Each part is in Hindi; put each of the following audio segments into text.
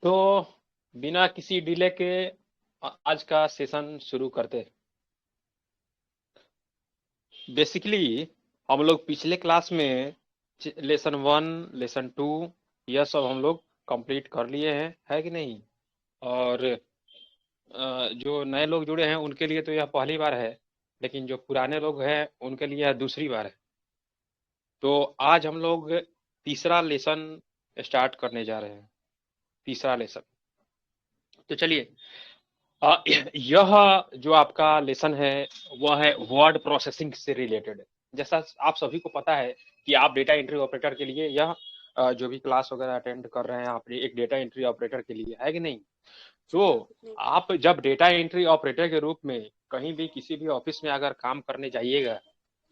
तो बिना किसी डिले के आज का सेशन शुरू करते। बेसिकली हम लोग पिछले क्लास में लेसन 1 लेसन 2 यह सब हम लोग कंप्लीट कर लिए हैं, है कि नहीं। और जो नए लोग जुड़े हैं उनके लिए तो यह पहली बार है, लेकिन जो पुराने लोग हैं उनके लिए यह दूसरी बार है। तो आज हम लोग तीसरा लेसन स्टार्ट करने जा रहे हैं। तीसरा लेसन। तो चलिए, यह जो आपका लेसन है वह है वर्ड प्रोसेसिंग से रिलेटेड। जैसा आप सभी को पता है कि आप डेटा एंट्री ऑपरेटर के लिए यह जो भी क्लास वगैरह अटेंड कर रहे हैं आप एक डेटा एंट्री ऑपरेटर के लिए, है कि नहीं। तो आप जब डेटा एंट्री ऑपरेटर के रूप में कहीं भी किसी भी ऑफिस में अगर काम करने जाइएगा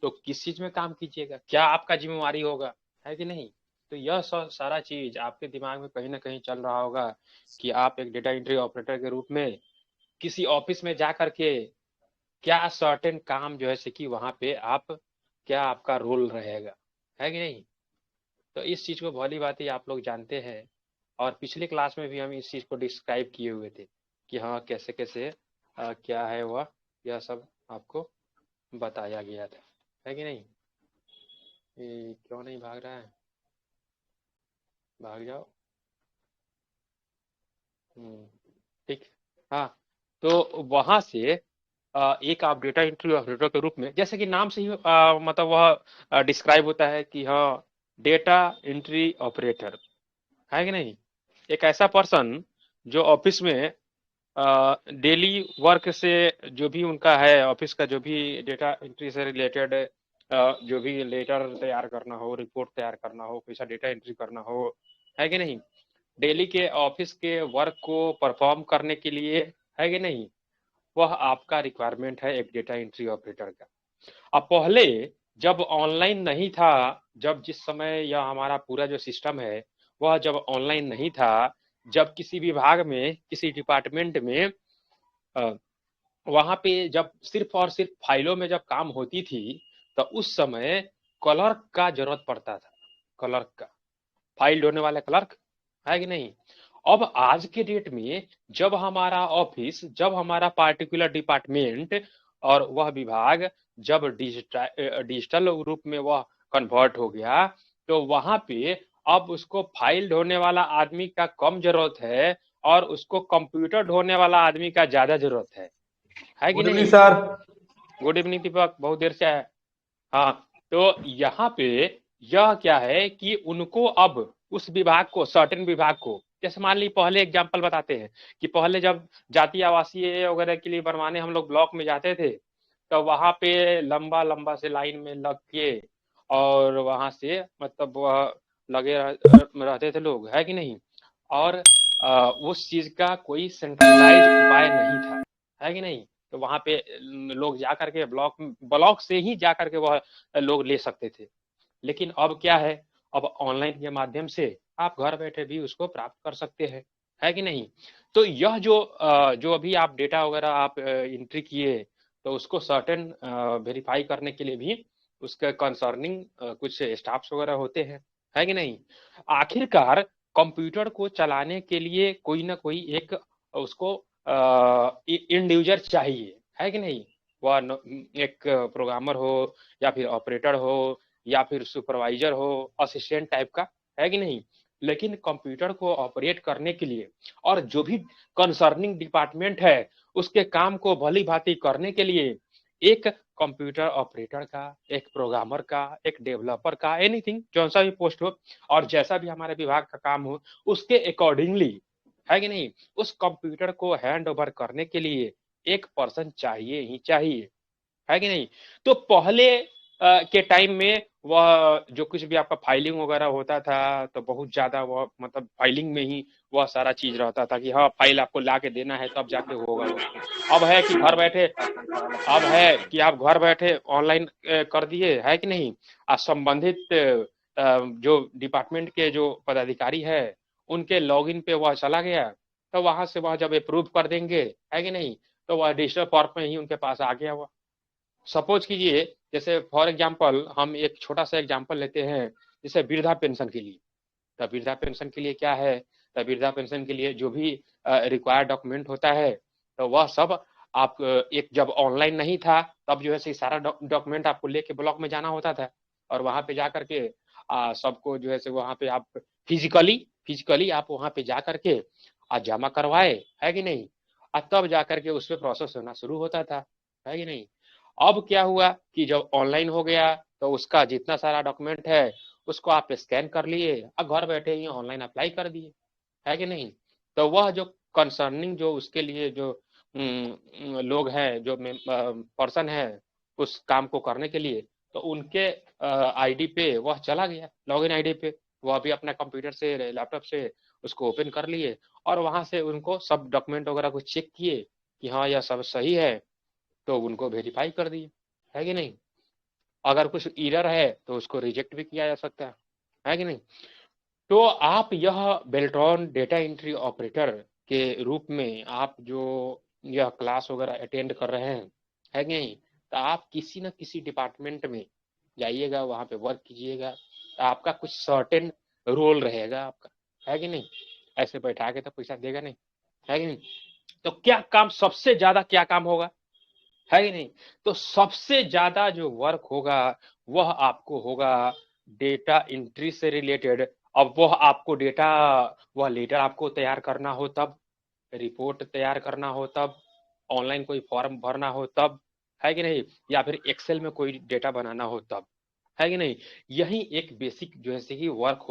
तो किस चीज में काम कीजिएगा, क्या आपका जिम्मेवारी होगा, है कि नहीं। तो यह सारा चीज आपके दिमाग में कहीं ना कहीं चल रहा होगा कि आप एक डेटा एंट्री ऑपरेटर के रूप में किसी ऑफिस में जा करके क्या सर्टेन काम जो है से कि वहां पे आप क्या आपका रोल रहेगा, है कि नहीं। तो इस चीज को भली भांति आप लोग जानते हैं। और पिछले क्लास में भी हम इस चीज को डिस्क्राइब किए हुए थे कि हाँ कैसे कैसे क्या है वह, यह सब आपको बताया गया था, है कि नहीं। ये क्यों नहीं भाग रहा है, भाग जाओ। हम्म, ठीक। हाँ, तो वहां से एक आप डेटा एंट्री ऑपरेटर के रूप में, जैसे कि नाम से ही मतलब वह डिस्क्राइब होता है कि हाँ डेटा एंट्री ऑपरेटर, है कि नहीं। एक ऐसा पर्सन जो ऑफिस में डेली वर्क से जो भी उनका है ऑफिस का, जो भी डेटा एंट्री से रिलेटेड जो भी लेटर तैयार करना हो, रिपोर्ट तैयार करना हो, कैसा डेटा एंट्री करना हो, है कि नहीं। डेली के ऑफिस के वर्क को परफॉर्म करने के लिए, है कि नहीं, वह आपका रिक्वायरमेंट है एक डेटा एंट्री ऑपरेटर का। अब पहले जब ऑनलाइन नहीं था, जब जिस समय यह हमारा पूरा जो सिस्टम है वह जब ऑनलाइन नहीं था, जब किसी विभाग में किसी डिपार्टमेंट में वहां पे जब सिर्फ और सिर्फ फाइलों में जब काम होती थी, तो उस समय क्लर्क का जरूरत पड़ता था। क्लर्क का, फाइल ढोने वाला क्लर्क, है कि नहीं। अब आज के डेट में जब हमारा ऑफिस, जब हमारा पार्टिकुलर डिपार्टमेंट और वह विभाग जब डिजिटल रूप में वह कन्वर्ट हो गया, तो वहां पे अब उसको फाइल ढोने वाला आदमी का कम जरूरत है और उसको कंप्यूटर ढोने वाला आदमी का ज्यादा जरूरत है कि गुड इवनिंग नहीं। सर। गुड इवनिंग दीपक, बहुत देर से है। हाँ, तो यहाँ पे यह क्या है कि उनको अब उस विभाग को, सर्टेन विभाग को, जैसे मान ली पहले एग्जांपल बताते हैं कि पहले जब जातीय आवासीय वगैरह के लिए बनवाने हम लोग ब्लॉक में जाते थे, तो वहां पे लंबा लंबा से लाइन में लग के और वहां से मतलब वह लगे रहते थे लोग, है कि नहीं। और उस चीज का कोई सेंट्रलाइज उपाय नहीं था, है कि नहीं। तो वहां पे लोग जा करके ब्लॉक ब्लॉक से ही जा करके वह लोग ले सकते थे। लेकिन अब क्या है, अब ऑनलाइन के माध्यम से आप घर बैठे भी उसको प्राप्त कर सकते हैं, है कि नहीं। तो यह जो अभी आप डेटा वगैरह आप एंट्री किए, तो उसको सर्टेन वेरीफाई करने के लिए भी उसके कंसर्निंग कुछ स्टाफ्स वगैरह होते हैं, है कि नहीं। आखिरकार कंप्यूटर को चलाने के लिए कोई ना कोई एक उसको इंडिविजुअल चाहिए, है कि नहीं। वह एक प्रोग्रामर हो या फिर ऑपरेटर हो या फिर सुपरवाइजर हो, असिस्टेंट टाइप का, है कि नहीं। लेकिन कंप्यूटर को ऑपरेट करने के लिए और जो भी कंसर्निंग डिपार्टमेंट है उसके काम को भली भांति करने के लिए एक कंप्यूटर ऑपरेटर का, एक प्रोग्रामर का, एक डेवलपर का, एनीथिंग जौन सा भी पोस्ट हो और जैसा भी हमारे विभाग का काम हो उसके अकॉर्डिंगली, है कि नहीं, उस कंप्यूटर को हैंड ओवर करने के लिए एक पर्सन चाहिए ही चाहिए, है कि नहीं। तो पहले के टाइम में वह जो कुछ भी आपका फाइलिंग वगैरह होता था तो बहुत ज्यादा वह मतलब फाइलिंग में ही वह सारा चीज रहता था कि हाँ फाइल आपको ला के देना है तब जाके होगा वो। अब है कि घर बैठे, अब है कि आप घर बैठे ऑनलाइन कर दिए, है कि नहीं। संबंधित जो डिपार्टमेंट के जो पदाधिकारी है उनके लॉगिन पे वह चला गया, तो वहां से वह जब अप्रूव कर देंगे, है कि नहीं, तो वह डिजिटल फॉर्म में ही उनके पास आ गया हुआ। सपोज कीजिए, जैसे फॉर एग्जांपल हम एक छोटा सा एग्जांपल लेते हैं, जैसे वृद्धा पेंशन के लिए। तो वृद्धा पेंशन के लिए क्या है तो वृद्धा पेंशन के लिए जो भी रिक्वायर्ड डॉक्यूमेंट होता है तो वह सब आप एक जब ऑनलाइन नहीं था तब जो है सारा डॉक्यूमेंट आपको लेके ब्लॉक में जाना होता था और वहां पे जा करके सबको जो है वहां पे आप फिजिकली आप वहां पे जा करके जमा करवाए, है कि नहीं, तब जा करके उस पर प्रोसेस होना शुरू होता था, है कि नहीं। अब क्या हुआ कि जब ऑनलाइन हो गया तो उसका जितना सारा डॉक्यूमेंट है उसको आप स्कैन कर लिए और घर बैठे ही ऑनलाइन अप्लाई कर दिए, है कि नहीं। तो वह जो कंसर्निंग जो उसके लिए जो लोग हैं जो पर्सन है उस काम को करने के लिए, तो उनके आईडी पे वह चला गया, लॉगिन आईडी पे वह भी अपना कंप्यूटर से लैपटॉप से उसको ओपन कर लिए और वहां से उनको सब डॉक्यूमेंट वगैरह को चेक किए कि हाँ यह सब सही है तो उनको वेरीफाई कर दिए, है कि नहीं। अगर कुछ एरर है तो उसको रिजेक्ट भी किया जा सकता है कि नहीं। तो आप यह बेल्ट्रॉन डेटा एंट्री ऑपरेटर के रूप में आप जो यह क्लास वगैरह अटेंड कर रहे हैं, है कि नहीं, तो आप किसी न किसी डिपार्टमेंट में जाइएगा, वहां पे वर्क कीजिएगा, तो आपका कुछ सर्टेन रोल रहेगा आपका, है कि नहीं। ऐसे बैठा के तो पैसा देगा नहीं, है कि नहीं। तो क्या काम सबसे ज्यादा क्या काम होगा, है कि नहीं। तो सबसे ज्यादा जो वर्क होगा वह आपको होगा डेटा एंट्री से रिलेटेड। अब वह आपको डेटा, वह लेटर आपको तैयार करना हो तब, रिपोर्ट तैयार करना हो तब, ऑनलाइन कोई फॉर्म भरना हो तब, है कि नहीं, या फिर एक्सेल में कोई डेटा बनाना हो तब, है कि नहीं। यही एक बेसिक जो है कि वर्क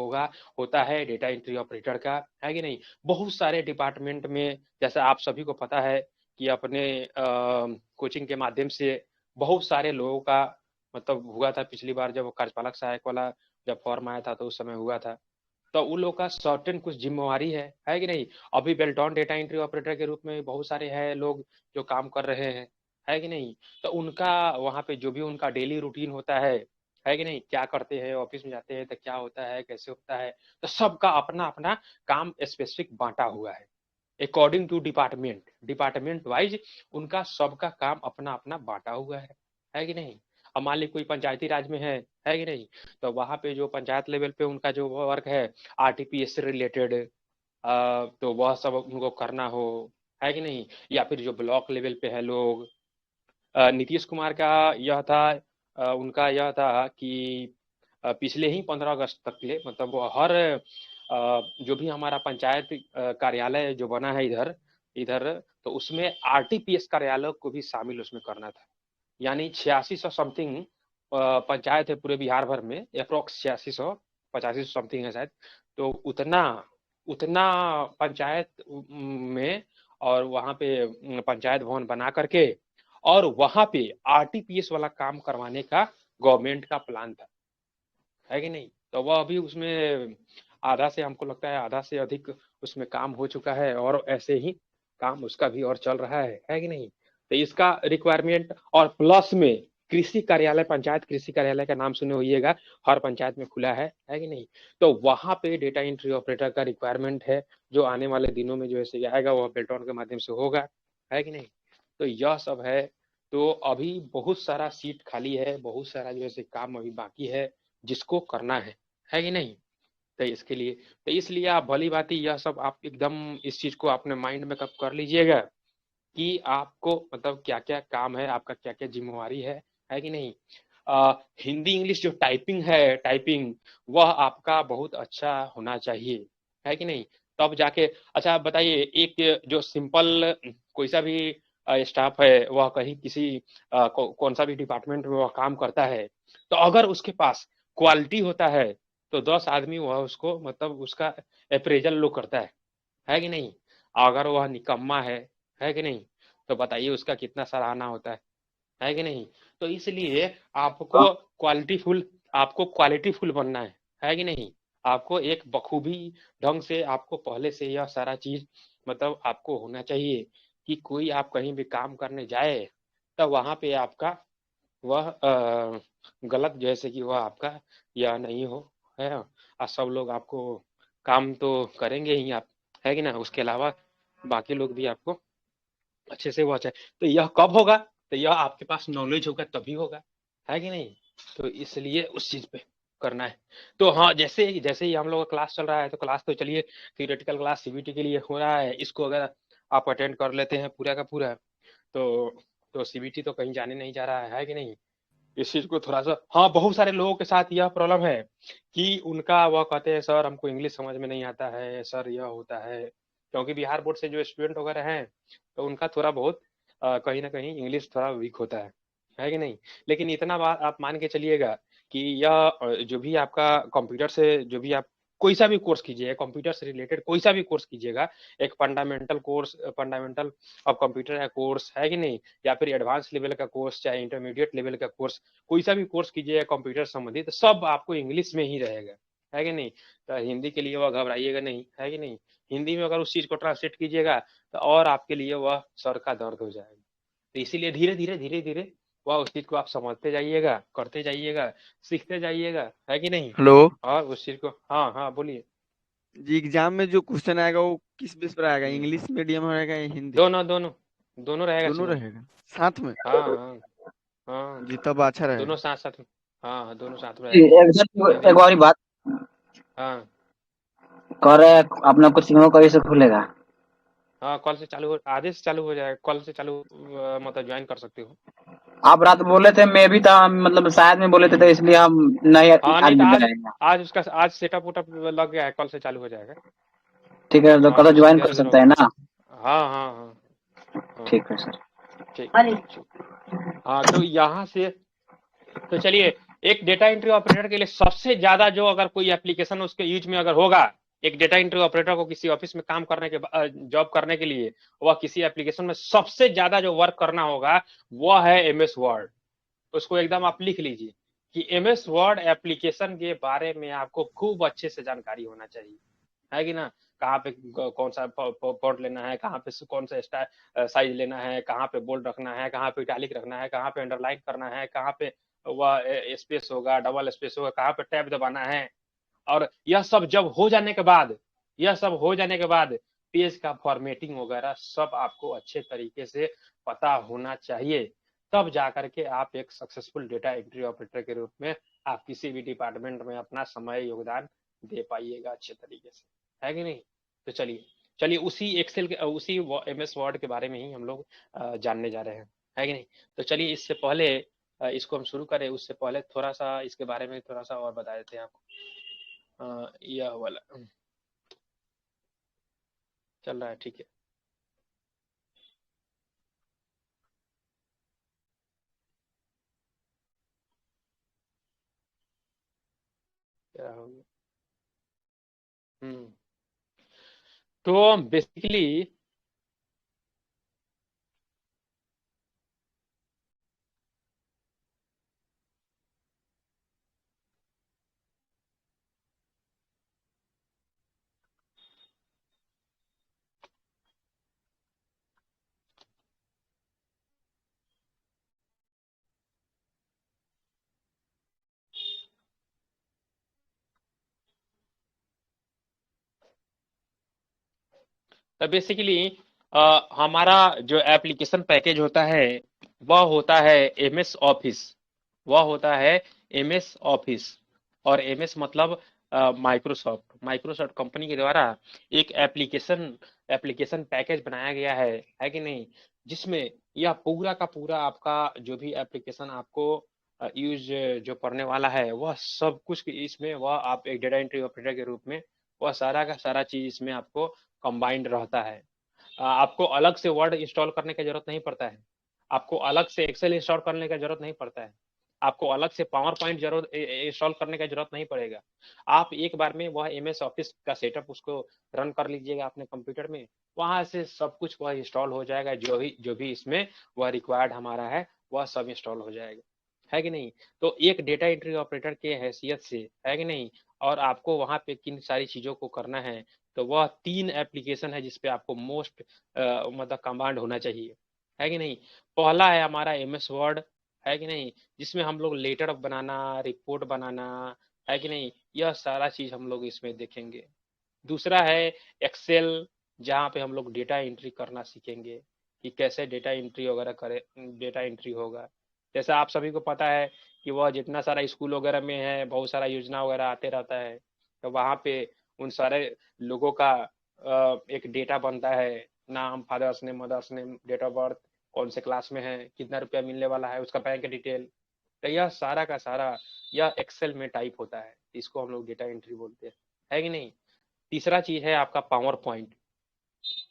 होता है डेटा एंट्री ऑपरेटर का, है कि नहीं। बहुत सारे डिपार्टमेंट में जैसे आप सभी को पता है कि अपने कोचिंग के माध्यम से बहुत सारे लोगों का मतलब हुआ था पिछली बार जब कार्यपालक सहायक वाला जब फॉर्म आया था तो उस समय हुआ था। तो उन लोगों का सर्टेन कुछ जिम्मेवारी है कि नहीं। अभी बेल्टॉन डेटा एंट्री ऑपरेटर के रूप में बहुत सारे हैं लोग जो काम कर रहे हैं, है कि नहीं। तो उनका वहाँ पे जो भी उनका डेली रूटीन होता है कि नहीं, क्या करते हैं, ऑफिस में जाते हैं तो क्या होता है, कैसे होता है, तो सबका अपना अपना काम स्पेसिफिक बांटा हुआ है अकॉर्डिंग टू डिपार्टमेंट वाइज उनका सबका काम अपना अपना बांटा हुआ है कि नहीं। अब मान ली कोई पंचायती राज में है कि नहीं, तो वहां पे जो पंचायत लेवल पे उनका जो वर्क है आरटीपीएस से रिलेटेड, तो वह सब उनको करना हो, है कि नहीं। या फिर जो ब्लॉक लेवल पे है लोग, नीतीश कुमार का यह था, उनका यह था कि पिछले ही 15 अगस्त तक के मतलब वो हर जो भी हमारा पंचायत कार्यालय जो बना है इधर इधर, तो उसमें आरटीपीएस कार्यालय को भी शामिल उसमें करना था। यानी 8600 समथिंग पंचायत है पूरे बिहार भर में, अप्रोक्स 8600 8500 समथिंग है शायद। तो उतना उतना पंचायत में और वहां पे पंचायत भवन बना करके और वहां पे आरटीपीएस वाला काम करवाने का गवर्नमेंट का प्लान था, है कि नहीं। तो वह अभी उसमें आधा से हमको लगता है आधा से अधिक उसमें काम हो चुका है और ऐसे ही काम उसका भी और चल रहा है कि नहीं। तो इसका रिक्वायरमेंट और प्लस में कृषि कार्यालय, पंचायत कृषि कार्यालय का नाम सुने होइएगा, हर पंचायत में खुला है कि नहीं। तो वहां पे डेटा एंट्री ऑपरेटर का रिक्वायरमेंट है जो आने वाले दिनों में जो ऐसे आएगा वह बेल्टॉन के माध्यम से होगा, है कि नहीं। तो यह सब है। तो अभी बहुत सारा सीट खाली है, बहुत सारा जो है काम अभी बाकी है जिसको करना है कि नहीं। तो इसके लिए, तो इसलिए आप भली भांति यह सब आप एकदम इस चीज को अपने माइंड में कब कर लीजिएगा कि आपको मतलब क्या क्या काम है, आपका क्या क्या जिम्मेवारी है कि नहीं। हिंदी इंग्लिश जो टाइपिंग वह आपका बहुत अच्छा होना चाहिए, है कि नहीं। तब जाके अच्छा आप बताइए, एक जो सिंपल कोई सा भी स्टाफ है वह कहीं किसी कौन सा भी डिपार्टमेंट में वह काम करता है, तो अगर उसके पास क्वालिटी होता है तो 10 आदमी वह उसको मतलब उसका अप्रेजल लोग करता है कि नहीं। अगर वह निकम्मा है कि नहीं, तो बताइए उसका कितना सराहना होता है कि नहीं। तो इसलिए आपको क्वालिटीफुल बनना है कि नहीं। आपको एक बखूबी ढंग से आपको पहले से यह सारा चीज मतलब आपको होना चाहिए कि कोई आप कहीं भी काम करने जाए तो वहां पे आपका वह गलत जैसे कि वह आपका या नहीं हो, है। और सब लोग आपको काम तो करेंगे ही आप, है कि ना, उसके अलावा बाकी लोग भी आपको अच्छे से वॉच है। तो यह कब होगा, तो यह आपके पास नॉलेज होगा तभी होगा, है कि नहीं। तो इसलिए उस चीज पे करना है। तो हाँ, जैसे जैसे ही हम लोग का क्लास चल रहा है, तो क्लास तो चलिए थियोरेटिकल क्लास सीबीटी के लिए हो रहा है, इसको अगर आप अटेंड कर लेते हैं पूरा का पूरा, तो सीबीटी तो कहीं जाने नहीं जा रहा है कि नहीं। इस चीज को थोड़ा सा, हाँ, बहुत सारे लोगों के साथ यह प्रॉब्लम है कि उनका वह कहते हैं सर हमको इंग्लिश समझ में नहीं आता है, सर यह होता है, क्योंकि बिहार बोर्ड से जो स्टूडेंट वगैरह हैं, तो उनका थोड़ा बहुत कहीं ना कहीं इंग्लिश थोड़ा वीक होता है कि नहीं। लेकिन इतना बात आप मान के चलिएगा कि यह जो भी आपका कंप्यूटर से जो भी आप कोई सा भी कोर्स कीजिएगा, कंप्यूटर से रिलेटेड कोई सा भी कोर्स कीजिएगा, एक fundamental course, fundamental of computer का कोर्स है कि नहीं, या फिर एडवांस लेवल का कोर्स, चाहे इंटरमीडिएट लेवल का कोर्स, कोई सा भी कोर्स कीजिएगा कंप्यूटर संबंधित, तो सब आपको इंग्लिश में ही रहेगा, है कि नहीं। तो हिंदी के लिए वह घबराइएगा नहीं, है कि नहीं। हिंदी में अगर उस चीज को ट्रांसलेट कीजिएगा तो और आपके लिए वह सर का दर्द हो जाएगा। तो इसीलिए धीरे धीरे वह उस चीज को आप समझते जाइएगा, करते जाइएगा, सीखते जाइएगा, है कि नहीं। हेलो और उस चीज को, हाँ हाँ बोलिए। जी, एग्जाम में जो क्वेश्चन आएगा वो किस बेस पर आएगा, हम्म, इंग्लिश मीडियम रहेगा या हिंदी? दोनों दोनों दोनों रहेगा दोनों इसमें। रहेगा साथ में? हाँ हाँ हाँ, जी तब अच्छा दोनों रहेगा। साथ साथ में। हाँ हाँ, दोनों साथ में जी, रहेगा। एक सर हिंदी। एक और बात हाँ कह रहे हैं, अपना कोचिंग कभी से खुलेगा? हाँ, कल से चालू हो, आधे से चालू हो जाएगा, कल से चालू मतलब ज्वाइन कर सकते हो। आप रात बोले थे, मैं भी था, मतलब शायद में बोले थे, तो इसलिए हम नहीं हाँ आज नहीं तो मिल आज, जाएंगे। आज सेटअप वोटअप लग गया है, कल से चालू हो जाएगा। ठीक है, तो हाँ कल कुछ ज्वाइन कर देर में सकते हैं होगा। ना? हाँ हाँ हाँ हाँ, ठीक है सर। ठीक ठीक। हाँ तो यहाँ से, तो चलिए, एक डेटा एंट्री ऑपरेटर के लिए सबसे ज्यादा जो अगर कोई एप्लीकेशन उसके यूज में अगर होगा, एक डेटा एंट्री ऑपरेटर को किसी ऑफिस में काम करने के जॉब करने के लिए, वह किसी एप्लीकेशन में सबसे ज्यादा जो वर्क करना होगा वह है एमएस वर्ड। उसको एकदम आप लिख लीजिए कि एमएस वर्ड एप्लीकेशन के बारे में आपको खूब अच्छे से जानकारी होना चाहिए, है कि ना। कहाँ पे कौन सा फॉन्ट लेना है, कहाँ पे कौन सा साइज लेना है, कहाँ पे बोल्ड रखना है, कहाँ पे इटैलिक रखना है, कहाँ पे अंडरलाइन करना है, कहाँ पे वह स्पेस होगा, डबल स्पेस होगा, कहाँ पे टैब दबाना है। और यह सब जब हो जाने के बाद, यह सब हो जाने के बाद पेज का फॉर्मेटिंग वगैरह सब आपको अच्छे तरीके से पता होना चाहिए। तब जाकर के आप एक सक्सेसफुल डेटा एंट्री ऑपरेटर के रूप में आप किसी भी डिपार्टमेंट में अपना समय योगदान दे पाइएगा अच्छे तरीके से, है कि नहीं। तो चलिए, चलिए उसी एक्सेल के उसी एमएस वर्ड के बारे में ही हम लोग जानने जा रहे हैं, है कि नहीं। तो चलिए, इससे पहले इसको हम शुरू करें उससे पहले थोड़ा सा इसके बारे में थोड़ा सा और बता देते हैं आपको। यह वाला चल रहा है, ठीक है। क्या हो गया। हम्म, तो बेसिकली हमारा जो एप्लीकेशन पैकेज होता है वह होता है एमएस ऑफिस, वह होता है एमएस ऑफिस। और एमएस मतलब माइक्रोसॉफ्ट, माइक्रोसॉफ्ट कंपनी के द्वारा एक एप्लीकेशन एप्लीकेशन पैकेज बनाया गया है कि नहीं। जिसमें यह पूरा का पूरा आपका जो भी एप्लीकेशन आपको यूज जो करने वाला है वह सब कुछ इसमें, वह आप एक डेटा एंट्री ऑपरेटर के रूप में वह सारा का सारा चीज इसमें आपको कंबाइंड रहता है। आपको अलग से वर्ड इंस्टॉल करने की जरूरत नहीं पड़ता है, आपको अलग से एक्सेल इंस्टॉल करने की जरूरत नहीं पड़ता है, आपको अलग से पावर पॉइंट जरूरत इंस्टॉल करने की जरूरत नहीं पड़ेगा। आप एक बार में वह एमएस ऑफिस का सेटअप उसको रन कर लीजिएगा अपने कंप्यूटर में, वहां से सब कुछ वह इंस्टॉल हो जाएगा, जो भी इसमें वह रिक्वायर्ड हमारा है वह सब इंस्टॉल हो जाएगा, है कि नहीं। तो एक डेटा एंट्री ऑपरेटर के हैसियत से, है कि नहीं, और आपको वहां पे किन सारी चीजों को करना है, तो वह 3 एप्लीकेशन है जिसपे आपको मोस्ट मतलब कमांड होना चाहिए, है कि नहीं। पहला है हमारा एमएस वर्ड, है कि नहीं, जिसमें हम लोग लेटर बनाना, रिपोर्ट बनाना, है कि नहीं, यह सारा चीज हम लोग इसमें देखेंगे। दूसरा है एक्सेल, जहाँ पे हम लोग डेटा एंट्री करना सीखेंगे कि कैसे डेटा एंट्री वगैरह करे, डेटा एंट्री होगा। जैसा आप सभी को पता है कि वह जितना सारा स्कूल वगैरह में है, बहुत सारा योजना वगैरह आते रहता है, तो वहाँ पे उन सारे लोगों का एक डेटा बनता है, नाम, father's name, mother's name, date of birth, कौन से क्लास में है, कितना रुपया मिलने वाला है, उसका बैंक डिटेल, तो यह सारा का सारा यह एक्सेल में टाइप होता है। इसको हम लोग डेटा एंट्री बोलते हैं, है कि नहीं। तीसरा चीज है आपका पावर पॉइंट।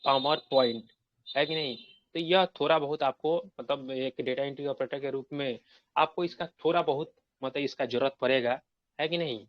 पावर पॉइंट, है कि नहीं। तो यह थोड़ा बहुत आपको मतलब एक डेटा एंट्री ऑपरेटर के रूप में आपको इसका थोड़ा बहुत मतलब इसका जरूरत पड़ेगा, है कि नहीं।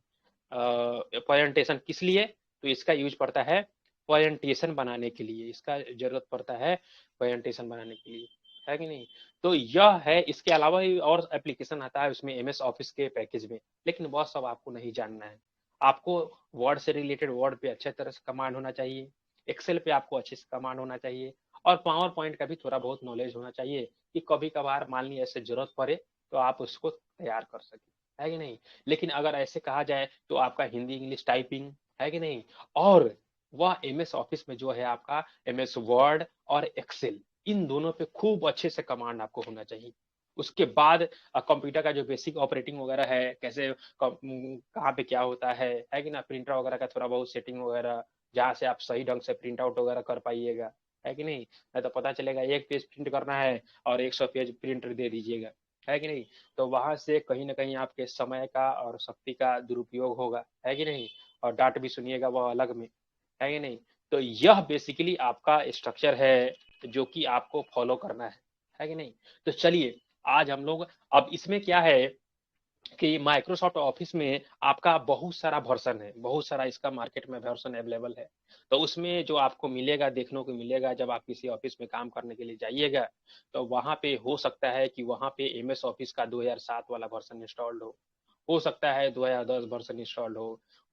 प्रेजेंटेशन किस लिए, तो इसका यूज पड़ता है प्रेजेंटेशन बनाने के लिए, इसका जरूरत पड़ता है प्रेजेंटेशन बनाने के लिए, है कि नहीं। तो यह है, इसके अलावा भी और एप्लीकेशन आता है उसमें एमएस ऑफिस के पैकेज में, लेकिन वह सब आपको नहीं जानना है। आपको वर्ड से रिलेटेड वर्ड पे अच्छे तरह से कमांड होना चाहिए, एक्सेल पे आपको अच्छे से कमांड होना चाहिए, और पावर पॉइंट का भी थोड़ा बहुत नॉलेज होना चाहिए कि कभी कभार मान ली ऐसे जरूरत पड़े तो आप उसको तैयार कर सके, है कि नहीं। लेकिन अगर ऐसे कहा जाए तो आपका हिंदी इंग्लिश टाइपिंग, है कि नहीं, और वह एमएस ऑफिस में जो है आपका एमएस वर्ड और एक्सेल, इन दोनों पे खूब अच्छे से कमांड आपको होना चाहिए। उसके बाद कंप्यूटर का जो बेसिक ऑपरेटिंग वगैरह है, कैसे कहाँ पे क्या होता है कि ना, प्रिंटर वगैरह का थोड़ा बहुत सेटिंग वगैरह, जहाँ से आप सही ढंग से प्रिंट आउट वगैरह कर पाइएगा, है कि नहीं। नहीं तो पता चलेगा एक पेज प्रिंट करना है और 100 पेज प्रिंट दे दीजिएगा, है कि नहीं। तो वहां से कहीं ना कहीं आपके समय का और शक्ति का दुरुपयोग होगा, है कि नहीं, और डांट भी सुनिएगा वह अलग में, है कि नहीं। तो यह बेसिकली आपका स्ट्रक्चर है जो कि आपको फॉलो करना है कि नहीं। तो चलिए आज हम लोग, अब इसमें क्या है कि माइक्रोसॉफ्ट ऑफिस में आपका बहुत सारा वर्जन है, बहुत सारा इसका मार्केट में वर्जन अवेलेबल है। तो उसमें जो आपको मिलेगा, देखने को मिलेगा, जब आप किसी ऑफिस में काम करने के लिए जाइएगा तो वहां पे हो सकता है कि वहां पे एमएस ऑफिस का 2007 वाला वर्जन इंस्टॉल्ड हो सकता है 2010 वर्जन इंस्टॉल्ड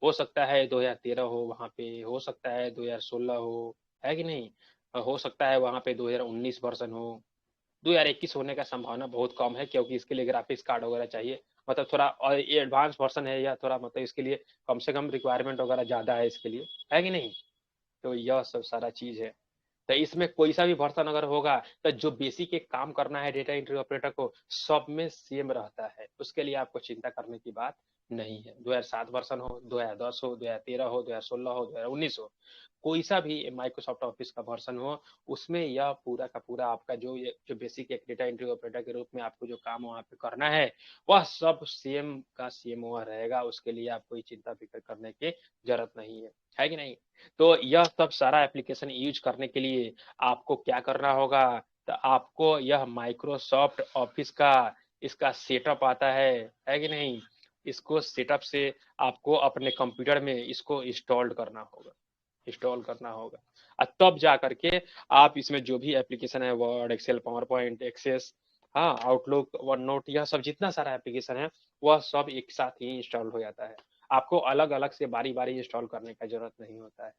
हो सकता है 2013 हो, वहां पे हो सकता है 2016 हो, है कि नहीं, हो सकता है वहां पे 2019 वर्जन हो। 2021 होने का संभावना बहुत कम है, क्योंकि इसके लिए ग्राफिक्स कार्ड वगैरह चाहिए, मतलब थोड़ा और ये एडवांस वर्जन है, या थोड़ा मतलब इसके लिए कम से कम रिक्वायरमेंट वगैरह ज्यादा है इसके लिए, है कि नहीं। तो यह सब सारा चीज है। तो इसमें कोई सा भी वर्जन अगर होगा तो जो बेसिक एक काम करना है डेटा एंट्री ऑपरेटर को, सब में सेम रहता है, उसके लिए आपको चिंता करने की बात नहीं है। 2007 वर्जन हो, 2010 हो, 2013 हो, 2016 हो, 2019 हो, कोई सा भी माइक्रोसॉफ्ट ऑफिस का वर्जन हो, उसमें यह पूरा का पूरा आपका जो बेसिक एक डेटा एंट्री ऑपरेटर के रूप में आपको जो काम वहाँ पे करना है, वह सब सेम का सेम वह रहेगा। उसके लिए आप कोई चिंता फिक्र करने की जरूरत नहीं है कि नहीं। तो यह सब सारा एप्लीकेशन यूज करने के लिए आपको क्या करना होगा, तो आपको यह माइक्रोसॉफ्ट ऑफिस का इसका सेटअप आता है कि नहीं, इसको सेटअप से आपको अपने कंप्यूटर में इसको इंस्टॉल करना होगा, और तब जा करके आप इसमें जो भी एप्लीकेशन है, Word, Excel, PowerPoint, Access, हाँ, आउटलुक, वन नोट, यह सब जितना सारा एप्लीकेशन है वह सब एक साथ ही इंस्टॉल हो जाता है। आपको अलग अलग से बारी बारी इंस्टॉल करने का जरूरत नहीं होता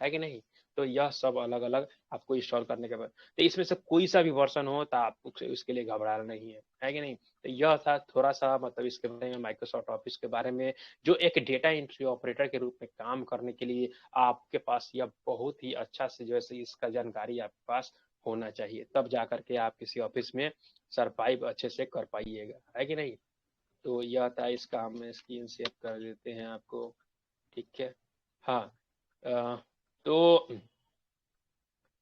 है कि नहीं। तो यह सब अलग अलग आपको इंस्टॉल करने के बाद, तो इसमें से कोई सा भी वर्जन हो तो आप उसके लिए घबराना नहीं है कि नहीं। तो यह था थोड़ा सा मतलब इसके बारे में, माइक्रोसॉफ्ट ऑफिस के बारे में, जो एक डेटा एंट्री ऑपरेटर के रूप में काम करने के लिए आपके पास यह बहुत ही अच्छा से जो है इसका जानकारी आपके पास होना चाहिए, तब जा करके आप किसी ऑफिस में सरवाइव अच्छे से कर पाइएगा, है कि नहीं। तो यह था इसका, हम स्क्रीन शेयर कर देते हैं आपको, ठीक है। हाँ, तो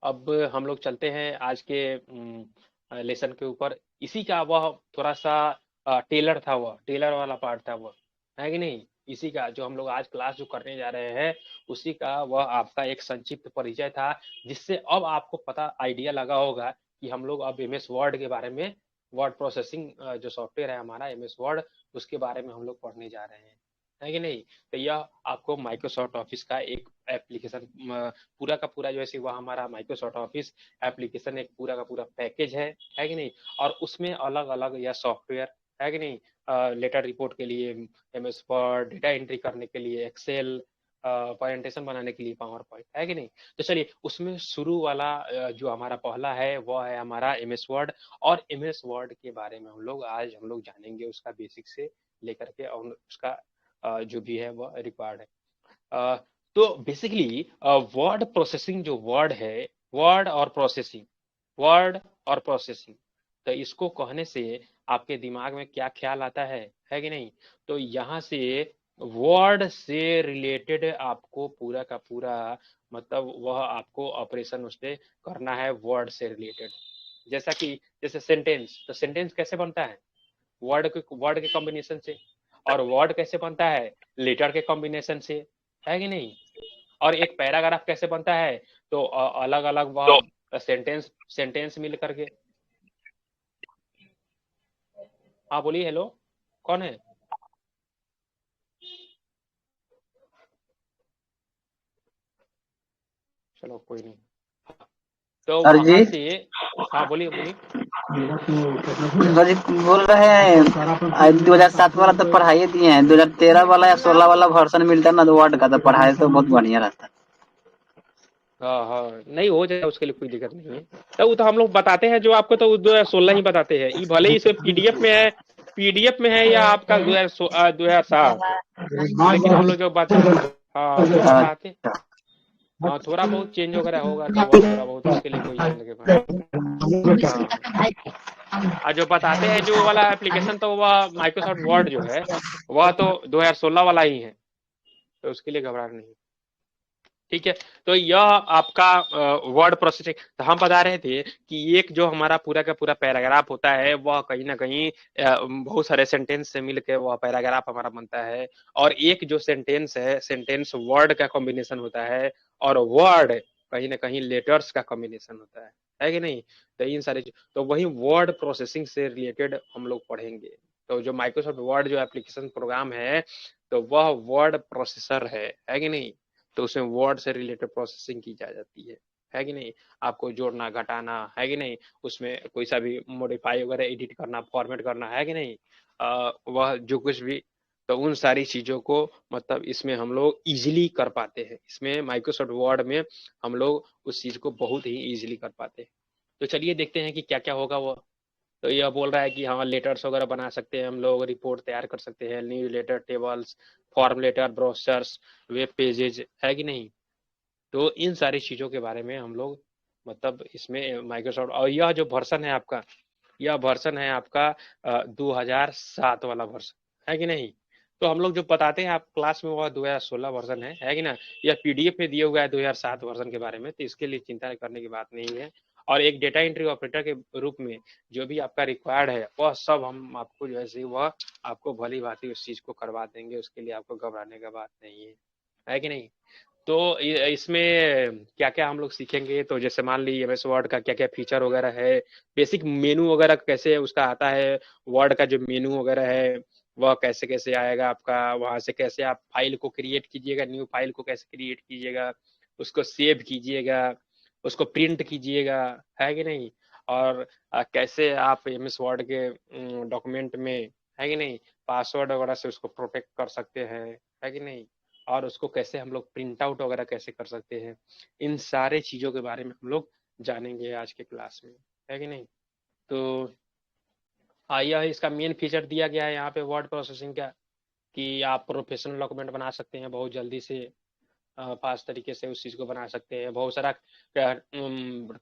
अब हम लोग चलते हैं आज के लेसन के ऊपर। इसी का वह थोड़ा सा टेलर था, वह टेलर वाला पार्ट था वह, है कि नहीं। इसी का जो हम लोग आज क्लास जो करने जा रहे हैं, उसी का वह आपका एक संक्षिप्त परिचय था, जिससे अब आपको पता आइडिया लगा होगा कि हम लोग अब एमएस वर्ड के बारे में, वर्ड प्रोसेसिंग जो सॉफ्टवेयर है हमारा एमएस वर्ड, उसके बारे में हम लोग पढ़ने जा रहे हैं, है कि नहीं। तो यह आपको माइक्रोसॉफ्ट ऑफिस का एक एप्लीकेशन पूरा का पूरा, जैसे वह हमारा माइक्रोसॉफ्ट ऑफिस एप्लीकेशन एक पूरा का पूरा पैकेज है कि नहीं। और उसमें अलग अलग यह सॉफ्टवेयर, है कि नहीं, लेटर रिपोर्ट के लिए एमएस वर्ड, डेटा एंट्री करने के लिए एक्सेल, प्रेजेंटेशन बनाने के लिए पावर पॉइंट, है कि नहीं। तो चलिए उसमें शुरू वाला जो हमारा पहला है वह है हमारा एमएस वर्ड, और एमएस वर्ड के बारे में आज हम लोग जानेंगे, उसका बेसिक से लेकर के, और उसका जो भी है वह रिक्वायर्ड है। तो बेसिकली वर्ड प्रोसेसिंग जो वर्ड है, वर्ड और प्रोसेसिंग, वर्ड और प्रोसेसिंग, तो इसको कहने से आपके दिमाग में क्या ख्याल आता है कि नहीं। तो यहाँ से वर्ड से रिलेटेड आपको पूरा का पूरा मतलब वह आपको ऑपरेशन उससे करना है वर्ड से रिलेटेड। जैसा कि जैसे सेंटेंस, तो सेंटेंस कैसे बनता है, वर्ड के कॉम्बिनेशन से, और वर्ड कैसे बनता है, लेटर के कॉम्बिनेशन से, है कि नहीं। और एक पैराग्राफ कैसे बनता है, तो अलग अलग वह सेंटेंस मिल करके। हाँ बोलिए, हेलो, कौन है। चलो कोई नहीं। तो सर जी, वहां से, हाँ बोलिए बोलिए। सर जी बोल रहे हैं 2007 वाला तो पढ़ाई दिए हैं, 2013 वाला या 16 वाला वर्जन मिलता है ना तो वर्ड का, तो पढ़ाई तो बहुत बढ़िया रहता है। हाँ हाँ, नहीं हो जाए, उसके लिए कोई दिक्कत नहीं है। तो वो तो हम लोग बताते हैं जो आपको, तो 2016 ही बताते हैं, ये भले ही इसे पीडीएफ में है या आपका 2007, लेकिन हम लोग जो हाँ जो बताते, हाँ थोड़ा बहुत चेंज वगैरह होगा तो वह थोड़ा बहुत उसके लिए कोई नहीं लगेगा। हाँ, और जो बताते हैं जो वाला एप्लीकेशन, तो वह माइक्रोसॉफ्ट वर्ड जो है वह तो 2016 वाला ही है, तो उसके लिए घबराना नहीं। ठीक है, तो यह आपका वर्ड प्रोसेसिंग। तो हम बता रहे थे कि एक जो हमारा पूरा का पूरा पैराग्राफ होता है वह कहीं ना कहीं बहुत सारे सेंटेंस से मिलकर वह पैराग्राफ हमारा बनता है। और एक जो सेंटेंस है, सेंटेंस वर्ड का कॉम्बिनेशन होता है, और वर्ड कहीं ना कहीं लेटर्स का कॉम्बिनेशन होता है कि नहीं। तो इन सारे, तो वही वर्ड प्रोसेसिंग से रिलेटेड हम लोग पढ़ेंगे। तो जो माइक्रोसॉफ्ट वर्ड जो एप्लीकेशन प्रोग्राम है, तो वह वर्ड प्रोसेसर है कि नहीं। तो उसमें वर्ड से रिलेटेड प्रोसेसिंग की जा जाती है कि नहीं। आपको जोड़ना घटाना, है कि नहीं, उसमें कोई सा भी मॉडिफाई वगैरह एडिट करना, फॉर्मेट करना, है कि नहीं, वह जो कुछ भी, तो उन सारी चीज़ों को मतलब इसमें हम लोग इजीली कर पाते हैं। इसमें माइक्रोसॉफ्ट वर्ड में हम लोग उस चीज़ को बहुत ही इजीली कर पाते हैं। तो चलिए देखते हैं कि क्या क्या होगा वो। तो यह बोल रहा है कि हाँ लेटर्स वगैरह बना सकते हैं हम लोग, रिपोर्ट तैयार कर सकते हैं, newsletter, tables, form letter, brochures, web pages, है कि नहीं। तो इन सारी चीज़ों के बारे में हम लोग मतलब इसमें माइक्रोसॉफ्ट, और यह जो वर्सन है आपका, यह वर्सन है आपका 2007 वाला वर्सन, है कि नहीं। तो हम लोग जो बताते हैं आप क्लास में वह 2016 वर्जन है कि ना। यह पीडीएफ में दिया हुआ है 2007 वर्जन के बारे में, तो इसके लिए चिंता करने की बात नहीं है। और एक डेटा एंट्री ऑपरेटर के रूप में जो भी आपका रिक्वायर्ड है वह सब हम आपको जैसे वह आपको भली भांति उस चीज को करवा देंगे, उसके लिए आपको घबराने का बात नहीं है कि नहीं। तो इसमें क्या क्या हम लोग सीखेंगे, तो जैसे मान ली एमएस वर्ड का क्या क्या फीचर वगैरह है, बेसिक मेनू वगैरह कैसे उसका आता है, वर्ड का जो मेनू वगैरह है वह कैसे कैसे आएगा आपका, वहां से कैसे आप फाइल को क्रिएट कीजिएगा, न्यू फाइल को कैसे क्रिएट कीजिएगा, उसको सेव कीजिएगा, उसको प्रिंट कीजिएगा, है कि नहीं। और कैसे आप एमएस वर्ड के डॉक्यूमेंट में, है कि नहीं, पासवर्ड वगैरह से उसको प्रोटेक्ट कर सकते हैं, है कि नहीं। और उसको कैसे हम लोग प्रिंट आउट वगैरह कैसे कर सकते हैं, इन सारे चीज़ों के बारे में हम लोग जानेंगे आज के क्लास में, है कि नहीं। तो यह इसका मेन फीचर दिया गया है यहाँ पे वर्ड प्रोसेसिंग का, कि आप प्रोफेशनल डॉक्यूमेंट बना सकते हैं बहुत जल्दी से, फास्ट तरीके से उस चीज़ को बना सकते हैं। बहुत सारा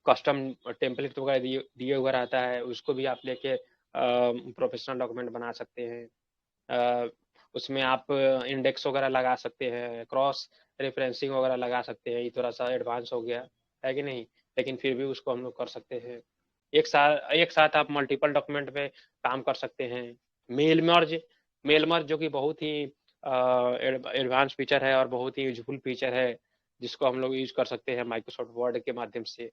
कस्टम टेम्पलेट वगैरह दिए हुआ रहता है, उसको भी आप लेके प्रोफेशनल डॉक्यूमेंट बना सकते हैं। उसमें आप इंडेक्स वगैरह लगा सकते हैं, क्रॉस रेफरेंसिंग वगैरह लगा सकते हैं। ये थोड़ा सा एडवांस हो गया है कि नहीं, लेकिन फिर भी उसको हम लोग कर सकते हैं। एक साथ आप मल्टीपल डॉक्यूमेंट पे काम कर सकते हैं। मेल मर्ज जो कि बहुत ही एडवांस फीचर है और बहुत ही यूजफुल फीचर है, जिसको हम लोग यूज कर सकते हैं माइक्रोसॉफ्ट वर्ड के माध्यम से।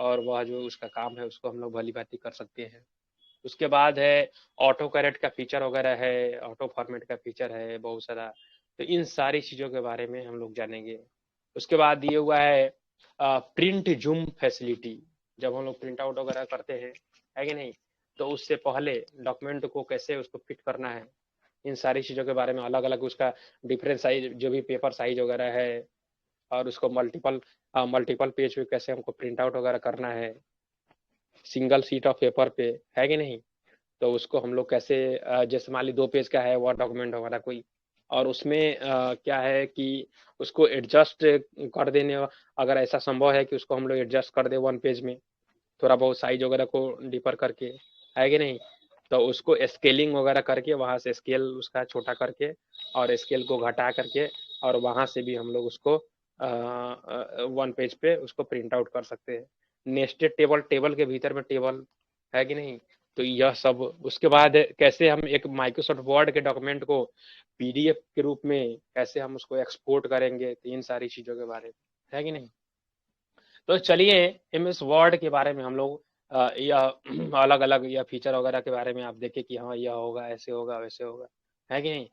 और वह जो उसका काम है उसको हम लोग भली भांति कर सकते हैं। उसके बाद है ऑटो करेक्ट का फीचर वगैरह है, ऑटो फॉर्मेट का फीचर है बहुत सारा। तो इन सारी चीज़ों के बारे में हम लोग जानेंगे। उसके बाद दिए हुआ है प्रिंट जूम फैसिलिटी। जब हम लोग प्रिंट आउट वगैरह करते हैं, है कि नहीं, तो उससे पहले डॉक्यूमेंट को कैसे उसको फिट करना है, इन सारी चीज़ों के बारे में, अलग अलग उसका डिफरेंट साइज जो भी पेपर साइज वगैरह है, और उसको मल्टीपल पेज पे कैसे हमको प्रिंट आउट वगैरह करना है सिंगल शीट ऑफ पेपर पे, है कि नहीं। तो उसको हम लोग कैसे जैसे मान ली 2 पेज का है वर्ड डॉक्यूमेंट हमारा कोई, और उसमें क्या है कि उसको एडजस्ट कर देने, अगर ऐसा संभव है कि उसको हम लोग एडजस्ट कर दे 1 पेज में, थोड़ा बहुत साइज वगैरह को डिफर करके, है कि नहीं। तो उसको स्केलिंग वगैरह करके वहां से स्केल उसका छोटा करके और स्केल को घटा करके और वहां से भी हम लोग उसको 1 पेज पे उसको प्रिंट आउट कर सकते हैं। नेस्टेड टेबल, टेबल के भीतर में टेबल, है कि नहीं। तो यह सब, उसके बाद कैसे हम एक माइक्रोसॉफ्ट वर्ड के डॉक्यूमेंट को पीडीएफ के रूप में कैसे हम उसको एक्सपोर्ट करेंगे, तो इन सारी चीजों के बारे में, है कि नहीं। तो चलिए एमएस वर्ड के बारे में हम लोग यह अलग अलग यह फीचर वगैरह के बारे में आप देखें कि हाँ यह होगा, ऐसे होगा, वैसे होगा, है कि नहीं।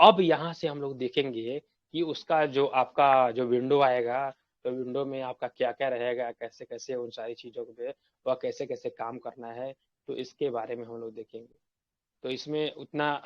अब यहाँ से हम लोग देखेंगे कि उसका जो आपका जो विंडो आएगा, तो विंडो में आपका क्या क्या रहेगा, कैसे कैसे उन सारी चीज़ों पे वह कैसे कैसे काम करना है, तो इसके बारे में हम लोग देखेंगे। तो इसमें उतना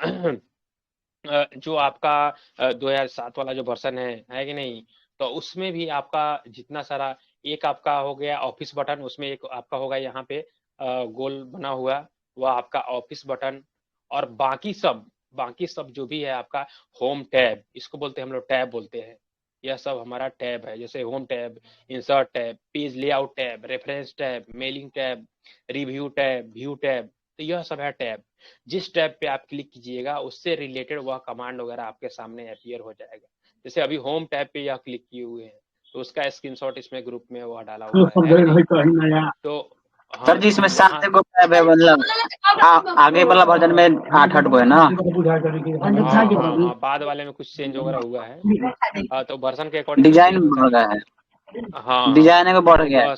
जो आपका 2007 वाला जो वर्जन है कि नहीं, तो उसमें भी आपका जितना सारा, एक आपका हो गया ऑफिस बटन, उसमें एक आपका होगा यहाँ पे गोल बना हुआ, वह आपका ऑफिस बटन, और बाकी सब जो भी है आपका होम टैब, इसको बोलते हैं हम लोग, टैब बोलते हैं, यह सब हमारा टैब है। जैसे home tab, insert tab, page layout tab, reference tab, mailing tab, review tab, view tab, तो यह सब है टैब। जिस टैब पे आप क्लिक कीजिएगा उससे रिलेटेड वह कमांड वगैरह आपके सामने अपीयर हो जाएगा। जैसे अभी होम टैब पे यह क्लिक किए हुए हैं, तो उसका स्क्रीनशॉट इसमें ग्रुप में वह डाला हुआ है कि नहीं? तो सर हाँ, जी इसमें यहाँ 7 गो टैब है, मतलब आगे वाला वर्जन में 8 गो है ना। हाँ, बाद वाले में कुछ चेंज वगैरह हुआ है। तो वर्जन के अकॉर्डिंग कुछ चेंज डिजाइन होता बढ़ है। गया है, हाँ, डिजाइन में बढ़ तो गया है। वह,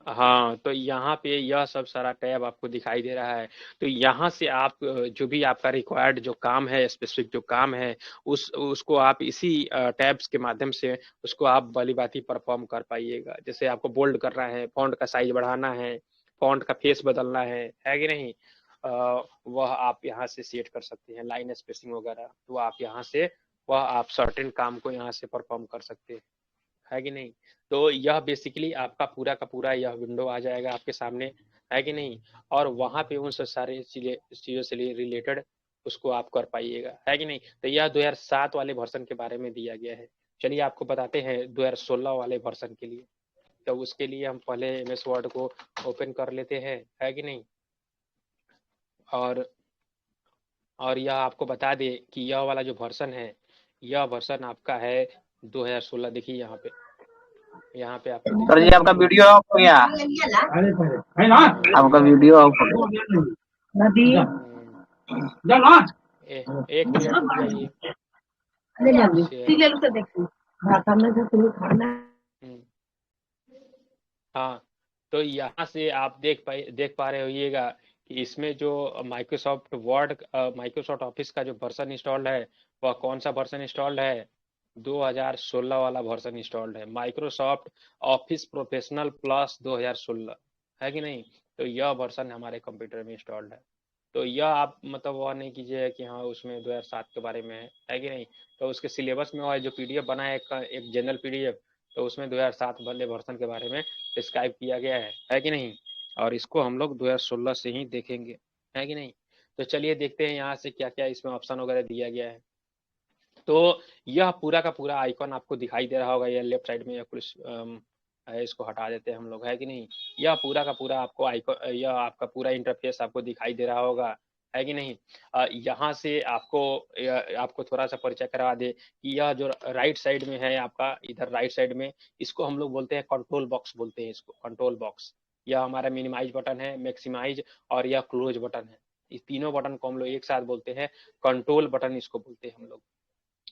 हाँ, तो यहाँ पे यह सब सारा टैब आपको दिखाई दे रहा है। तो यहाँ से आप जो भी आपका रिक्वायर्ड जो काम है, स्पेसिफिक जो काम है, उसको आप इसी टैब्स के माध्यम से उसको आप भली भांति परफॉर्म कर पाइएगा। जैसे आपको बोल्ड करना है, फॉन्ट का साइज बढ़ाना है, फॉन्ट का फेस बदलना है कि नहीं, वह आप यहाँ से सेट कर सकते हैं, लाइन स्पेसिंग वगैरह, तो आप यहाँ से वह आप सर्टेन काम को यहाँ से परफॉर्म कर सकते हैं, है कि नहीं। तो यह बेसिकली आपका पूरा का पूरा यह विंडो आ जाएगा आपके सामने, है कि नहीं, और वहां पे उन सारे चीजों से रिलेटेड उसको आप कर पाइएगा, है कि नहीं। तो यह 2007 वाले वर्जन के बारे में दिया गया है। चलिए आपको बताते हैं 2016 वाले वर्जन के लिए। तो उसके लिए हम पहले एमएस वर्ड को ओपन कर लेते हैं, है कि नहीं। और यह आपको बता दे कि यह वाला जो वर्जन है, यह वर्जन आपका है 2016। देखिए यहाँ पे आपको सर जी आपका वीडियो ऑफ हो गया, आपका वीडियो ऑफ हो गया। एक मिनट रुक जाइए। हाँ, तो यहाँ से आप देख पा रहे होइएगा कि इसमें जो माइक्रोसॉफ्ट ऑफिस का जो वर्जन इंस्टॉल्ड है, वह कौन सा वर्जन इंस्टॉल्ड है, 2016 वाला वर्जन इंस्टॉल्ड है, माइक्रोसॉफ्ट ऑफिस प्रोफेशनल प्लस 2016, है कि नहीं। तो यह वर्जन हमारे कंप्यूटर में इंस्टॉल्ड है। तो यह आप मतलब वह नहीं कीजिए कि हाँ उसमें 2007 के बारे में है कि नहीं। तो उसके सिलेबस में और जो पीडीएफ बना है एक जनरल पीडीएफ, तो उसमें 2007 वाले वर्जन के बारे में डिस्क्राइब किया गया है कि नहीं। और इसको हम लोग 2016 से ही देखेंगे, है कि नहीं। तो चलिए देखते हैं यहाँ से क्या क्या इसमें ऑप्शन वगैरह दिया गया है। तो यह पूरा का पूरा आइकॉन आपको दिखाई दे रहा होगा, यह लेफ्ट साइड में या कुछ है, इसको हटा देते हैं हम लोग, है कि नहीं। यह पूरा का पूरा आपको आइकॉन, यह आपका पूरा इंटरफेस आपको दिखाई दे रहा होगा, है कि नहीं। यहाँ से आपको थोड़ा सा परिचय करवा दे कि यह जो राइट साइड में है आपका, इधर राइट साइड में, इसको हम लोग बोलते हैं कंट्रोल बॉक्स, बोलते हैं इसको कंट्रोल बॉक्स। यह हमारा मिनिमाइज बटन है, मैक्सिमाइज और यह क्लोज बटन है। इस तीनों बटन को हम लोग एक साथ बोलते हैं कंट्रोल बटन, इसको बोलते हैं हम लोग,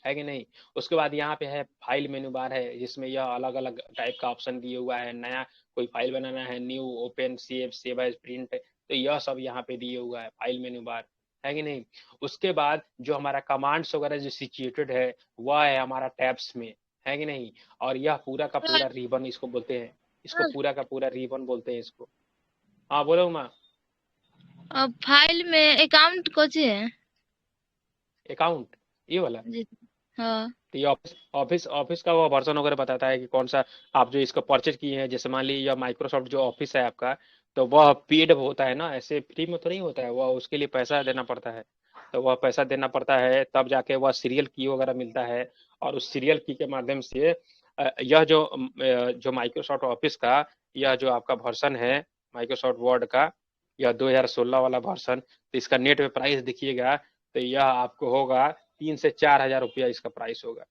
है कि नहीं। उसके बाद यहाँ पे है फाइल मेनू बार है, जिसमें यह अलग अलग टाइप का ऑप्शन दिए हुआ है। नया कोई फाइल बनाना है, new, open, save as, print, तो यह सब यहाँ पे दिए हुआ है फाइल मेनू बार, है कि नहीं। उसके बाद जो हमारा कमांड्स वगैरह जो सिचुएटेड है वह है हमारा टैब्स में, है कि नहीं। और यह पूरा का पूरा रिबन इसको बोलते हैं, इसको पूरा का पूरा रिबन बोलते हैं इसको। हाँ बोलो माँ। अब फाइल में अकाउंट कौन है? अकाउंट ये वाला, जी हाँ। तो ये ऑफिस का वो वर्जन वगैरह बताता है कि कौन सा आप जो इसको परचेज किए हैं। जैसे मान लीजिए माइक्रोसॉफ्ट जो ऑफिस है आपका, तो वह पेड होता है ना, ऐसे फ्री में तो नहीं होता है, वह उसके लिए पैसा देना पड़ता है। तो वह पैसा देना पड़ता है तब जाके वह सीरियल की वगैरह मिलता है। और उस सीरियल की के माध्यम से यह जो माइक्रोसॉफ्ट ऑफिस का यह जो आपका वर्जन है माइक्रोसॉफ्ट वर्ड का, यह 2016 वाला वर्सन, तो इसका नेट पे प्राइस देखिएगा तो यह आपको होगा 3 से 4 हजार रुपया इसका प्राइस होगा।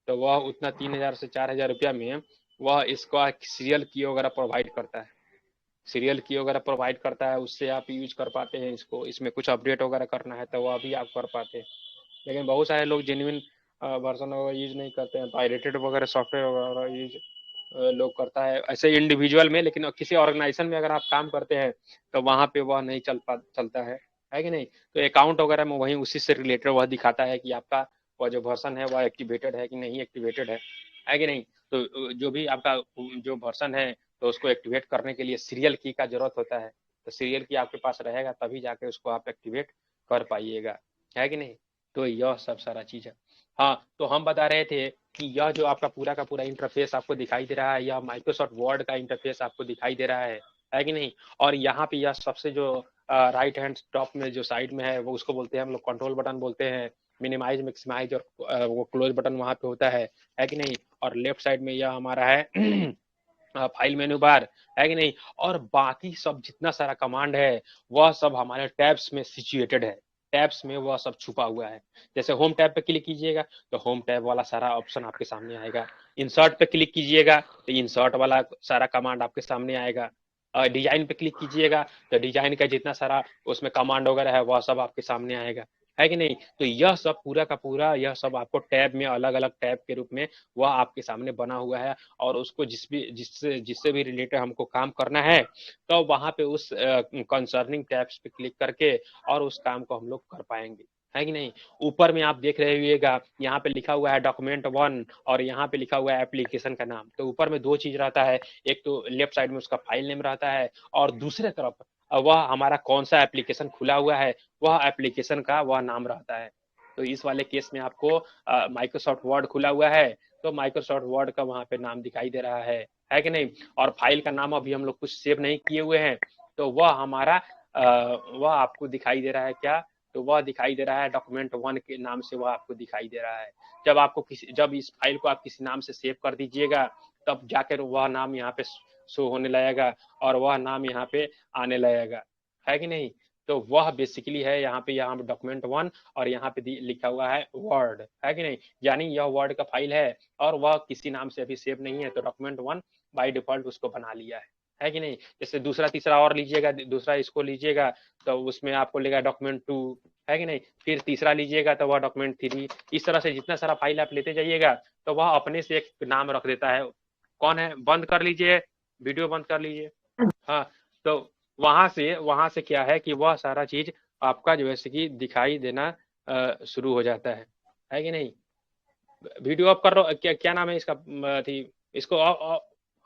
तो वह उतना 3,000 से 4,000 रुपया में वह इसका सीरियल की वगैरह प्रोवाइड करता है, सीरियल की वगैरह प्रोवाइड करता है, उससे आप यूज कर पाते हैं इसको। इसमें कुछ अपडेट वगैरह करना है तो वह भी आप कर पाते हैं। लेकिन बहुत सारे लोग जेन्युइन वर्जन वगैरह यूज नहीं करते हैं, पायरेटेड वगैरह सॉफ्टवेयर वगैरह यूज लोग करता है ऐसे इंडिविजुअल में। लेकिन किसी ऑर्गेनाइजेशन में अगर आप काम करते हैं तो वहाँ पे वह नहीं चलता है कि नहीं। तो अकाउंट वगैरह में वहीं उसी से रिलेटेड वह दिखाता है कि आपका वह जो वर्सन है वह एक्टिवेटेड है कि नहीं एक्टिवेटेड है कि नहीं। तो जो भी आपका जो वर्सन है तो उसको एक्टिवेट करने के लिए सीरियल की का जरूरत होता है। तो सीरियल की आपके पास रहेगा तभी जाके उसको आप एक्टिवेट कर पाइएगा, है कि नहीं। तो यह सब सारा चीज है। हाँ, तो हम बता रहे थे कि यह जो आपका पूरा का पूरा इंटरफेस आपको दिखाई दे रहा है, यह माइक्रोसॉफ्ट वर्ड का इंटरफेस आपको दिखाई दे रहा है कि नहीं। और यहाँ पे यह सबसे जो राइट हैंड टॉप में जो साइड में है वो उसको बोलते हैं हम लोग कंट्रोल बटन बोलते हैं। मिनिमाइज मैक्सिमाइज और वो क्लोज बटन वहाँ पे होता है कि नहीं। और लेफ्ट साइड में यह हमारा है फाइल मेनू बार, है कि नहीं। और बाकी सब जितना सारा कमांड है वह सब हमारे टैब्स में सिचुएटेड है, टैब्स में वह सब छुपा हुआ है। जैसे होम टैब पे क्लिक कीजिएगा तो होम टैब वाला सारा ऑप्शन आपके सामने आएगा। इंसर्ट पे क्लिक कीजिएगा तो इंसर्ट वाला सारा कमांड आपके सामने आएगा। डिजाइन पे क्लिक कीजिएगा तो डिजाइन का जितना सारा उसमें कमांड वगैरह है वह सब आपके सामने आएगा, है कि नहीं। तो यह सब पूरा का पूरा यह सब आपको टैब में अलग अलग टैब के रूप में वह आपके सामने बना हुआ है। और उसको जिससे भी रिलेटेड हमको काम करना है तो वहां पे उस कंसर्निंग टैब्स पे क्लिक करके और उस काम को हम लोग कर पाएंगे, है कि नहीं। ऊपर में आप देख रहे होइएगा यहाँ पे लिखा हुआ है डॉक्यूमेंट 1 और यहाँ पे लिखा हुआ है एप्लीकेशन का नाम। तो ऊपर में दो चीज रहता है, एक तो लेफ्ट साइड में उसका फाइल नेम रहता है और दूसरे तरफ वह हमारा कौन सा एप्लीकेशन खुला हुआ है वह एप्लीकेशन का वह नाम रहता है। तो इस वाले केस में आपको माइक्रोसॉफ्ट वर्ड खुला हुआ है तो माइक्रोसॉफ्ट वर्ड का वहां पे नाम दिखाई दे रहा है कि नहीं। और फाइल का नाम अभी हम लोग कुछ सेव नहीं किए हुए हैं तो वह हमारा वह आपको दिखाई दे रहा है क्या, तो वह दिखाई दे रहा है डॉक्यूमेंट 1 के नाम से वह आपको दिखाई दे रहा है। जब इस फाइल को आप किसी नाम से सेव कर दीजिएगा तब जाकर वह नाम यहाँ पे शो होने लगेगा और वह नाम यहाँ पे आने लगेगा, है कि नहीं। तो वह बेसिकली है यहाँ पे डॉक्यूमेंट 1 और यहाँ पे लिखा हुआ है वर्ड, है कि नहीं। यानी यह वर्ड का फाइल है और वह किसी नाम से अभी सेव नहीं है तो डॉक्यूमेंट 1 बाय डिफॉल्ट उसको बना लिया है कि नहीं। जैसे दूसरा तीसरा और लीजिएगा, दूसरा इसको लीजिएगा तो उसमें आपको लेगा डॉक्यूमेंट 2, है कि नहीं। फिर तीसरा लीजिएगा तो वह डॉक्यूमेंट 3। इस तरह से जितना सारा फाइल आप लेते जाइएगा तो वह अपने से एक नाम रख देता है। कौन है, बंद कर लीजिए, वीडियो बंद कर लीजिए। हाँ, तो वहां से क्या है कि वह सारा चीज आपका जो है कि दिखाई देना शुरू हो जाता है कि नहीं। वीडियो ऑफ कर लो, क्या नाम है इसका थी, इसको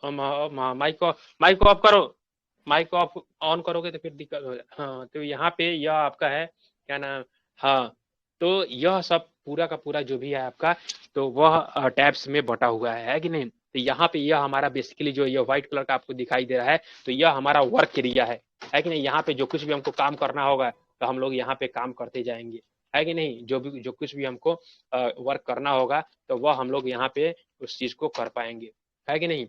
माइक को ऑफ करो, माइक को ऑफ ऑन करोगे तो फिर दिक्कत हो जाए। हाँ, तो यहाँ पे यह आपका है क्या नाम। हाँ, तो यह सब पूरा का पूरा जो भी है आपका तो वह टैब्स में बटा हुआ है कि नहीं। तो यहाँ पे यह हमारा बेसिकली जो ये व्हाइट कलर का आपको दिखाई दे रहा है तो यह हमारा वर्क एरिया है कि नहीं। यहाँ पे जो कुछ भी हमको काम करना होगा तो हम लोग यहाँ पे काम करते जाएंगे, है कि नहीं। जो कुछ भी हमको वर्क करना होगा तो वह हम लोग यहाँ पे उस चीज को कर पाएंगे, है कि नहीं।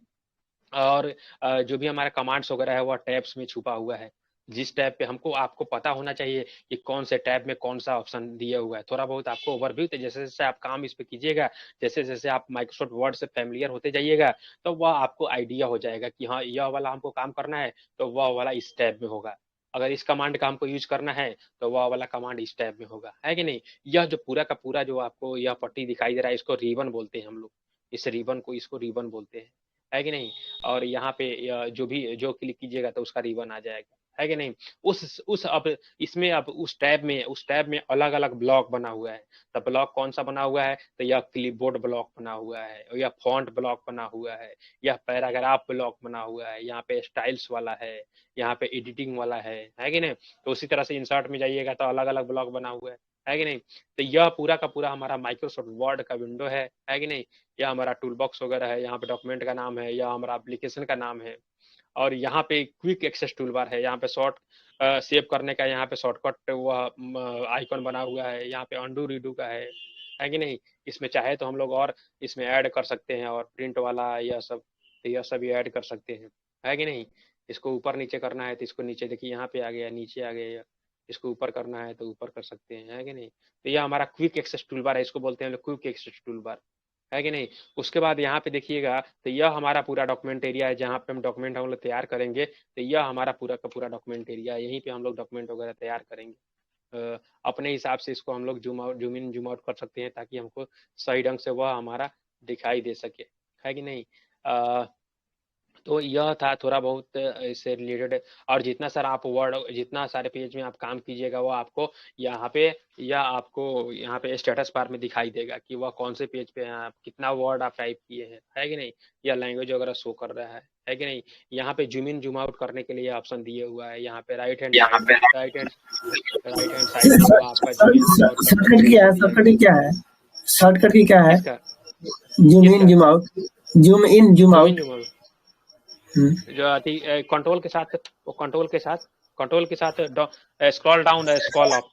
और जो भी हमारा कमांड्स वगैरह है वह टैब्स में छुपा हुआ है। जिस टैब पे हमको आपको पता होना चाहिए कि कौन से टैब में कौन सा ऑप्शन दिया हुआ है, थोड़ा बहुत आपको ओवरव्यू। तो जैसे जैसे आप काम इस पे कीजिएगा, जैसे जैसे आप माइक्रोसॉफ्ट वर्ड से फैमिलियर होते जाइएगा तो वह आपको आइडिया हो जाएगा कि हाँ यह वाला हमको काम करना है तो वह वाला इस टैब में होगा। अगर इस कमांड का हमको यूज करना है तो वह वाला कमांड इस टैब में होगा, है कि नहीं। यह जो पूरा का पूरा जो आपको यह पट्टी दिखाई दे रहा है इसको रिबन बोलते हैं हम लोग। इस रिबन को इसको रिबन बोलते हैं, है कि नहीं। और यहाँ पे जो क्लिक कीजिएगा तो उसका रिबन आ जाएगा, है कि नहीं। अब इसमें अब उस टैब में अलग अलग ब्लॉक बना हुआ है। तो ब्लॉक कौन सा बना हुआ है, तो यह क्लिपबोर्ड ब्लॉक बना हुआ है, यह फॉन्ट ब्लॉक बना हुआ है, यह पैराग्राफ ब्लॉक बना हुआ है, यहाँ पे स्टाइल्स वाला है, यहाँ पे एडिटिंग वाला है कि नहीं। तो उसी तरह से इंसर्ट में जाइएगा तो अलग अलग ब्लॉक बना हुआ है कि नहीं। तो यह पूरा का पूरा हमारा माइक्रोसॉफ्ट वर्ड का विंडो है कि नहीं। यह हमारा टूल बॉक्स वगैरह है, यहाँ पे डॉक्यूमेंट का नाम है, यह हमारा एप्लीकेशन का नाम है। और यहाँ पे क्विक एक्सेस टूल बार है, यहाँ पे सेव करने का यहाँ पे शॉर्टकट वह आइकन बना हुआ है, यहाँ पे अंडू रीडू का है कि नहीं। इसमें चाहे तो हम लोग और इसमें ऐड कर सकते हैं और प्रिंट वाला यह सब भी ऐड कर सकते हैं, है कि नहीं। इसको ऊपर नीचे करना है तो इसको नीचे, देखिए यहाँ पे आ गया, नीचे आ गया, इसको ऊपर करना है तो ऊपर कर सकते हैं, है कि नहीं। तो यह हमारा क्विक एक्सेस टूल बार है, इसको बोलते हैं क्विक एक्सेस टूल बार, है कि नहीं। उसके बाद यहाँ पे देखिएगा तो यह हमारा पूरा डॉक्यूमेंट एरिया है, जहाँ पे हम डॉक्यूमेंट हम लोग तैयार करेंगे। तो यह हमारा पूरा का पूरा डॉक्यूमेंट एरिया है, यहीं पे हम लोग डॉक्यूमेंट वगैरह तैयार करेंगे। अपने हिसाब से इसको हम लोग zoom out zoom in zoom out कर सकते हैं, ताकि हमको सही ढंग से वह हमारा दिखाई दे सके, है कि नहीं। तो यह था थोड़ा बहुत इससे रिलेटेड। और जितना सारा आप वर्ड, जितना सारे पेज में आप काम कीजिएगा वो आपको यहाँ पे, या आपको यहाँ पे स्टेटस बार में दिखाई देगा कि वह कौन से पेज पे हैं, आप कितना वर्ड आप टाइप किए हैं, है कि नहीं। या लैंग्वेज वगैरह शो कर रहा है कि नहीं। यहाँ पे जूम इन जूम आउट करने के लिए ऑप्शन दिए हुआ है, यहाँ पे राइट हैंड साइड में वह आपका जूम इन जूम आउट कर सकते शॉर्टकट क्या है? शॉर्टकट क्या है? शॉर्टकट की क्या है? किसका zoom in zoom out, zoom in zoom out. जो कंट्रोल के साथ, वो कंट्रोल के साथ scroll down scroll up,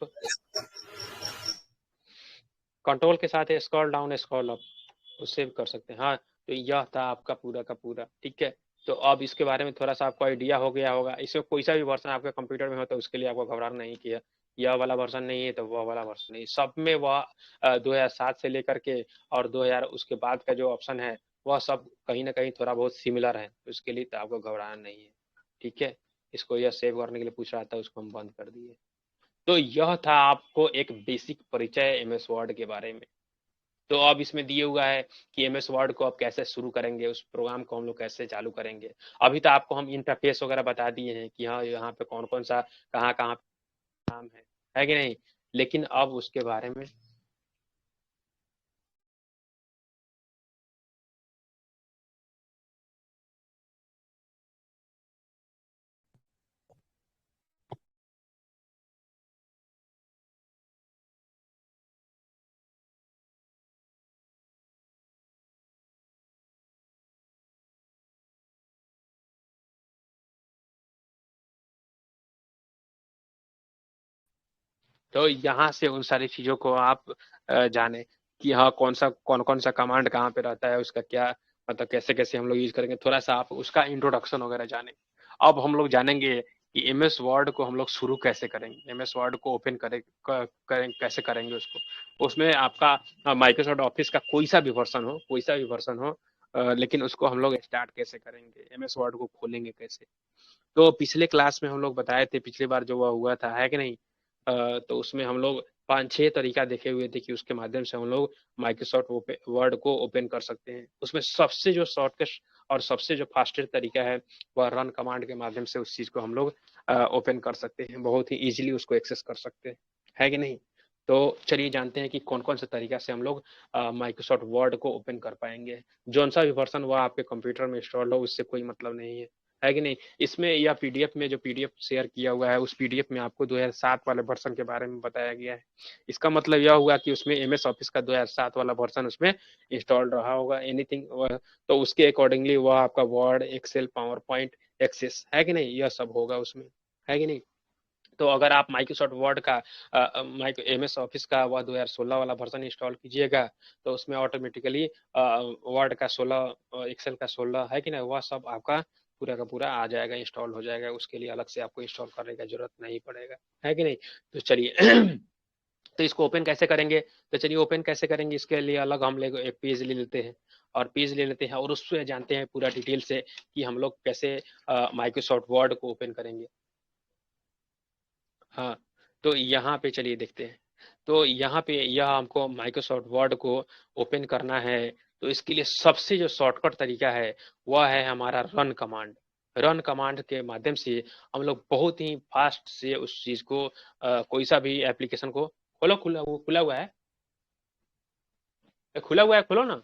control के साथ स्क्रॉल डाउन स्क्रॉल अप, उससे भी कर सकते हैं। हाँ, तो यह था आपका पूरा का पूरा, ठीक है। तो अब इसके बारे में थोड़ा सा आपको आइडिया हो गया होगा। इसमें कोई सा भी वर्जन आपके कंप्यूटर में हो तो उसके लिए आपको घबराना नहीं किया, यह वाला वर्जन नहीं है तो वह वाला वर्जन नहीं, सब में वह 2007 से लेकर के और 2000 उसके बाद का जो ऑप्शन है वह सब कहीं ना कहीं थोड़ा बहुत सिमिलर है, उसके लिए तो आपको घबराना नहीं है, ठीक है। इसको यह सेव करने के लिए पूछ रहा था, उसको हम बंद कर दिए। तो यह था आपको एक बेसिक परिचय एमएस वर्ड के बारे में। तो अब इसमें दिए हुआ है कि एमएस वर्ड को आप कैसे शुरू करेंगे, उस प्रोग्राम को हम लोग कैसे चालू करेंगे। अभी तो आपको हम इंटरफेस वगैरह बता दिए हैं कि हाँ यहाँ पे कौन कौन सा कहाँ कहाँ काम है कि नहीं। लेकिन अब उसके बारे में तो यहाँ से उन सारी चीजों को आप जाने कि हाँ कौन कौन सा कमांड कहाँ पे रहता है, उसका क्या मतलब कैसे कैसे हम लोग यूज करेंगे, थोड़ा सा आप उसका इंट्रोडक्शन वगैरह जाने। अब हम लोग जानेंगे कि एमएस वर्ड को हम लोग शुरू कैसे करेंगे, एमएस वर्ड को ओपन कैसे करेंगे उसको। उसमें आपका माइक्रोसॉफ्ट ऑफिस का कोई सा भी वर्जन हो, लेकिन उसको हम लोग स्टार्ट कैसे करेंगे, एमएस वर्ड को खोलेंगे कैसे। तो पिछले क्लास में हम लोग बताए थे, पिछली बार जो हुआ था, है कि नहीं। तो उसमें हम लोग 5-6 तरीका देखे हुए थे कि उसके माध्यम से हम लोग माइक्रोसॉफ्ट वर्ड को ओपन कर सकते हैं। उसमें सबसे जो शॉर्टकट और सबसे जो फास्टेस्ट तरीका है वह रन कमांड के माध्यम से उस चीज को हम लोग ओपन कर सकते हैं, बहुत ही इजीली उसको एक्सेस कर सकते हैं, है कि नहीं। तो चलिए जानते हैं कि कौन कौन सा तरीका से हम लोग माइक्रोसॉफ्ट वर्ड को ओपन कर पाएंगे। जौन सा भी वर्जन वह आपके कंप्यूटर में इंस्टॉल्ड हो उससे कोई मतलब नहीं है कि नहीं। इसमें या पीडीएफ में जो पीडीएफ शेयर किया हुआ है उस पीडीएफ में आपको 2007 वाले वर्जन के बारे में बताया गया है। इसका मतलब यह हुआ कि उसमें एमएस ऑफिस का 2007 वाला वर्जन उसमें इंस्टॉल्ड रहा होगा, एनीथिंग। तो उसके अकॉर्डिंगली वह आपका Word, Excel, PowerPoint, Access, है कि नहीं, यह सब होगा उसमें, है कि नहीं। तो अगर आप माइक्रोसॉफ्ट वर्ड का एमएस ऑफिस का वह 2016 वाला वर्जन इंस्टॉल कीजिएगा तो उसमें ऑटोमेटिकली वर्ड का 16, एक्सेल का 16, है कि नहीं, वह सब आपका पूरा का पूरा आ जाएगा, इंस्टॉल हो जाएगा। उसके लिए अलग से आपको इंस्टॉल करने का जरूरत नहीं पड़ेगा, है कि नहीं। तो चलिए तो इसको ओपन कैसे करेंगे, तो चलिए ओपन कैसे करेंगे इसके लिए अलग हम लोग एक पेज ले लेते हैं, और पेज ले लेते हैं और उससे जानते हैं पूरा डिटेल से कि हम लोग कैसे माइक्रोसॉफ्ट वर्ड को ओपन करेंगे। हाँ, तो यहाँ पे चलिए देखते हैं। तो यहाँ पे यह हमको माइक्रोसॉफ्ट वर्ड को ओपन करना है, तो इसके लिए सबसे जो शॉर्टकट तरीका है वह है हमारा रन कमांड। रन कमांड के माध्यम से हम लोग बहुत ही फास्ट से उस चीज को कोई सा भी एप्लीकेशन को खोलो, खुला हुआ है, खोलो ना।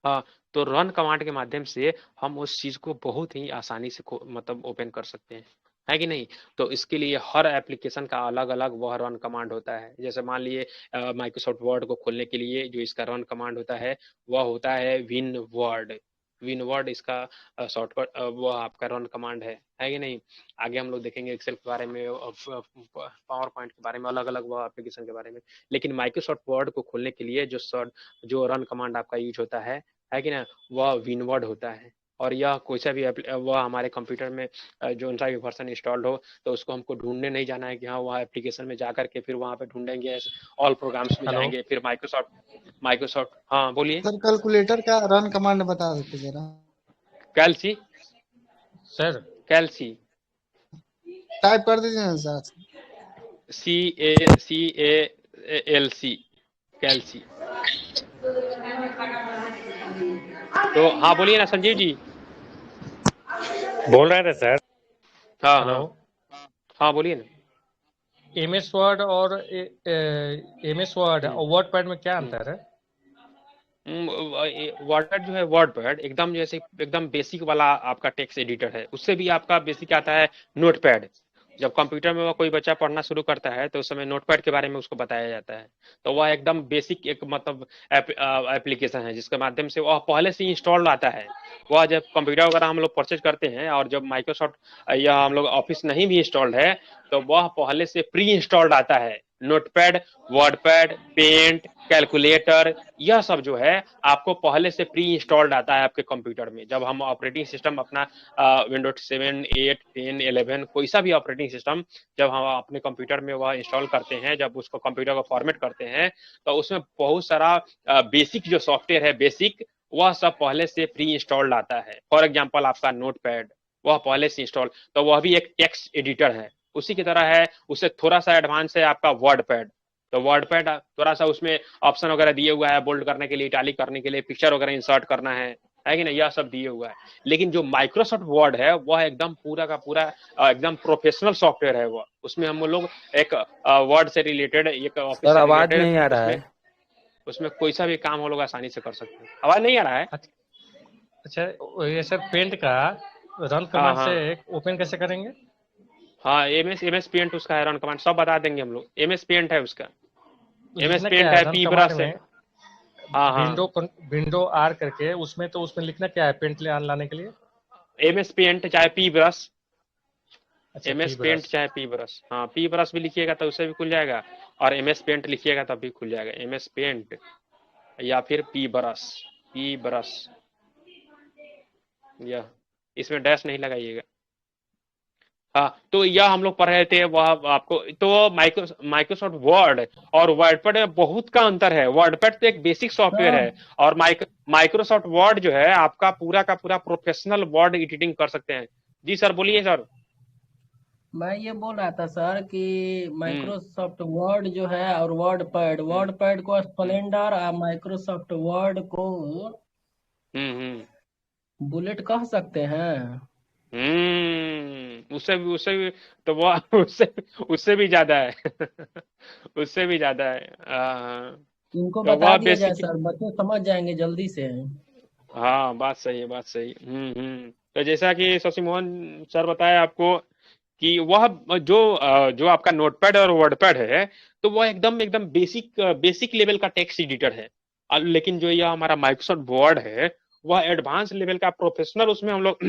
हाँ, तो रन कमांड के माध्यम से हम उस चीज को बहुत ही आसानी से मतलब ओपन कर सकते हैं, है कि नहीं। तो इसके लिए हर एप्लीकेशन का अलग अलग वह रन कमांड होता है। जैसे मान लिए माइक्रोसॉफ्ट वर्ड को खोलने के लिए जो इसका रन कमांड होता है वह होता है विन वर्ड इसका शॉर्टकट वह आपका रन कमांड है कि नहीं। आगे हम लोग देखेंगे एक्सेल के बारे में, पावर पॉइंट के बारे में, अलग अलग वह एप्लीकेशन के बारे में। लेकिन माइक्रोसॉफ्ट वर्ड को खोलने के लिए जो रन कमांड आपका यूज होता है कि ना, वह विनवर्ड होता है। और यह कोई सा भी वह हमारे कंप्यूटर में जो सा भी वर्जन इंस्टॉल्ड हो तो उसको हमको ढूंढने नहीं जाना है कि हाँ वह एप्लीकेशन में जा करके फिर वहाँ पे ढूंढेंगे, ऑल प्रोग्राम्स में हेलो जाएंगे, फिर माइक्रोसॉफ्ट हाँ बोलिए। सर कैलकुलेटर का रन कमांड बता देते जरा। कैल्सी सर। कैल्सी टाइप कर दीजिए ना सर। CALC कैल्सी। तो हाँ बोलिए ना संजीव जी। बोल रहे थे सर। हाँ हेलो। हाँ हाँ बोलिए ना। एमएस वर्ड और एमएस वर्ड और वर्ड पैड में क्या अंतर है? वर्डपैड जो है, वर्डपैड एकदम जैसे एकदम बेसिक वाला आपका टेक्स्ट एडिटर है, उससे भी आपका बेसिक आता है नोटपैड। जब कंप्यूटर में वह कोई बच्चा पढ़ना शुरू करता है तो उस समय नोटपैड के बारे में उसको बताया जाता है। तो वह एकदम बेसिक एक मतलब एप्लीकेशन है जिसके माध्यम से वह पहले से इंस्टॉल्ड आता है। वह जब कंप्यूटर वगैरह हम लोग परचेज करते हैं और जब माइक्रोसॉफ्ट या हम लोग ऑफिस नहीं भी इंस्टॉल्ड है तो वह पहले से प्री इंस्टॉल्ड आता है। नोटपैड, वर्डपैड, पेंट, कैलकुलेटर, यह सब जो है आपको पहले से प्री इंस्टॉल्ड आता है आपके कंप्यूटर में। जब हम ऑपरेटिंग सिस्टम अपना विंडोज 7, 8, 10, 11 कोई सा भी ऑपरेटिंग सिस्टम जब हम अपने कंप्यूटर में वह इंस्टॉल करते हैं, जब उसको कंप्यूटर को फॉर्मेट करते हैं तो उसमें बहुत सारा बेसिक जो सॉफ्टवेयर है बेसिक, वह सब पहले से प्री इंस्टॉल्ड आता है। फॉर एग्जाम्पल आपका नोटपैड वह पहले से इंस्टॉल, तो वह भी एक टेक्स्ट एडिटर है उसी की तरह है। उससे थोड़ा सा एडवांस है आपका वर्डपैड। तो वर्डपैड थोड़ा सा उसमें ऑप्शन वगैरह दिए हुआ है, बोल्ड करने के लिए, इटैलिक करने के लिए, पिक्चर वगैरह इंसर्ट करना है कि नहीं, यह सब दिए हुआ है। लेकिन जो माइक्रोसॉफ्ट वर्ड है वह एकदम पूरा का पूरा एकदम प्रोफेशनल सॉफ्टवेयर है। वह उसमें हम लोग एक वर्ड से रिलेटेड, एक ऑफिस सर से आवाज रिलेटेड नहीं आ रहा है। उसमें कोई सा भी काम हम लोग आसानी से कर सकते हैं। आवाज नहीं आ रहा है? अच्छा, ये सर पेंट का रन हाँ कमांड हाँ से ओपन कैसे करेंगे? हाँ, एमएस पेंट उसका है, रन कमांड सब बता देंगे हम लोग। एमएस पेंट है उसका, एमएस लिखना क्या पेंट है है, रन पी कमांड ब्रश है। में? हाँ हाँ, विंडो आर करके उसमें, तो उसमें लिखना क्या है पेंट ले लाने के लिए? एमएस पेंट चाहे पी ब्रश, अच्छा, एमएस पी पेंट ब्रश। चाहे पी ब्रश, हाँ पी ब्रश भी लिखिएगा तो उससे भी खुल जाएगा, और एमएस पेंट लिखिएगा तब भी खुल जाएगा। एमएस पेंट या फिर पी ब्रश, पी ब्रश, यह इसमें डैश नहीं लगाइएगा। हाँ, तो यह हम लोग पढ़ रहे थे वह आपको। तो माइक्रोसॉफ्ट वर्ड और वर्डपैड में बहुत का अंतर है। वर्डपैड तो एक बेसिक सॉफ्टवेयर है, और माइक्रोसॉफ्ट वर्ड जो है आपका पूरा का पूरा प्रोफेशनल वर्ड एडिटिंग कर सकते हैं। जी सर बोलिए सर। मैं ये बोल रहा था सर कि माइक्रोसॉफ्ट वर्ड जो है और वर्ड पैड को स्प्लेंडर और माइक्रोसॉफ्ट वर्ड को बुलेट कह सकते हैं। उससे भी तो वो उससे भी ज्यादा है उससे भी ज्यादा है। इनको तो बता वह दिया जाए बेसिक, सर, बच्चे समझ जाएंगे जल्दी से। हाँ बात सही है, बात सही। तो जैसा कि शशि मोहन सर बताया आपको कि वह जो आपका नोटपैड और वर्डपैड है तो वह एकदम एकदम बेसिक लेवल का टेक्स्ट एडिटर है। लेकिन जो यह हमारा माइक्रोसॉफ्ट वर्ड है वह एडवांस लेवल का प्रोफेशनल, उसमें हम लोग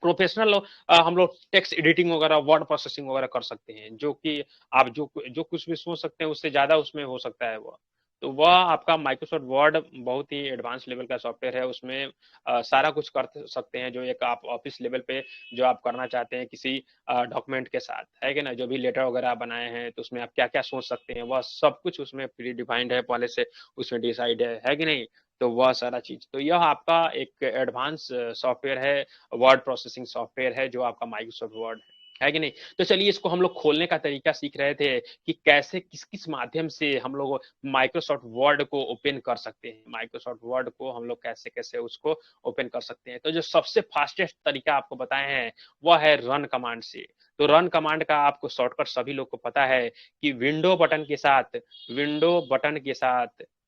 प्रोफेशनल हम लोग टेक्स्ट एडिटिंग वगैरह, वर्ड प्रोसेसिंग वगैरह कर सकते हैं, जो कि आप जो जो कुछ भी सोच सकते हैं उससे ज्यादा उसमें हो सकता है वह। तो वह आपका माइक्रोसॉफ्ट वर्ड बहुत ही एडवांस लेवल का सॉफ्टवेयर है। उसमें सारा कुछ कर सकते हैं जो एक आप ऑफिस लेवल पे जो आप करना चाहते हैं किसी डॉक्यूमेंट के साथ, है कि ना, जो भी लेटर वगैरह आप बनाए हैं तो उसमें आप क्या क्या सोच सकते हैं वह सब कुछ उसमें प्री डिफाइंड है, पहले से उसमें डिसाइड है कि नहीं। तो वह सारा चीज, तो यह आपका एक एडवांस सॉफ्टवेयर है, वर्ड प्रोसेसिंग सॉफ्टवेयर है जो आपका माइक्रोसॉफ्ट वर्ड है कि नहीं। तो चलिए इसको हम लोग खोलने का तरीका सीख रहे थे कि कैसे किस किस माध्यम से हम लोग माइक्रोसॉफ्ट वर्ड को ओपन कर सकते हैं, माइक्रोसॉफ्ट वर्ड को हम लोग कैसे कैसे उसको ओपन कर सकते हैं। तो जो सबसे फास्टेस्ट तरीका आपको बताए हैं वह है रन कमांड से। तो रन कमांड का आपको शॉर्टकट सभी लोग को पता है कि विंडो बटन के साथ,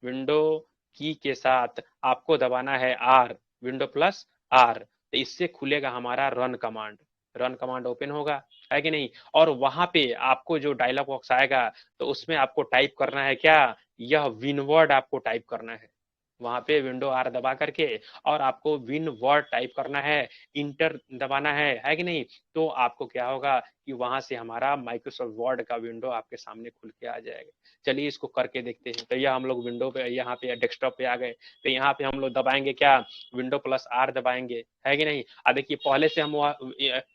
विंडो की के साथ आपको दबाना है आर, विंडो प्लस आर। तो इससे खुलेगा हमारा run command, run command open होगा, है कि नहीं। और वहां पे आपको जो डायलॉग बॉक्स आएगा तो उसमें आपको टाइप करना है क्या, यह विनवर्ड आपको टाइप करना है। वहां पे विंडो आर दबा करके और आपको विन वर्ड टाइप करना है, इंटर दबाना है कि नहीं। तो आपको क्या होगा कि वहां से हमारा माइक्रोसॉफ्ट वर्ड का विंडो आपके सामने खुल के आ जाएगा। चलिए इसको करके देखते हैं। तो यह हम लोग विंडो पे, यहाँ पे डेस्कटॉप पे आ गए। तो यहाँ पे हम लोग दबाएंगे क्या, विंडो प्लस आर दबाएंगे, है कि नहीं। देखिए पहले से हम वह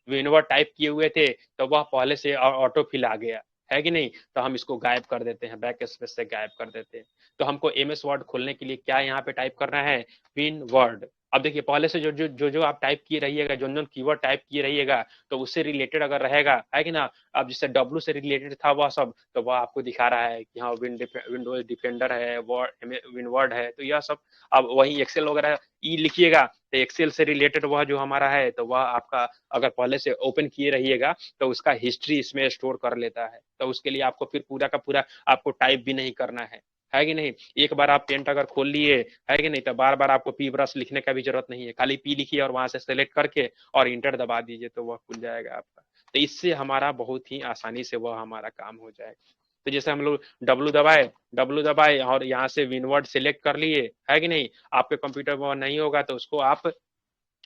विनवर्ड टाइप किए हुए थे, तो वह पहले से ऑटो फिल आ गया, है कि नहीं। तो हम इसको गायब कर देते हैं, बैक स्पेस से गायब कर देते हैं। तो हमको एमएस वर्ड खोलने के लिए क्या यहाँ पे टाइप करना है, विन वर्ड। अब देखिए पहले से जो आप टाइप किए रहिएगा, जो कीवर्ड टाइप किए रहिएगा, तो उससे रिलेटेड अगर रहेगा, है कि ना। अब जैसे डब्ल्यू से रिलेटेड था वह सब, तो वह आपको दिखा रहा है कि हाँ विंडोज डिफेंडर है, विन वर्ड है, तो यह सब। अब वही एक्सेल वगैरह ई लिखिएगा, तो एक्सेल से रिलेटेड वह जो हमारा है, तो वह आपका अगर पहले से ओपन किए रहिएगा, तो उसका हिस्ट्री इसमें स्टोर कर लेता है। तो उसके लिए आपको फिर पूरा का पूरा आपको टाइप भी नहीं करना है कि नहीं। एक बार आप पेंट अगर खोल लिए, है कि नहीं, तो बार बार आपको पी ब्रश लिखने का भी जरूरत नहीं है, खाली पी लिखिए और वहां से सेलेक्ट करके और इंटर दबा दीजिए, तो वह खुल जाएगा आपका। तो इससे हमारा बहुत ही आसानी से वह हमारा काम हो जाएगा। तो जैसे हम लोग डब्लू दबाए और यहाँ से विनवर्ड सिलेक्ट कर लिए, है कि नहीं। आपके कंप्यूटर में नहीं होगा तो उसको आप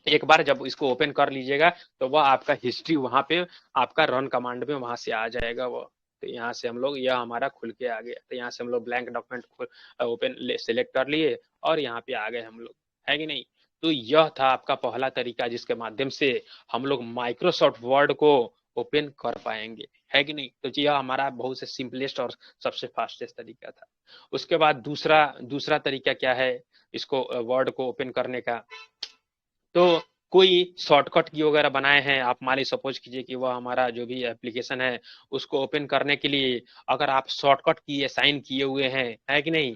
एक बार जब इसको ओपन कर लीजिएगा, तो वह आपका हिस्ट्री वहां पे आपका रन कमांड में वहां से आ जाएगा वो। तो यहाँ से हम लोग, यह हमारा खुल के आ गया। तो यहाँ से हम लोग ब्लैंक डॉक्यूमेंट ओपन सिलेक्ट कर लिए और यहाँ पे आ गए हम लोग, है कि नहीं। तो यह था आपका पहला तरीका जिसके माध्यम से हम लोग माइक्रोसॉफ्ट वर्ड को ओपन कर पाएंगे, है कि नहीं। तो यह हमारा बहुत से सिंपलेस्ट और सबसे फास्टेस्ट तरीका था। उसके बाद दूसरा दूसरा तरीका क्या है इसको वर्ड को ओपन करने का। तो कोई शॉर्टकट की वगैरह बनाए हैं आप, मान ली सपोज कीजिए कि वह हमारा जो भी एप्लीकेशन है उसको ओपन करने के लिए अगर आप शॉर्टकट की असाइन किए हुए हैं, है कि नहीं,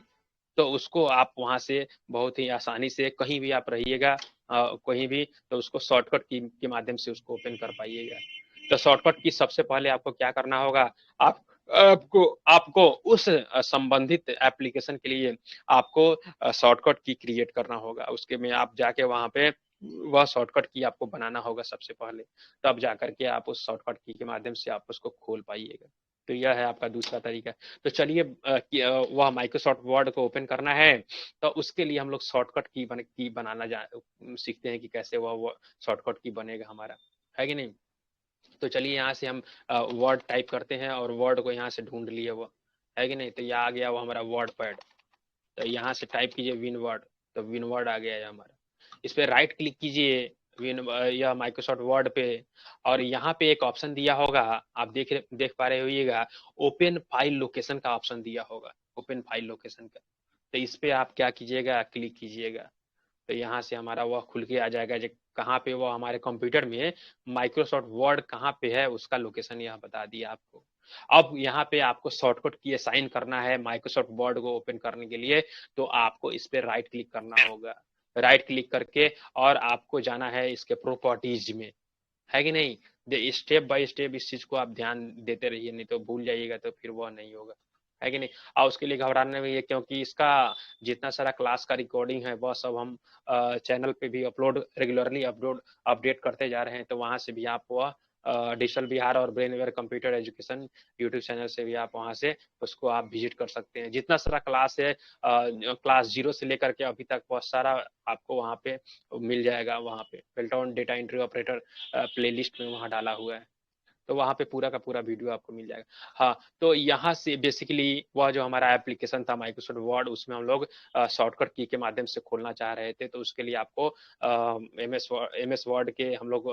तो उसको आप वहां से बहुत ही आसानी से कहीं भी आप रहिएगा, कहीं भी, तो उसको शॉर्टकट की के माध्यम से उसको ओपन कर पाइएगा। तो शॉर्टकट की सबसे पहले आपको क्या करना होगा, आप आपको आपको उस संबंधित एप्लीकेशन के लिए आपको शॉर्टकट की क्रिएट करना होगा। उसके में आप जाके वहां पे वह शॉर्टकट की आपको बनाना होगा सबसे पहले, तब जाकर के आप उस शॉर्टकट की के माध्यम से आप उसको खोल पाइएगा। तो यह है आपका दूसरा तरीका। तो चलिए वह माइक्रोसॉफ्ट वर्ड को ओपन करना है, तो उसके लिए हम लोग शॉर्टकट की बनाना सीखते हैं कि कैसे वह शॉर्टकट की बनेगा हमारा, है कि नहीं। तो चलिए यहाँ से हम वर्ड टाइप करते हैं और वर्ड को यहाँ से ढूंढ लिए वो, है कि नहीं। तो यह आ गया वो हमारा वर्ड पैड। तो यहाँ से टाइप कीजिए विन वर्ड, तो विन वर्ड आ गया है हमारा। इस पर राइट क्लिक कीजिए विन यह माइक्रोसॉफ्ट वर्ड पे, और यहाँ पे एक ऑप्शन दिया होगा, आप देख पा रहे होइएगा, ओपन फाइल लोकेशन का ऑप्शन दिया होगा, ओपन फाइल लोकेशन का। तो इस पे आप क्या कीजिएगा, क्लिक कीजिएगा। तो यहाँ से हमारा वह खुल के आ जाएगा जो कहाँ पे वो हमारे कंप्यूटर में माइक्रोसॉफ्ट वर्ड कहाँ पे है उसका लोकेशन यहाँ बता दिया आपको। अब यहाँ पे आपको शॉर्टकट की असाइन करना है माइक्रोसॉफ्ट वर्ड को ओपन करने के लिए, तो आपको इस पे राइट क्लिक करना होगा। राइट क्लिक करके और आपको जाना है इसके प्रॉपर्टीज में, है कि नहीं। स्टेप बाय स्टेप इस चीज को आप ध्यान देते रहिए, नहीं तो भूल जाइएगा तो फिर वह नहीं होगा, है कि नहीं। और उसके लिए घबराने में ये, क्योंकि इसका जितना सारा क्लास का रिकॉर्डिंग है वह सब हम चैनल पे भी रेगुलरली अपडेट करते जा रहे हैं। तो वहां से भी आप वह डिजिटल बिहार और brainware computer education YouTube channel से भी आप वहां से उसको आप विजिट कर सकते हैं। जितना सारा क्लास है क्लास 0 से लेकर के अभी तक बहुत सारा आपको वहां पे मिल जाएगा। वहां पे Beltron data entry operator playlist में वहां डाला हुआ है, तो वहां पे पूरा का पूरा वीडियो आपको मिल जाएगा। हाँ, तो यहाँ से बेसिकली वह जो हमारा एप्लीकेशन था माइक्रोसॉफ्ट वर्ड, उसमें हम लोग शॉर्टकट की के माध्यम से खोलना चाह रहे थे। तो उसके लिए आपको एमएस वर्ड के हम लोग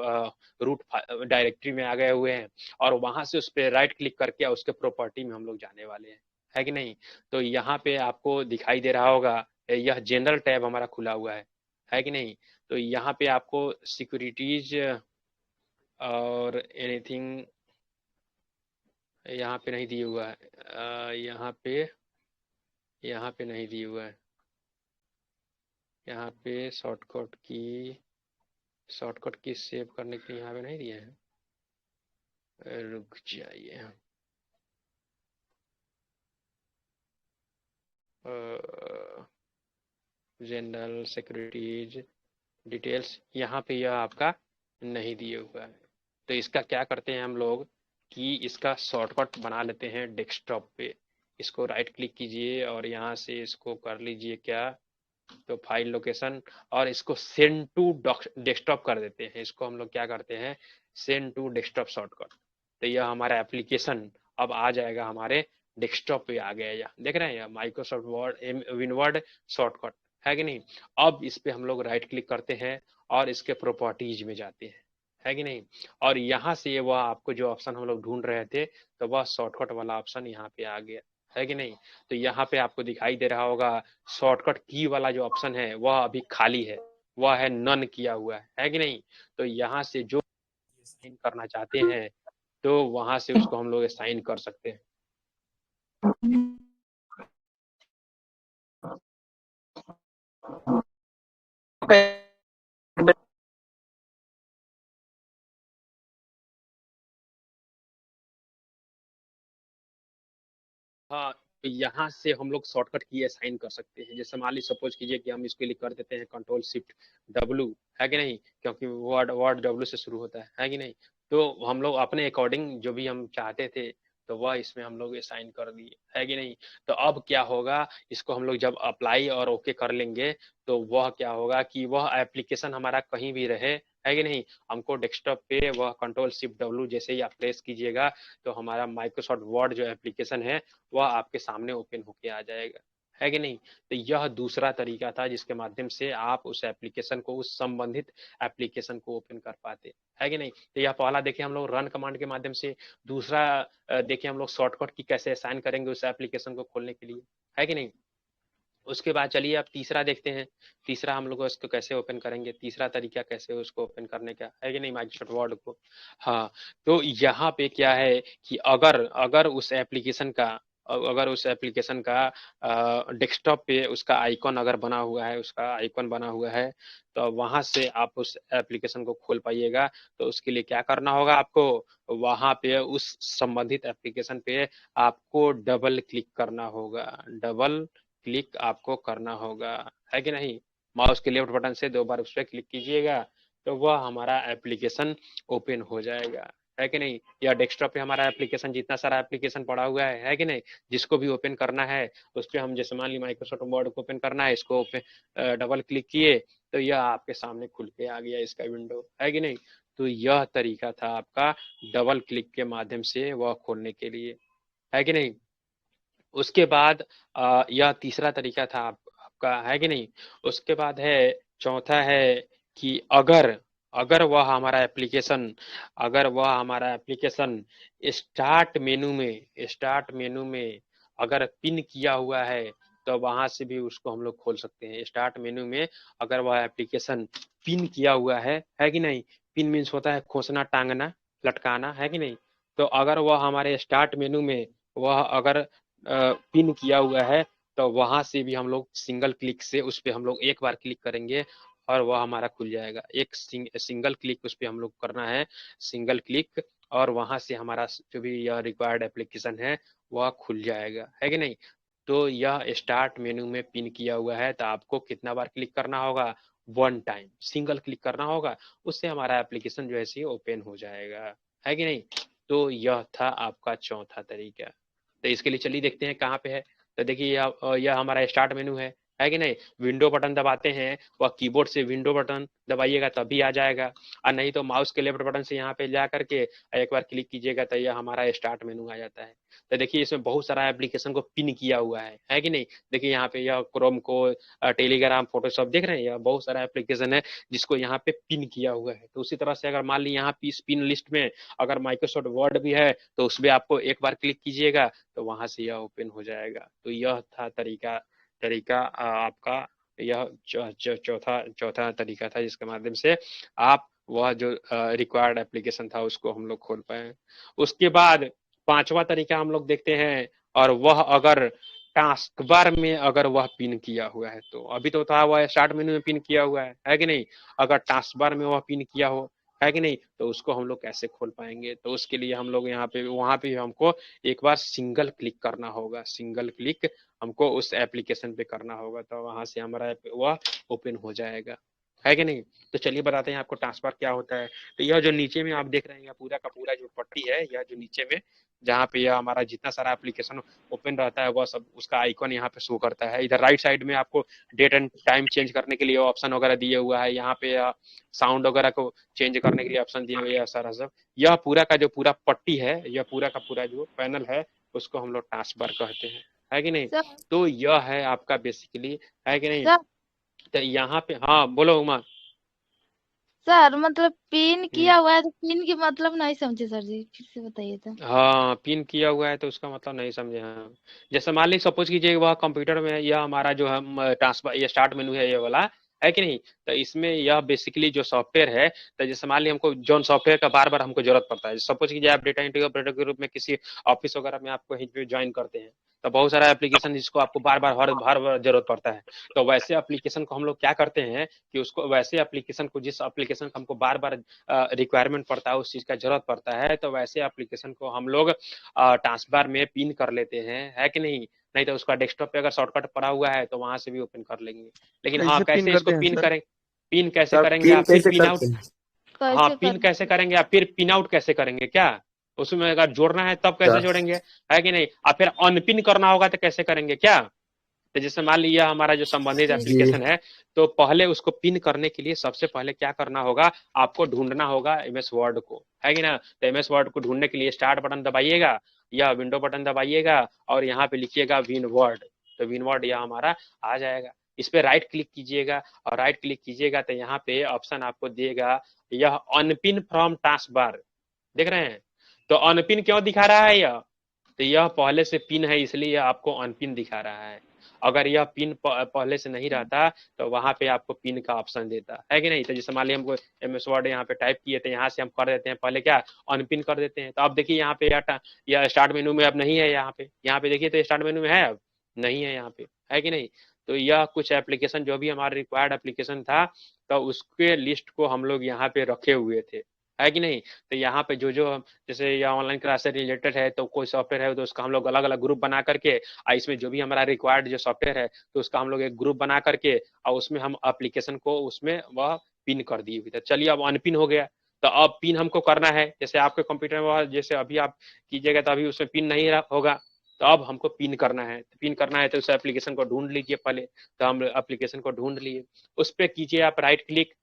रूट डायरेक्टरी में आ गए हुए हैं, और वहां से उस पर राइट क्लिक करके उसके प्रॉपर्टी में हम लोग जाने वाले हैं, है कि नहीं। तो यहाँ पे आपको दिखाई दे रहा होगा, यह जनरल टैब हमारा खुला हुआ है कि नहीं। तो यहाँ पे आपको सिक्योरिटीज और एनीथिंग यहाँ पे नहीं दिया हुआ है, यहाँ पे नहीं दिया हुआ है। यहाँ पे शॉर्टकट की सेव करने के लिए यहाँ पे नहीं दिया है। रुक जाइए, जनरल सिक्योरिटीज डिटेल्स, यहाँ पे यह आपका नहीं दिया हुआ है। तो इसका क्या करते हैं हम लोग कि इसका शॉर्टकट बना लेते हैं डेस्कटॉप पे। इसको राइट क्लिक कीजिए और यहाँ से इसको कर लीजिए क्या, तो फाइल लोकेशन, और इसको सेंड टू डेस्कटॉप कर देते हैं। इसको हम लोग क्या करते हैं, सेंड टू डेस्कटॉप शॉर्टकट। तो यह हमारा एप्लीकेशन अब आ जाएगा हमारे डेस्कटॉप पे आ गया। यह देख रहे हैं, यह माइक्रोसॉफ्ट वर्ड विनवर्ड शॉर्टकट है कि नहीं। अब इस पे हम लोग राइट क्लिक करते हैं और इसके प्रॉपर्टीज में जाते हैं, है कि नहीं। और यहाँ से वह आपको जो ऑप्शन हम लोग ढूंढ रहे थे, तो वह शॉर्टकट वाला ऑप्शन यहाँ पे आ गया, है कि नहीं। तो यहाँ पे आपको दिखाई दे रहा होगा शॉर्टकट की वाला जो ऑप्शन है वह अभी खाली है, वह है नन किया हुआ है कि नहीं। तो यहाँ से जो साइन करना चाहते हैं तो वहां से उसको हम लोग साइन कर सकते हैं। हाँ, तो यहाँ से हम लोग शॉर्टकट की असाइन कर सकते हैं। जैसे मान ली सपोज कीजिए कि हम इसके लिए कर देते हैं कंट्रोल शिफ्ट W, है कि नहीं, क्योंकि वर्ड वर्ड W से शुरू होता है कि नहीं। तो हम लोग अपने अकॉर्डिंग जो भी हम चाहते थे तो वह इसमें हम लोग असाइन कर दिए, है कि नहीं। तो अब क्या होगा, इसको हम लोग जब अप्लाई और ओके कर लेंगे तो वह क्या होगा कि वह एप्लीकेशन हमारा कहीं भी रहे, है कि नहीं। हमको डेस्कटॉप पे वह कंट्रोल शिफ्ट W जैसे ही आप प्रेस कीजिएगा तो हमारा माइक्रोसॉफ्ट वर्ड जो एप्लीकेशन है वह आपके सामने ओपन होके आ जाएगा, है कि नहीं। तो यह दूसरा तरीका था जिसके माध्यम से आप उस एप्लीकेशन को, उस संबंधित एप्लीकेशन को ओपन कर पाते, है कि नहीं। तो यह पहला देखिए हम लोग रन कमांड के माध्यम से, दूसरा देखिए हम लोग शॉर्टकट की कैसे असाइन करेंगे उस एप्लीकेशन को खोलने के लिए, है कि नहीं। उसके बाद चलिए अब तीसरा देखते हैं, तीसरा हम लोग उसको कैसे ओपन करेंगे, तीसरा तरीका कैसे उसको ओपन करने का, है कि नहीं, माइक्रोसॉफ्ट वर्ड को। हाँ, तो यहाँ पे क्या है कि अगर अगर उस एप्लीकेशन का डेस्कटॉप पे उसका आइकॉन अगर बना हुआ है, उसका आइकॉन बना हुआ है, तो वहां से आप उस एप्लीकेशन को खोल पाइएगा। तो उसके लिए क्या करना होगा आपको, वहां पे उस संबंधित एप्लीकेशन पे आपको डबल क्लिक करना होगा, डबल क्लिक आपको करना होगा, है कि नहीं। माउस के लेफ्ट बटन से 2 बार उस पर क्लिक कीजिएगा तो वह हमारा एप्लीकेशन ओपन हो जाएगा, है कि नहीं। या डेस्कटॉप पे हमारा एप्लीकेशन, जितना सारा एप्लीकेशन पड़ा हुआ है कि नहीं, जिसको भी ओपन करना है उस पर हम, जैसे मान ली माइक्रोसॉफ्ट वर्ड को ओपन करना है, इसको डबल क्लिक किए तो यह आपके सामने खुल के आ गया इसका विंडो, है कि नहीं। तो यह तरीका था आपका डबल क्लिक के माध्यम से वह खोलने के लिए, है कि नहीं। उसके बाद यह तीसरा तरीका था आपका, है कि नहीं। उसके बाद है चौथा है कि अगर अगर वह हमारा एप्लीकेशन स्टार्ट मेनू में अगर पिन किया हुआ है तो वहां से भी उसको हम लोग खोल सकते हैं। स्टार्ट मेनू में अगर वह एप्लीकेशन पिन किया हुआ है कि नहीं। पिन मीन्स होता है खोसना, टांगना, लटकाना, है कि नहीं। तो अगर वह हमारे स्टार्ट मेनू में वह अगर पिन किया हुआ है तो वहां से भी हम लोग सिंगल क्लिक से उस पर हम लोग एक बार क्लिक करेंगे और वह हमारा खुल जाएगा। एक सिंगल क्लिक उस पर हम लोग करना है, सिंगल क्लिक, और वहां से हमारा जो भी यह रिक्वायर्ड एप्लीकेशन है वह खुल जाएगा, है कि नहीं। तो यह स्टार्ट मेनू में पिन किया हुआ है तो आपको कितना बार क्लिक करना होगा, 1 टाइम सिंगल क्लिक करना होगा, उससे हमारा एप्लीकेशन जो है ओपन हो जाएगा, है कि नहीं। तो यह था आपका चौथा तरीका। तो इसके लिए चलिए देखते हैं कहाँ पे है। तो देखिए यह हमारा स्टार्ट मेनू है कि नहीं। विंडो बटन दबाते हैं, वह कीबोर्ड से विंडो बटन दबाइएगा तभी आ जाएगा, और नहीं तो माउस के लेफ्ट बटन से यहाँ पे जा करके एक बार क्लिक कीजिएगा तो यह हमारा स्टार्ट मेनू आ जाता है। तो देखिए इसमें बहुत सारा एप्लीकेशन को पिन किया हुआ है कि नहीं। देखिए यहाँ पे यह क्रोम को, टेलीग्राम, फोटोशॉप, देख रहे हैं, यह बहुत सारा एप्लीकेशन है जिसको यहाँ पे पिन किया हुआ है। तो उसी तरह से अगर मान ली यहाँ पे इस पिन लिस्ट में अगर माइक्रोसॉफ्ट वर्ड भी है तो उसमें आपको एक बार क्लिक कीजिएगा तो वहां से यह ओपन हो जाएगा। तो यह था तरीका तरीका आपका, यह चौथा चौथा तरीका था जिसके माध्यम से आप वह जो रिक्वायर्ड एप्लीकेशन था उसको हम लोग खोल पाए। उसके बाद पांचवा तरीका हम लोग देखते हैं, और वह अगर टास्क बार में अगर वह पिन किया हुआ है तो, अभी तो था वह स्टार्ट मेनू में पिन किया हुआ है कि नहीं। अगर टास्क बार में वह पिन किया हो, है कि नहीं, तो उसको हम लोग कैसे खोल पाएंगे। तो उसके लिए हम लोग यहाँ पे, वहां पे हमको एक बार सिंगल क्लिक करना होगा, सिंगल क्लिक हमको उस एप्लीकेशन पे करना होगा तो वहां से हमारा वह ओपन हो जाएगा, है कि नहीं। तो चलिए बताते हैं आपको टास्क बार क्या होता है। तो यह जो नीचे में आप देख रहे हैं पूरा का पूरा जो पट्टी है, यह जो नीचे में जहाँ पे यह हमारा जितना सारा एप्लीकेशन ओपन रहता है वह सब उसका आइकन यहाँ पे शो करता है। इधर राइट साइड में आपको डेट एंड टाइम चेंज करने के लिए ऑप्शन वगैरह दिए हुआ है, यहाँ पे साउंड वगैरह को चेंज करने के लिए ऑप्शन दिए हुए हैं सारा सब। यह पूरा का जो पूरा पट्टी है, यह पूरा का पूरा जो पैनल है उसको हम लोग टास्क बार कहते हैं, है कि नहीं। सर तो यह है आपका बेसिकली, है कि नहीं। सर तो यहाँ पे हाँ बोलो उमा। सर मतलब पिन किया हुआ है तो पिन की मतलब नहीं समझे सर जी, फिर से बताइए तो। हाँ पिन किया हुआ है तो उसका मतलब नहीं समझे। हाँ जैसे मान ली सपोज कीजिए वह कंप्यूटर में यह हमारा जो है ट्रांसफर ये स्टार्ट मेनू है ये वाला, है कि नहीं। तो इसमें यह बेसिकली जो सॉफ्टवेयर है, तो जैसे मान ली हमको जॉन सॉफ्टवेयर का बार बार हमको जरूरत पड़ता है, सपोज कीजिए आप डेटा एंट्री ऑपरेटर के रूप में किसी ऑफिस वगैरह में आपको ज्वाइन करते हैं, तो बहुत सारा एप्लीकेशन जिसको आपको बार बार हर बार जरूरत पड़ता है। तो वैसे एप्लीकेशन को हम लोग क्या करते हैं कि उसको वैसे एप्लीकेशन को, जिस एप्लीकेशन का हमको बार बार रिक्वायरमेंट पड़ता है, उस चीज का जरूरत पड़ता है, तो वैसे एप्लीकेशन को हम लोग टास्क बार में पिन कर लेते हैं, है कि नहीं। नहीं तो उसका डेस्कटॉप पे अगर शॉर्टकट पड़ा हुआ है तो वहां से भी ओपन कर लेंगे। लेकिन हाँ कैसे पिन कैसे इसको करते हैं पिन सर? करें, पिन कैसे सर करेंगे पिन आप, फिर कैसे पिन आउट, करते हैं? हाँ कैसे पिन कर कैसे करेंगे आप, फिर पिन आउट कैसे करेंगे क्या, उसमें अगर जोड़ना है तब कैसे सर जोड़ेंगे, है कि नहीं। और फिर अनपिन करना होगा तो कैसे करेंगे क्या। तो जैसे मान लीजिए हमारा जो संबंधित जी एप्लीकेशन है, तो पहले उसको पिन करने के लिए सबसे पहले क्या करना होगा, आपको ढूंढना होगा एमएस वर्ड को, है कि ना। तो एमएस वर्ड को ढूंढने के लिए स्टार्ट बटन दबाइएगा या विंडो बटन दबाइएगा और यहाँ पे लिखिएगा विन वर्ड। तो विन वर्ड यह हमारा आ जाएगा। इस पे राइट क्लिक कीजिएगा और राइट क्लिक कीजिएगा तो यहाँ पे ऑप्शन आपको देगा यह अनपिन फ्रॉम टास्क बार, देख रहे हैं। तो अनपिन क्यों दिखा रहा है यह, तो यह पहले से पिन है इसलिए यह आपको अनपिन दिखा रहा है। अगर यह पिन पहले से नहीं रहता तो वहां पे आपको पिन का ऑप्शन देता, है कि नहीं। तो जैसे मान लीजिए हमको एमएस वर्ड यहाँ पे टाइप किए थे, यहाँ से हम कर देते हैं पहले क्या, अनपिन कर देते हैं। तो अब देखिए यहाँ पे यह स्टार्ट मेनू में अब नहीं है, यहाँ पे देखिए तो स्टार्ट मेनू में है, अब नहीं है यहाँ पे, है कि नहीं। तो यह कुछ एप्लीकेशन जो भी हमारा रिक्वायर्ड एप्लीकेशन था, तो उसके लिस्ट को हम लोग यहाँ पे रखे हुए थे, है कि नहीं। तो यहाँ पे जो जो जैसे यह ऑनलाइन क्लास से रिलेटेड है तो कोई सॉफ्टवेयर है तो उसका हम लोग अलग अलग ग्रुप बना करके, इसमें जो भी हमारा रिक्वायर्ड जो सॉफ्टवेयर है तो उसका हम लोग एक ग्रुप बना करके और उसमें हम एप्लीकेशन को उसमें वह पिन कर दिए हुए थे। चलिए अब अनपिन हो गया, तो अब पिन हमको करना है। जैसे आपके कंप्यूटर में जैसे अभी आप कीजिएगा तो अभी उसमें पिन नहीं होगा, तो अब हमको पिन करना है। तो पिन करना है तो उस एप्लीकेशन को ढूंढ लीजिए पहले। तो हम एप्लीकेशन को ढूंढ लिए, उस पर कीजिए आप राइट क्लिक।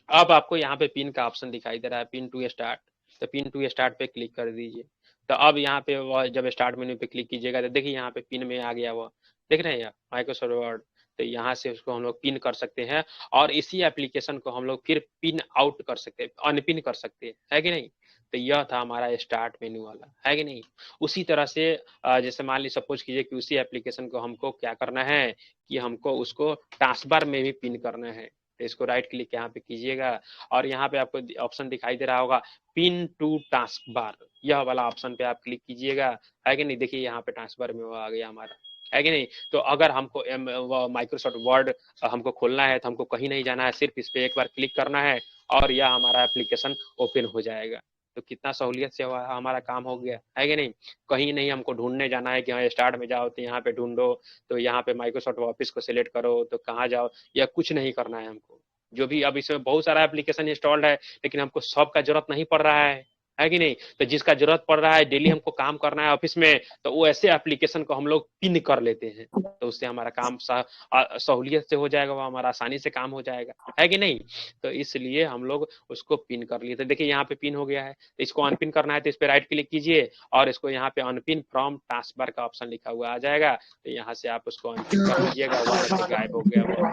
अब आपको यहाँ पे पिन का ऑप्शन दिखाई दे रहा है, पिन टू स्टार्ट। तो पिन टू स्टार्ट पे क्लिक कर दीजिए। तो अब यहाँ पे वह जब स्टार्ट मेन्यू पे क्लिक कीजिएगा तो देखिए यहाँ पे पिन में आ गया, वो देख रहे हैं यहाँ माइक्रोसॉफ्ट वर्ड। तो यहाँ से उसको हम लोग पिन कर सकते हैं और इसी एप्लीकेशन को हम लोग फिर पिन आउट कर सकते हैं, अनपिन कर सकते हैं, है कि नहीं। तो यह था हमारा स्टार्ट मेन्यू वाला, है कि नहीं। उसी तरह से जैसे मान ली सपोज कीजिए कि उसी एप्लीकेशन को हमको क्या करना है कि हमको उसको टास्क बार में भी पिन करना है। तो इसको राइट क्लिक यहाँ पे कीजिएगा और यहाँ पे आपको ऑप्शन दिखाई दे रहा होगा पिन टू टास्क बार, यह वाला ऑप्शन पे आप क्लिक कीजिएगा, है कि नहीं। देखिए यहाँ पे टास्क बार में वो आ गया हमारा, है कि नहीं। तो अगर हमको माइक्रोसॉफ्ट वर्ड हमको खोलना है तो हमको कहीं नहीं जाना है, सिर्फ इस पे एक बार क्लिक करना है और यह हमारा एप्लीकेशन ओपन हो जाएगा। तो कितना सहूलियत से हमारा काम हो गया, है कि नहीं। कहीं नहीं हमको ढूंढने जाना है कि हाँ स्टार्ट में जाओ तो यहाँ पे ढूंढो, तो यहाँ पे माइक्रोसॉफ्ट ऑफिस को सिलेक्ट करो तो कहाँ जाओ, या कुछ नहीं करना है हमको। जो भी अब इसमें बहुत सारा एप्लीकेशन इंस्टॉल्ड है लेकिन हमको सब का जरूरत नहीं पड़ रहा है कि नहीं। तो जिसका जरूरत पड़ रहा है, डेली हमको काम करना है ऑफिस में, तो वो ऐसे एप्लीकेशन को हम लोग पिन कर लेते हैं, तो उससे हमारा काम सहूलियत से हो जाएगा, वो हमारा आसानी से काम हो जाएगा, है कि नहीं। तो इसलिए हम लोग उसको पिन कर लिए। तो देखिए यहाँ पे पिन हो गया है, तो इसको अनपिन करना है तो इस पे राइट क्लिक कीजिए और इसको यहाँ पे अनपिन फ्रॉम टास्क बार का ऑप्शन लिखा हुआ आ जाएगा। तो यहाँ से आप उसको अनपिन कर लीजिएगा, वहां से गायब हो गया वो,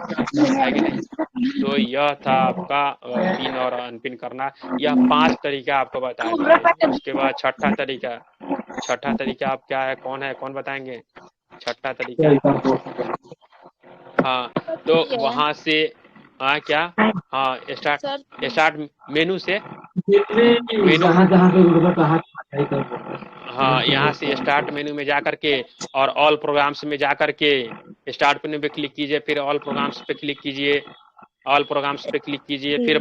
है कि नहीं। तो यह था आपका पिन और अनपिन करना। यह 5 तरीका आपको बता दिए। उसके बाद छठा तरीका आप क्या है, कौन बताएंगे छठा तरीका। हाँ तो वहां से क्या, हाँ स्टार्ट मेनू से मेनू, हाँ यहाँ से स्टार्ट मेनू में जा करके और ऑल प्रोग्राम्स में जा करके स्टार्ट मेनू पे क्लिक कीजिए, फिर ऑल प्रोग्राम्स पे क्लिक कीजिए, ऑल प्रोग्राम्स पे क्लिक कीजिए, फिर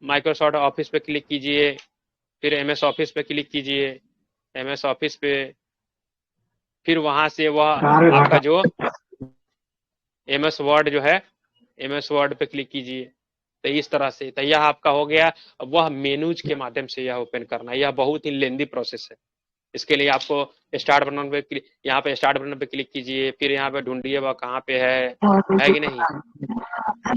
माइक्रोसॉफ्ट ऑफिस पे क्लिक कीजिए, फिर एमएस ऑफिस पे क्लिक कीजिए, एमएस ऑफिस पे फिर वहां से वह आपका जो एमएस वर्ड जो है एमएस वर्ड पे क्लिक कीजिए, तो इस तरह से तो यह आपका हो गया। वह मेनूज के माध्यम से यह ओपन करना, यह बहुत ही लेंदी प्रोसेस है। इसके लिए आपको स्टार्ट बटन पे यहाँ पे स्टार्ट बटन पे क्लिक कीजिए, फिर यहाँ पे ढूंढिए वह कहाँ पे है कि नहीं।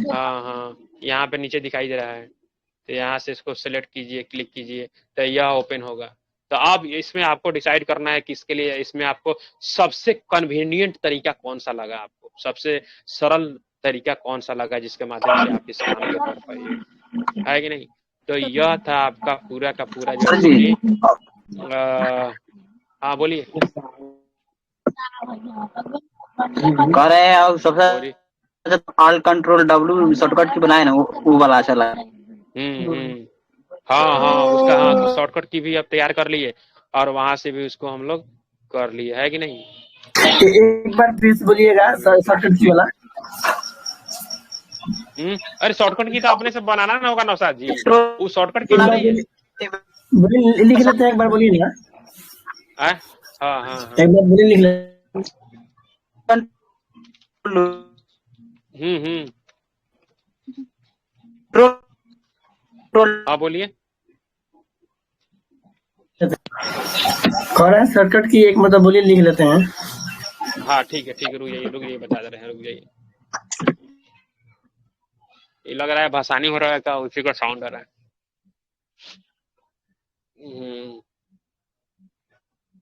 हाँ हाँ, यहाँ पे नीचे दिखाई दे रहा है, तो यहाँ से इसको सेलेक्ट कीजिए, क्लिक कीजिए, तो यह ओपन होगा। तो अब इसमें आपको डिसाइड करना है कि इसके लिए इसमें आपको सबसे कन्वीनियंट तरीका कौन सा लगा, आपको सबसे सरल तरीका कौन सा लगा जिसके माध्यम से आप इस काम को कर पाइए, है कि नहीं। तो यह था आपका पूरा का पूरा जो सर है जी कि हाँ बोलिए कह रहे हैं, और सबसे बोलिए। ऑल कंट्रोल डब्ल्यू शॉर्टकट की बनाए ना, वो वाला चला है। हाँ हाँ, उसका हाँ शॉर्टकट की भी आप तैयार कर लिए और वहां से भी उसको हम लोग कर लिए, है कि नहीं। एक बार प्लीज बोलिएगा शॉर्टकट की वाला। अरे शॉर्टकट की तो अपने से बनाना ना होगा नौशाद जी, वो शॉर्टकट की तो नहीं है। बोलिए, लिख लेते हैं, एक बार बोलिए ना। हाँ हाँ हाँ, एक बार बोलिए, लिख लेते। हाँ बोलिए। कह रहे हैं शॉर्टकट की एक मतलब बोलिए, लिख लेते हैं। हाँ ठीक है रुक जाइए बता दे रहे हैं, रुक जाइए। ये लग रहा है भसानी हो रहा है क्या, उसी का साउंड आ रहा है।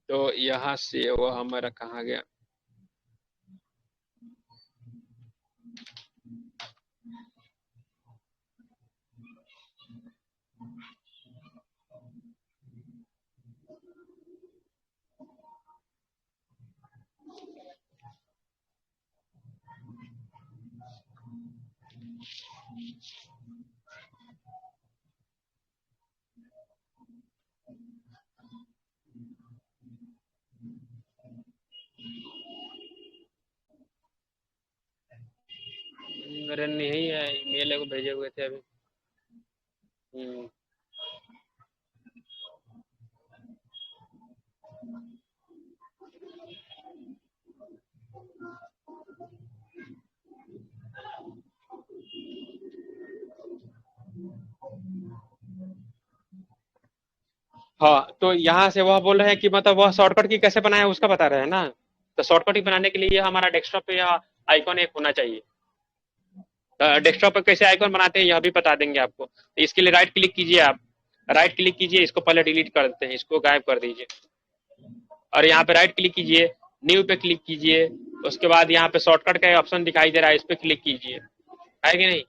तो यहाँ से वो हमारा कहाँ गया। मेरे नहीं है, ईमेल को भेजे हुए थे अभी। हाँ, तो यहाँ से वह बोल रहे हैं कि मतलब वह शॉर्टकट की कैसे बनाए उसका बता रहे हैं ना। तो शॉर्टकट की बनाने के लिए हमारा डेस्कटॉप पे यह आइकॉन एक होना चाहिए। डेस्कटॉप पे कैसे आइकॉन बनाते हैं यह भी बता देंगे आपको। तो इसके लिए राइट क्लिक कीजिए, आप राइट क्लिक कीजिए, इसको पहले डिलीट कर देते हैं, इसको गायब कर दीजिए और यहाँ पे राइट क्लिक कीजिए, न्यू पे क्लिक कीजिए, उसके बाद यहाँ पे शॉर्टकट का ऑप्शन दिखाई दे रहा है, इस पे क्लिक कीजिए, है कि नहीं।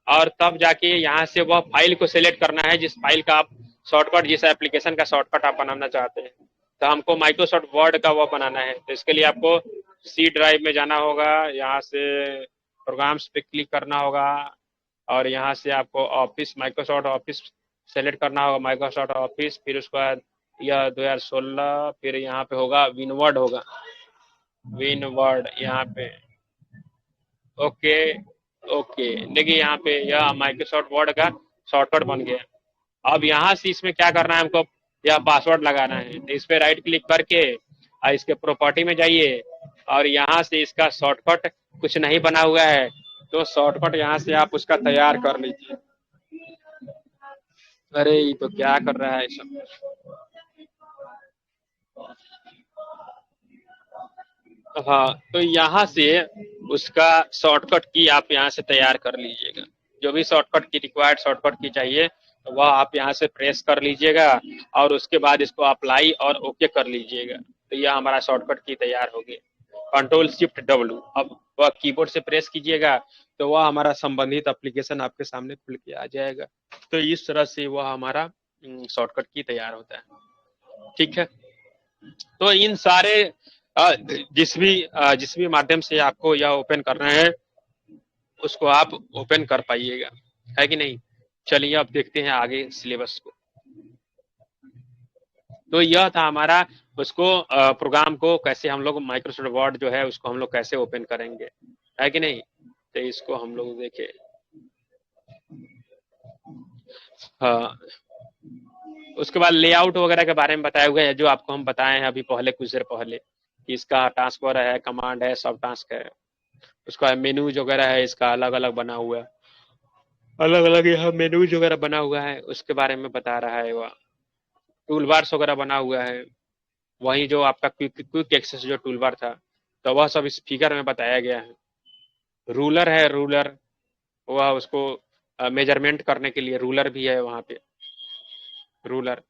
और तब जाके यहाँ से वह फाइल को सिलेक्ट करना है जिस फाइल का आप शॉर्टकट, जिस एप्लीकेशन का शॉर्टकट आप बनाना चाहते हैं। तो हमको माइक्रोसॉफ्ट वर्ड का वो बनाना है, तो इसके लिए आपको सी ड्राइव में जाना होगा, यहाँ से प्रोग्राम्स पे क्लिक करना होगा और यहाँ से आपको ऑफिस, माइक्रोसॉफ्ट ऑफिस सेलेक्ट करना होगा, माइक्रोसॉफ्ट ऑफिस, फिर उसके बाद यह 2016, फिर यहाँ पे होगा विनवर्ड, होगा विनवर्ड यहाँ पे। ओके ओके, देखिए यहाँ पे यह माइक्रोसॉफ्ट वर्ड का शॉर्टकट बन गया। अब यहाँ से इसमें क्या करना है, हमको यह पासवर्ड लगाना है। तो इस पे राइट क्लिक करके और इसके प्रॉपर्टी में जाइए और यहाँ से इसका शॉर्टकट कुछ नहीं बना हुआ है तो शॉर्टकट यहाँ से आप उसका तैयार कर लीजिए। अरे ये तो क्या कर रहा है सब। हाँ, तो यहाँ से उसका शॉर्टकट की आप यहाँ से तैयार कर लीजिएगा। जो भी शॉर्टकट की रिक्वायर्ड शॉर्टकट की चाहिए तो वह आप यहाँ से प्रेस कर लीजिएगा और उसके बाद इसको अप्लाई और ओके कर लीजिएगा। तो यह हमारा शॉर्टकट की तैयार हो गया, कंट्रोल शिफ्ट डब्ल्यू। अब वह कीबोर्ड से प्रेस कीजिएगा तो वह हमारा संबंधित एप्लीकेशन आपके सामने खुल के आ जाएगा। तो इस तरह से वह हमारा शॉर्टकट की तैयार होता है। ठीक है, तो इन सारे जिस भी माध्यम से आपको यह ओपन करना है उसको आप ओपन कर पाइएगा, है कि नहीं। चलिए अब देखते हैं आगे सिलेबस को। तो यह था हमारा उसको प्रोग्राम को कैसे हम लोग माइक्रोसॉफ्ट वर्ड जो है उसको हम लोग कैसे ओपन करेंगे, है कि नहीं। तो इसको हम लोग देखें। हाँ, उसके बाद लेआउट वगैरह के बारे में बताया हुआ है जो आपको हम बताए हैं अभी पहले, कुछ देर पहले, कि इसका टास्क बार है, कमांड है, सब टास्क है, उसका मेनू वगैरह है, इसका अलग अलग बना हुआ है। अलग अलग यहाँ मेन्यूज वगैरह बना हुआ है, उसके बारे में बता रहा है। वह टूल बार्स वगैरह बना हुआ है, वही जो आपका क्विक क्विक एक्सेस जो टूल बार था, तो वह सब इस फिगर में बताया गया है। रूलर है, रूलर वह उसको मेजरमेंट करने के लिए रूलर भी है वहाँ पे, रूलर।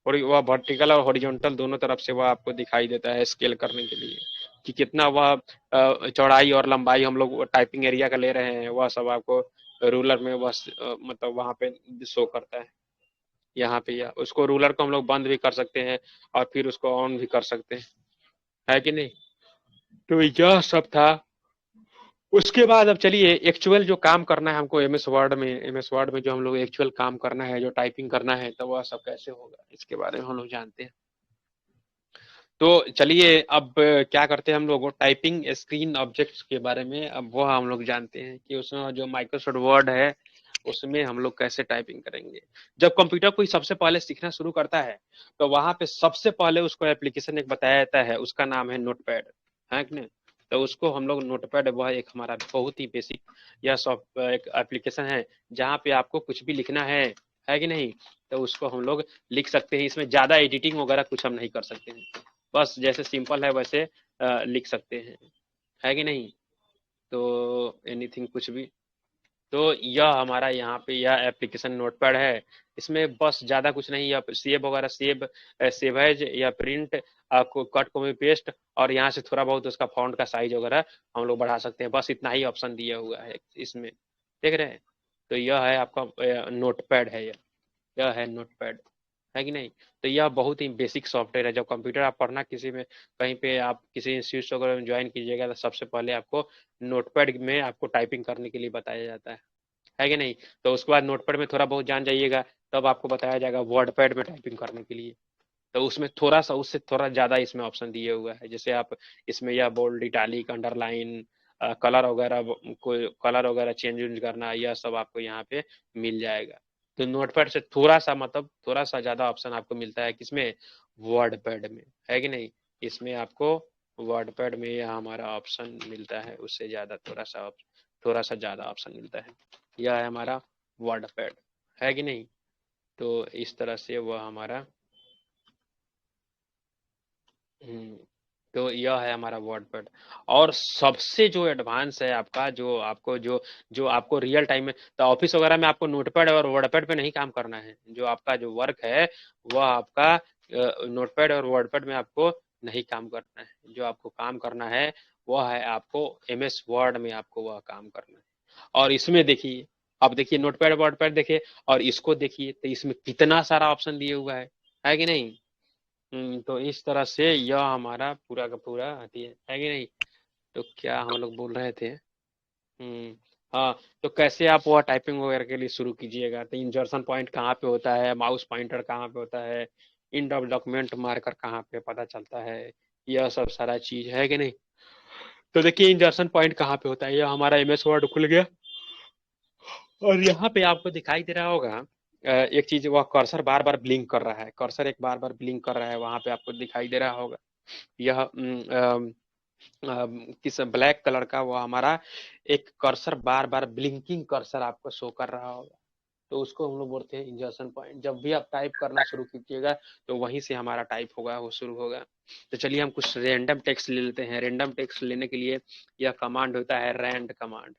और वह वर्टिकल और हॉरिजॉन्टल दोनों तरफ से वह आपको दिखाई देता है स्केल करने के लिए कि कितना वह चौड़ाई और लंबाई हम लोग टाइपिंग एरिया का ले रहे हैं, वह सब आपको रूलर में वह मतलब वहाँ पे शो करता है यहाँ पे। या उसको रूलर को हम लोग बंद भी कर सकते हैं और फिर उसको ऑन भी कर सकते हैं, है कि नहीं। तो यह सब था। उसके बाद अब चलिए एक्चुअल जो काम करना है हमको एमएस वर्ड में जो हम लोग एक्चुअल काम करना है, जो टाइपिंग करना है, तो वह सब कैसे होगा इसके बारे में हम लोग जानते हैं। तो चलिए अब क्या करते हैं हम लोग, टाइपिंग स्क्रीन ऑब्जेक्ट्स के बारे में अब वह हम लोग जानते हैं कि उसमें जो माइक्रोसॉफ्ट वर्ड है उसमें हम लोग कैसे टाइपिंग करेंगे। जब कंप्यूटर कोई सबसे पहले सीखना शुरू करता है तो वहां पे सबसे पहले उसको एप्लीकेशन एक बताया जाता है, उसका नाम है नोटपैड, है कि नहीं। तो उसको हम लोग नोटपैड, वह एक हमारा बहुत ही बेसिक यह सॉफ्ट एक एप्लीकेशन है जहाँ पे आपको कुछ भी लिखना है कि नहीं, तो उसको हम लोग लिख सकते हैं। इसमें ज्यादा एडिटिंग वगैरह कुछ हम नहीं कर सकते हैं, बस जैसे सिंपल है वैसे लिख सकते हैं, है कि नहीं। तो एनीथिंग कुछ भी, तो यह हमारा यहाँ पे यह एप्लीकेशन नोटपैड है। इसमें बस ज्यादा कुछ नहीं, या सेव वगैरह सेव एज या प्रिंट, आपको कट कॉपी पेस्ट, और यहाँ से थोड़ा बहुत उसका फॉन्ट का साइज वगैरह हम लोग बढ़ा सकते हैं, बस इतना ही ऑप्शन दिया हुआ है इसमें, देख रहे हैं। तो यह है आपका नोटपैड है, यह है नोटपैड, है कि नहीं। तो यह बहुत ही बेसिक सॉफ्टवेयर है। जब कंप्यूटर आप पढ़ना किसी में कहीं पे आप किसी इंस्टीट्यूट वगैरह में ज्वाइन कीजिएगा तो सबसे पहले आपको नोटपैड में आपको टाइपिंग करने के लिए बताया जाता है कि नहीं। तो उसके बाद नोटपैड में थोड़ा बहुत जान जाइएगा तब आपको बताया जाएगा वर्डपैड में टाइपिंग करने के लिए। तो उसमें थोड़ा सा उससे थोड़ा ज्यादा इसमें ऑप्शन दिए हुआ है, जैसे आप इसमें यह बोल्ड, इटालिक, अंडरलाइन, कलर वगैरह, कोई कलर वगैरह चेंज करना, यह सब आपको यहाँ पे मिल जाएगा। तो नोटपैड से थोड़ा सा मतलब थोड़ा सा ज्यादा ऑप्शन आपको मिलता है किसमें, वर्डपैड में, है कि नहीं। इसमें आपको वर्डपैड में यह हमारा ऑप्शन मिलता है, उससे ज्यादा थोड़ा सा ज्यादा ऑप्शन मिलता है। यह है हमारा वर्डपैड, है कि नहीं। तो इस तरह से वह हमारा तो यह है हमारा वर्डपैड। और सबसे जो एडवांस है आपका, जो आपको जो आपको रियल टाइम में, तो ऑफिस वगैरह में आपको नोटपैड और वर्डपैड पे नहीं काम करना है। जो आपका जो वर्क है वह आपका नोटपैड और वर्डपैड में आपको नहीं काम करना है। जो आपको काम करना है वह है आपको एमएस वर्ड में आपको वह काम करना है। और इसमें देखिए, अब देखिए नोटपैड वर्डपैड देखिए और इसको देखिए, तो इसमें कितना सारा ऑप्शन दिया हुआ है कि नहीं। तो इस तरह से यह हमारा पूरा का पूरा आती है कि नहीं। तो क्या हम लोग बोल रहे थे, हाँ। तो कैसे आप वह टाइपिंग वगैरह के लिए शुरू कीजिएगा, तो इंजर्शन पॉइंट कहाँ पे होता है, माउस पॉइंटर कहाँ पे होता है, इंड ऑफ डॉक्यूमेंट मार्कर कहाँ पे पता चलता है, यह सब सारा चीज है कि नहीं। तो देखिए इंजर्शन पॉइंट कहाँ पे होता है, यह हमारा एमएस वर्ड खुल गया और यहाँ पे आपको दिखाई दे रहा होगा एक चीज, वह कर्सर बार बार ब्लिंक कर रहा है, कर्सर एक बार बार ब्लिंक कर रहा है, वहां पे आपको दिखाई दे रहा होगा। यह किस ब्लैक कलर का वो हमारा एक कर्सर बार बार ब्लिंकिंग कर्सर आपको शो कर रहा होगा, तो उसको हम लोग बोलते हैं इंजर्शन पॉइंट। जब भी आप टाइप करना शुरू कीजिएगा तो वहीं से हमारा टाइप होगा, वो शुरू होगा। तो चलिए हम कुछ रैंडम टेक्स्ट ले लेते हैं। रैंडम टेक्स्ट लेने के लिए यह कमांड होता है रैंड कमांड।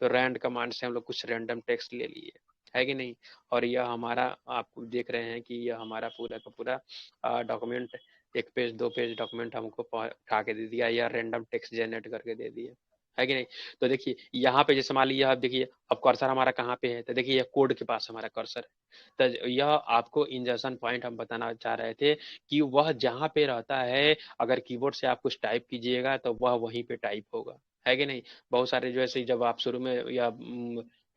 तो रैंड कमांड से हम लोग कुछ रैंडम टेक्स्ट ले लिए, है कि नहीं। और यह हमारा, आप देख रहे हैं कि यह हमारा पूरा का पूरा डॉक्यूमेंट, एक पेज दो पेज डॉक्यूमेंट हमको उठा के दे दिया, या रैंडम टेक्स्ट जनरेट करके दे दिया, है कि नहीं। तो देखिए यहाँ पे जैसे मान लीजिए आप देखिए अब कर्सर हमारा कहाँ पे है, तो देखिए यह कोड के पास हमारा कर्सर है। तो यह आपको इंजर्शन पॉइंट हम बताना चाह रहे थे कि वह जहाँ पे रहता है, अगर कीबोर्ड से आप कुछ टाइप कीजिएगा तो वह वहीं पे टाइप होगा, है कि नहीं। बहुत सारे जो ऐसे जब आप शुरू में या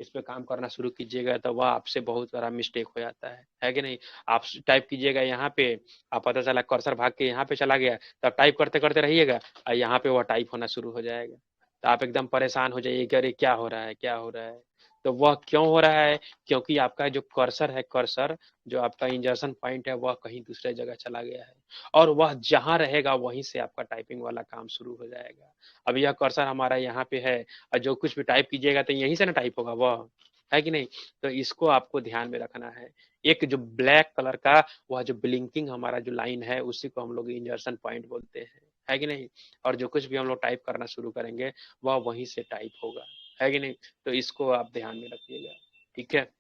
इस पे काम करना शुरू कीजिएगा तो वह आपसे बहुत बड़ा मिस्टेक हो जाता है कि नहीं। आप टाइप कीजिएगा यहाँ पे, आप पता चला कर्सर भाग के यहाँ पे चला गया, तब टाइप करते करते रहिएगा और यहाँ पे वह टाइप होना शुरू हो जाएगा, तो आप एकदम परेशान हो जाइए कि अरे क्या हो रहा है क्या हो रहा है। तो वह क्यों हो रहा है, क्योंकि आपका जो कर्सर है, कर्सर जो आपका इंजर्शन पॉइंट है वह कहीं दूसरे जगह चला गया है, और वह जहां रहेगा वहीं से आपका टाइपिंग वाला काम शुरू हो जाएगा। अब यह कर्सर हमारा यहाँ पे है और जो कुछ भी टाइप कीजिएगा तो यहीं से ना टाइप होगा वह, है कि नहीं। तो इसको आपको ध्यान में रखना है। एक जो ब्लैक कलर का वह जो ब्लिंकिंग हमारा जो लाइन है उसी को हम लोग इंजर्शन पॉइंट बोलते हैं, है कि नहीं। और जो कुछ भी हम लोग टाइप करना शुरू करेंगे वह वहीं से टाइप होगा, है कि नहीं। तो इसको आप ध्यान में रखिएगा, ठीक है।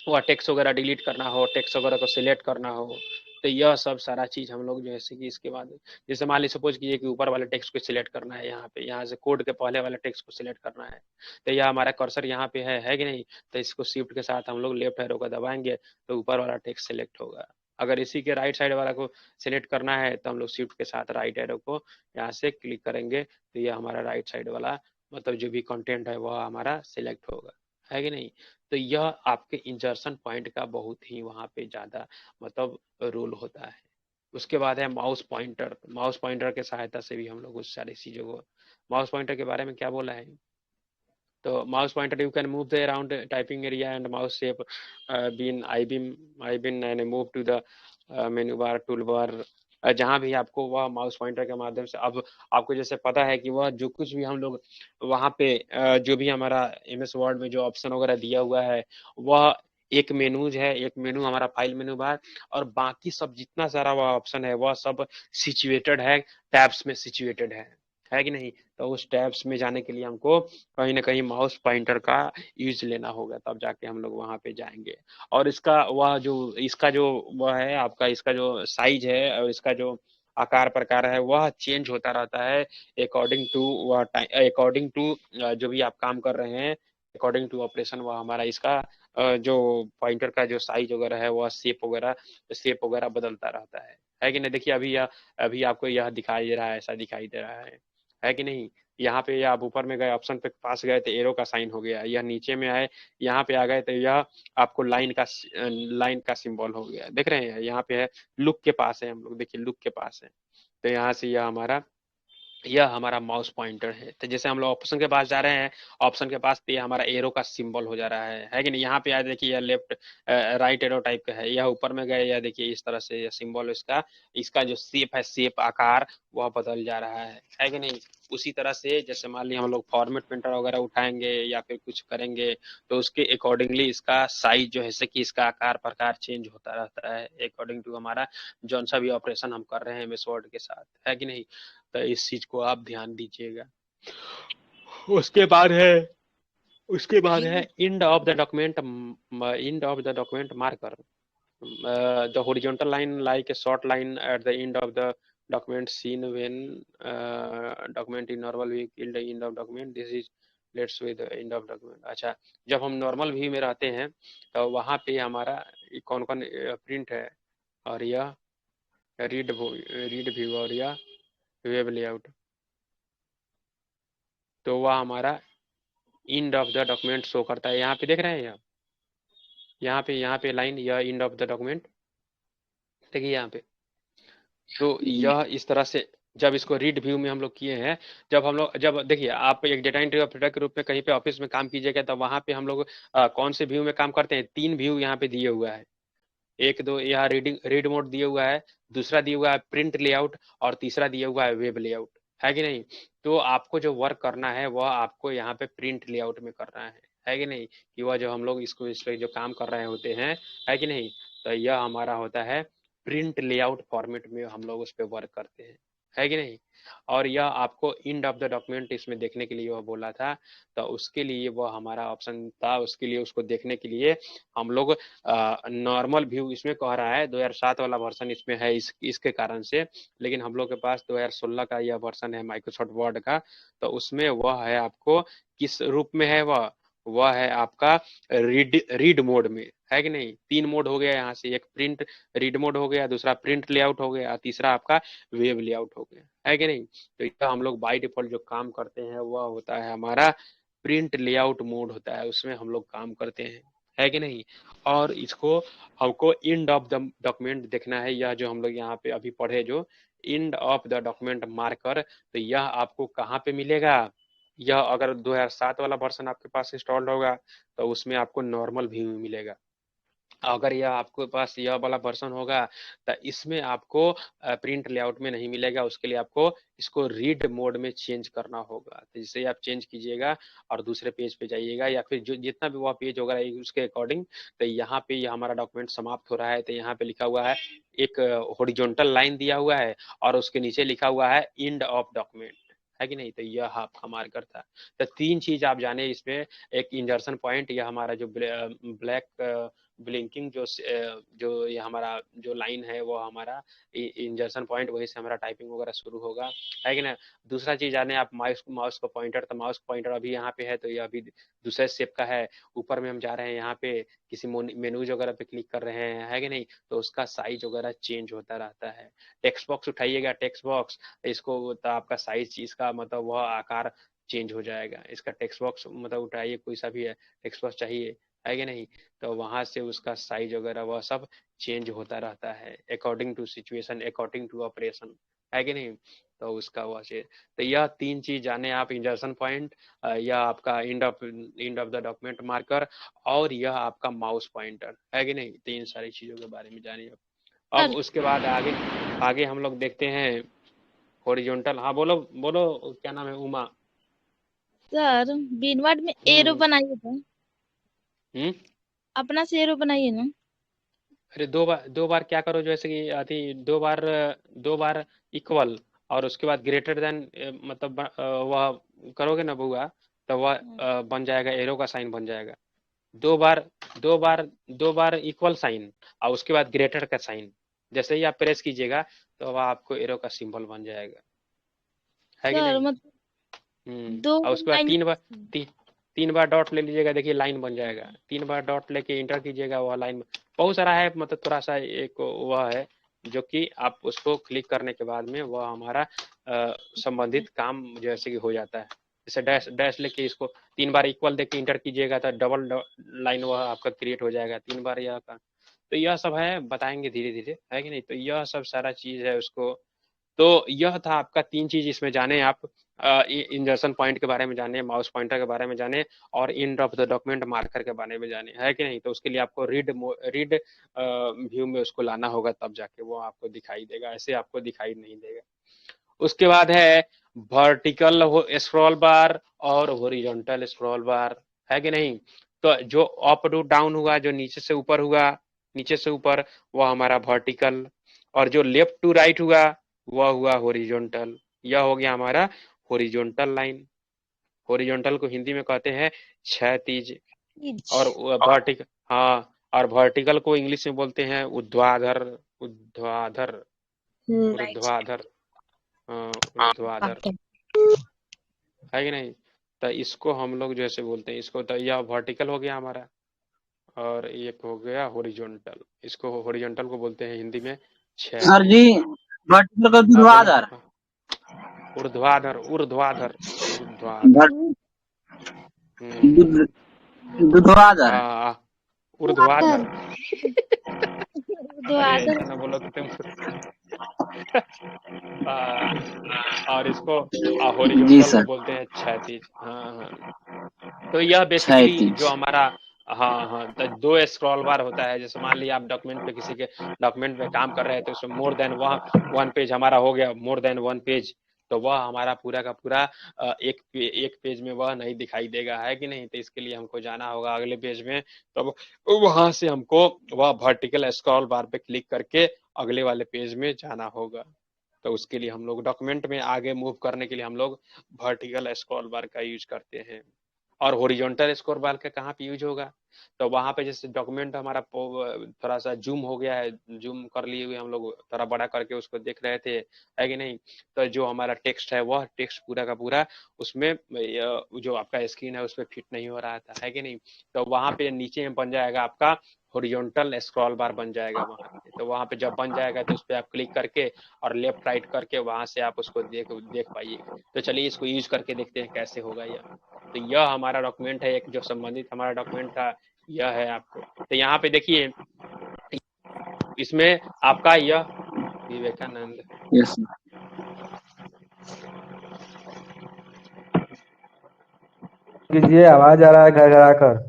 वह टेक्स्ट वगैरह डिलीट करना हो, टेक्स्ट वगैरह को सिलेक्ट करना हो, तो यह सब सारा चीज हम लोग जैसे कि इसके बाद जैसे मान ली सपोज कीजिए कि ऊपर वाले टेक्स्ट को सिलेक्ट करना है, यहाँ पे यहाँ से कोड के पहले वाले टेक्स्ट को सिलेक्ट करना है, तो यह हमारा कर्सर यहाँ पे है कि नहीं। तो इसको शिफ्ट के साथ हम लोग लेफ्ट एरो का दबाएंगे तो ऊपर वाला टेक्स्ट सिलेक्ट होगा। अगर इसी के राइट साइड वाला को सिलेक्ट करना है तो हम लोग शिफ्ट के साथ राइट एरो को यहाँ से क्लिक करेंगे तो यह हमारा राइट साइड वाला मतलब जो भी कंटेंट है वह हमारा सिलेक्ट होगा, है कि नहीं। तो यह आपके इंजर्शन पॉइंट का बहुत ही वहाँ पे ज़्यादा मतलब रोल होता है। उसके बाद है माउस पॉइंटर। माउस पॉइंटर के सहायता से भी हम लोग उस सारी चीज़ों को, माउस पॉइंटर के बारे में क्या बोला है। तो mouse pointer you can move the around typing area and mouse shape been I beam and move to the menu bar toolbar, जहाँ भी आपको वह माउस पॉइंटर के माध्यम से, अब आपको जैसे पता है कि वह जो कुछ भी हम लोग वहाँ पे जो भी हमारा MS वर्ड में जो ऑप्शन वगैरह दिया हुआ है वह एक मेनूज है, एक मेनू हमारा फाइल मेनू बार, और बाकी सब जितना सारा वह ऑप्शन है वह सब सिचुएटेड है, टैब्स में सिचुएटेड है कि नहीं। तो उस टैब्स में जाने के लिए हमको कहीं ना कहीं माउस पॉइंटर का यूज लेना होगा, तब जाके हम लोग वहाँ पे जाएंगे। और इसका वह जो इसका जो वह है आपका, इसका जो साइज है और इसका जो आकार प्रकार है वह चेंज होता रहता है अकॉर्डिंग टू वह टाइम, अकॉर्डिंग टू जो भी आप काम कर रहे हैं, अकॉर्डिंग टू ऑपरेशन वह हमारा इसका जो पॉइंटर का जो साइज वगैरह है वह शेप वगैरह बदलता रहता है कि नहीं। देखिए अभी आपको यह दिखाई दे रहा है, ऐसा दिखाई दे रहा है कि नहीं। यहाँ पे आप ऊपर में गए ऑप्शन पे पास गए तो एरो का साइन हो गया, यह नीचे में आए यहाँ पे आ गए तो यह आपको लाइन का सिंबल हो गया, देख रहे हैं। यहाँ पे है लुक के पास है, हम लोग देखिए लुक के पास है, तो यहाँ से यह हमारा माउस पॉइंटर है। तो जैसे हम लोग ऑप्शन के पास जा रहे हैं, ऑप्शन के पास तो ये हमारा एरो का सिंबल हो जा रहा है कि नहीं। यहाँ पे देखिए यह लेफ्ट राइट एरो टाइप का है, यह ऊपर में गए या देखिए इस तरह से यह सिंबल इसका जो शेप है, शेप आकार वह बदल जा रहा है कि नहीं। उसी तरह से जैसे मान लीजिए हम लोग फॉर्मेट प्रिंटर वगैरह उठाएंगे या फिर कुछ करेंगे तो उसके अकॉर्डिंगली इसका साइज जो है कि इसका आकार प्रकार चेंज होता रहता है अकॉर्डिंग टू हमारा जौन सा भी ऑपरेशन हम कर रहे हैं MS वर्ड के साथ, है कि नहीं। तो इस चीज को आप ध्यान दीजिएगा। उसके बाद है end of the document marker, the horizontal line like a short line at the end of the document seen when document in normal view till the end of document, this is let's with the end of document। अच्छा, जब हम नॉर्मल व्यू में रहते हैं तो वहाँ पे हमारा कौन कौन प्रिंट है, और यह रीड व्यू और यह वेब लेआउट, तो वह हमारा end of the document show करता है। यहाँ पे देख रहे हैं यहाँ पे लाइन, यह एंड ऑफ द डॉक्यूमेंट, देखिए यहाँ पे। तो यह इस तरह से जब इसको रीड व्यू में हम लोग किए हैं, जब देखिए आप एक डेटा एंट्री ऑपरेटर के रूप में कहीं पे ऑफिस में काम कीजिएगा तो वहाँ पे हम लोग कौन से व्यू में काम करते हैं, 3 व्यू यहाँ पे दिए हुआ है। एक दो यहाँ रीड मोड दिया हुआ है, दूसरा दिया हुआ है प्रिंट लेआउट, और तीसरा दिया हुआ है वेब लेआउट, है कि नहीं। तो आपको जो वर्क करना है वह आपको यहाँ पे प्रिंट लेआउट में करना है कि नहीं, कि वह जो हम लोग इस पे जो काम कर रहे होते हैं, है कि नहीं। तो यह हमारा होता है प्रिंट लेआउट फॉर्मेट में हम लोग उस पर वर्क करते हैं, है कि नहीं। और यह आपको एंड ऑफ द डॉक्यूमेंट इसमें देखने के लिए वह बोला था, तो उसके लिए वह हमारा ऑप्शन था, उसके लिए उसको देखने के लिए हम लोग नॉर्मल व्यू इसमें कह रहा है 2007 वाला वर्जन इसमें है इसके कारण से, लेकिन हम लोग के पास 2016 का यह वर्जन है माइक्रोसॉफ्ट वर्ड का, तो उसमें वह है आपको किस रूप में है, वह है आपका रीड मोड में, है कि नहीं। 3 मोड हो गया यहाँ से, एक प्रिंट रीड मोड हो गया, दूसरा प्रिंट लेआउट हो गया, तीसरा आपका वेब लेआउट हो गया, है कि नहीं। तो इसका हम लोग बाय डिफॉल्ट जो काम करते हैं वह होता है हमारा प्रिंट लेआउट मोड होता है, उसमें हम लोग काम करते हैं, है कि नहीं। और इसको हमको एंड ऑफ द डॉक्यूमेंट देखना है, यह जो हम लोग यहाँ पे अभी पढ़े जो end of the document marker, तो यह आपको कहाँ पे मिलेगा, यह अगर 2007 वाला वर्जन आपके पास इंस्टॉल्ड होगा तो उसमें आपको नॉर्मल व्यू में मिलेगा, अगर यह आपके पास यह वाला वर्जन होगा तो इसमें आपको प्रिंट लेआउट में नहीं मिलेगा, उसके लिए आपको इसको रीड मोड में चेंज करना होगा। तो जिसे आप चेंज कीजिएगा और दूसरे पेज पे जाइएगा या फिर जो जितना भी वह पेज होगा उसके अकॉर्डिंग, तो यहाँ पे यह हमारा डॉक्यूमेंट समाप्त हो रहा है। तो यहाँ पे लिखा हुआ है एक हॉरिजॉन्टल लाइन दिया हुआ है और उसके नीचे लिखा हुआ है एंड ऑफ डॉक्यूमेंट, है कि नहीं। तो यह आपका मार्कर था। तो 3 चीज आप जाने इसमें, एक इंजर्सन पॉइंट, यह हमारा जो ब्लैक ब्लिंकिंग जो ये हमारा जो लाइन है वो हमारा इंजर्सन पॉइंट, वहीं से हमारा टाइपिंग वगैरह शुरू होगा, है कि ना। दूसरा चीज जाने आप माउस का पॉइंटर, तो माउस पॉइंटर अभी यहाँ पे है तो ये अभी दूसरे शेप का है। ऊपर में हम जा रहे हैं यहाँ पे किसी मेनूज वगैरह पे क्लिक कर रहे हैं, है कि नहीं, तो उसका साइज वगैरह चेंज होता रहता है। टेक्स्ट बॉक्स उठाइएगा, टेक्स्ट बॉक्स इसको तो आपका साइज इसका मतलब वह आकार चेंज हो जाएगा। इसका टेक्स्ट बॉक्स मतलब उठाइए, कोई सा भी है टेक्स्ट बॉक्स चाहिए, है कि नहीं, तो वहां से उसका साइज वगैरह वह सब चेंज होता रहता है according to situation, according to operation, है कि नहीं। तो उसका वह चीज, तो यह 3 चीज जाने आप, इंजर्सन पॉइंट, यह आपका end of the document marker, और यह आपका माउस पॉइंटर, है कि नहीं। 3 सारी चीजों के बारे में जानिए। अब सर उसके बाद आगे आगे हम लोग देखते हैं हॉरिजॉन्टल। हाँ बोलो बोलो, क्या नाम है, उमा। सर बीनवर्ड में एरो बनाइए तो हम्म अपना से एरो बनाइए ना। अरे 2 बार क्या करो, जैसे कि अति 2 बार इक्वल और उसके बाद ग्रेटर देन, मतलब वह करोगे ना बुआ, तो वह बन जाएगा, एरो का साइन बन जाएगा। 2 बार 2 बार इक्वल साइन और उसके बाद ग्रेटर का साइन, जैसे ही आप प्रेस कीजिएगा तो वह आपको एरो का सिंबल बन जाएगा, है कि सर नहीं। मतलब 2 और उसके बाद लाइन। 3 बार डॉट ले लीजिएगा, देखिए लाइन बन जाएगा। 3 बार डॉट लेके इंटर कीजिएगा, वह लाइन बहुत सारा है, मतलब थोड़ा सा एक वह है जो कि आप उसको क्लिक करने के बाद में वह हमारा संबंधित काम जैसे कि हो जाता है। जैसे डैश डैश लेके इसको 3 बार इक्वल देके इंटर कीजिएगा तो डबल लाइन वह आपका क्रिएट हो जाएगा 3 बार यह का। तो यह सब है, बताएंगे धीरे धीरे, है कि नहीं। तो यह सब सारा चीज है उसको। तो यह था आपका 3 चीज, इसमें जाने आप इंजर्सन पॉइंट के बारे में जाने, माउस पॉइंटर के बारे में जाने, और end of the document marker के बारे में जाने, है कि नहीं। तो उसके लिए आपको रीड व्यू में उसको लाना होगा, तब जाके वो आपको दिखाई देगा, ऐसे आपको दिखाई नहीं देगा। उसके बाद है वर्टिकल स्क्रॉल बार और हॉरिजॉन्टल स्क्रॉल बार, है कि नहीं। तो जो अप टू डाउन हुआ, जो नीचे से ऊपर हुआ, नीचे से ऊपर, वह हमारा वर्टिकल, और जो लेफ्ट टू राइट हुआ वह हुआ हॉरिजॉन्टल। यह हो गया हमारा हॉरिजॉन्टल लाइन। हॉरिजॉन्टल को हिंदी में कहते हैं क्षैतिज, और वर्टिकल, हाँ, और वर्टिकल को इंग्लिश में बोलते हैं ऊर्ध्वाधर, ऊर्ध्वाधर, ऊर्ध्वाधर, ऊर्ध्वाधर, है कि नहीं। तो इसको हम लोग जैसे बोलते हैं इसको, तो यह वर्टिकल हो गया हमारा, और एक हो गया हॉरिजॉन्टल। इसको हॉरिजॉन्टल को बोलते हैं हिंदी में सर जी क्षैतिज। वर्टिकल का हाँ बोलो, ऊर्ध्वाधर। ऊर्ध्वाधर, ऊर्ध्वाधर, ऊर्ध्वाधर, ऊर्ध्वाधर। ऊर्ध्वाधर। दो अरे आदर। ऐसा ना बोलो कि तुम और इसको जी हॉरिजॉन्टल को सर, बोलते हैं क्षैतिज। हाँ हाँ। तो यह बेसिकली जो क्षैतिज। हमारा, हाँ हाँ, तो 2 स्क्रॉल बार होता है। जैसे मान लिया आप डॉक्यूमेंट पे, किसी के डॉक्यूमेंट पे काम कर रहे हैं, तो उसमें मोर देन वन पेज हमारा हो गया, मोर देन वन पेज, तो वह हमारा पूरा का पूरा एक पेज में वह नहीं दिखाई देगा, है कि नहीं। तो इसके लिए हमको जाना होगा अगले पेज में, तो वहां से हमको वह वर्टिकल स्क्रॉल बार पे क्लिक करके अगले वाले पेज में जाना होगा। तो उसके लिए हम लोग डॉक्यूमेंट में आगे मूव करने के लिए हम लोग वर्टिकल स्क्रॉल बार का यूज करते हैं। और हॉरिजॉन्टल स्क्रॉल बार का कहाँ पे यूज होगा, तो वहां पे जैसे डॉक्यूमेंट हमारा थोड़ा सा जूम हो गया है, जूम कर लिए हुए हम लोग, थोड़ा बड़ा करके उसको देख रहे थे, है कि नहीं। तो जो हमारा टेक्स्ट है वह टेक्स्ट पूरा का पूरा उसमें जो आपका स्क्रीन है उस पर फिट नहीं हो रहा था, है कि नहीं। तो वहां पे नीचे में बन जाएगा आपका हॉरिजॉन्टल स्क्रॉल बार बन जाएगा वहां पे। तो वहां पे जब बन जाएगा तो उस पर आप क्लिक करके और लेफ्ट राइट करके वहां से आप उसको देख पाइएगा। तो चलिए इसको यूज करके देखते हैं कैसे होगा यह। तो यह हमारा डॉक्यूमेंट है, एक जो संबंधित हमारा डॉक्यूमेंट था यह है आपको। तो यहाँ पे देखिए, इसमें आपका यह विवेकानंद, यस सर। कीजिए, आवाज आ रहा है घर घर आकर।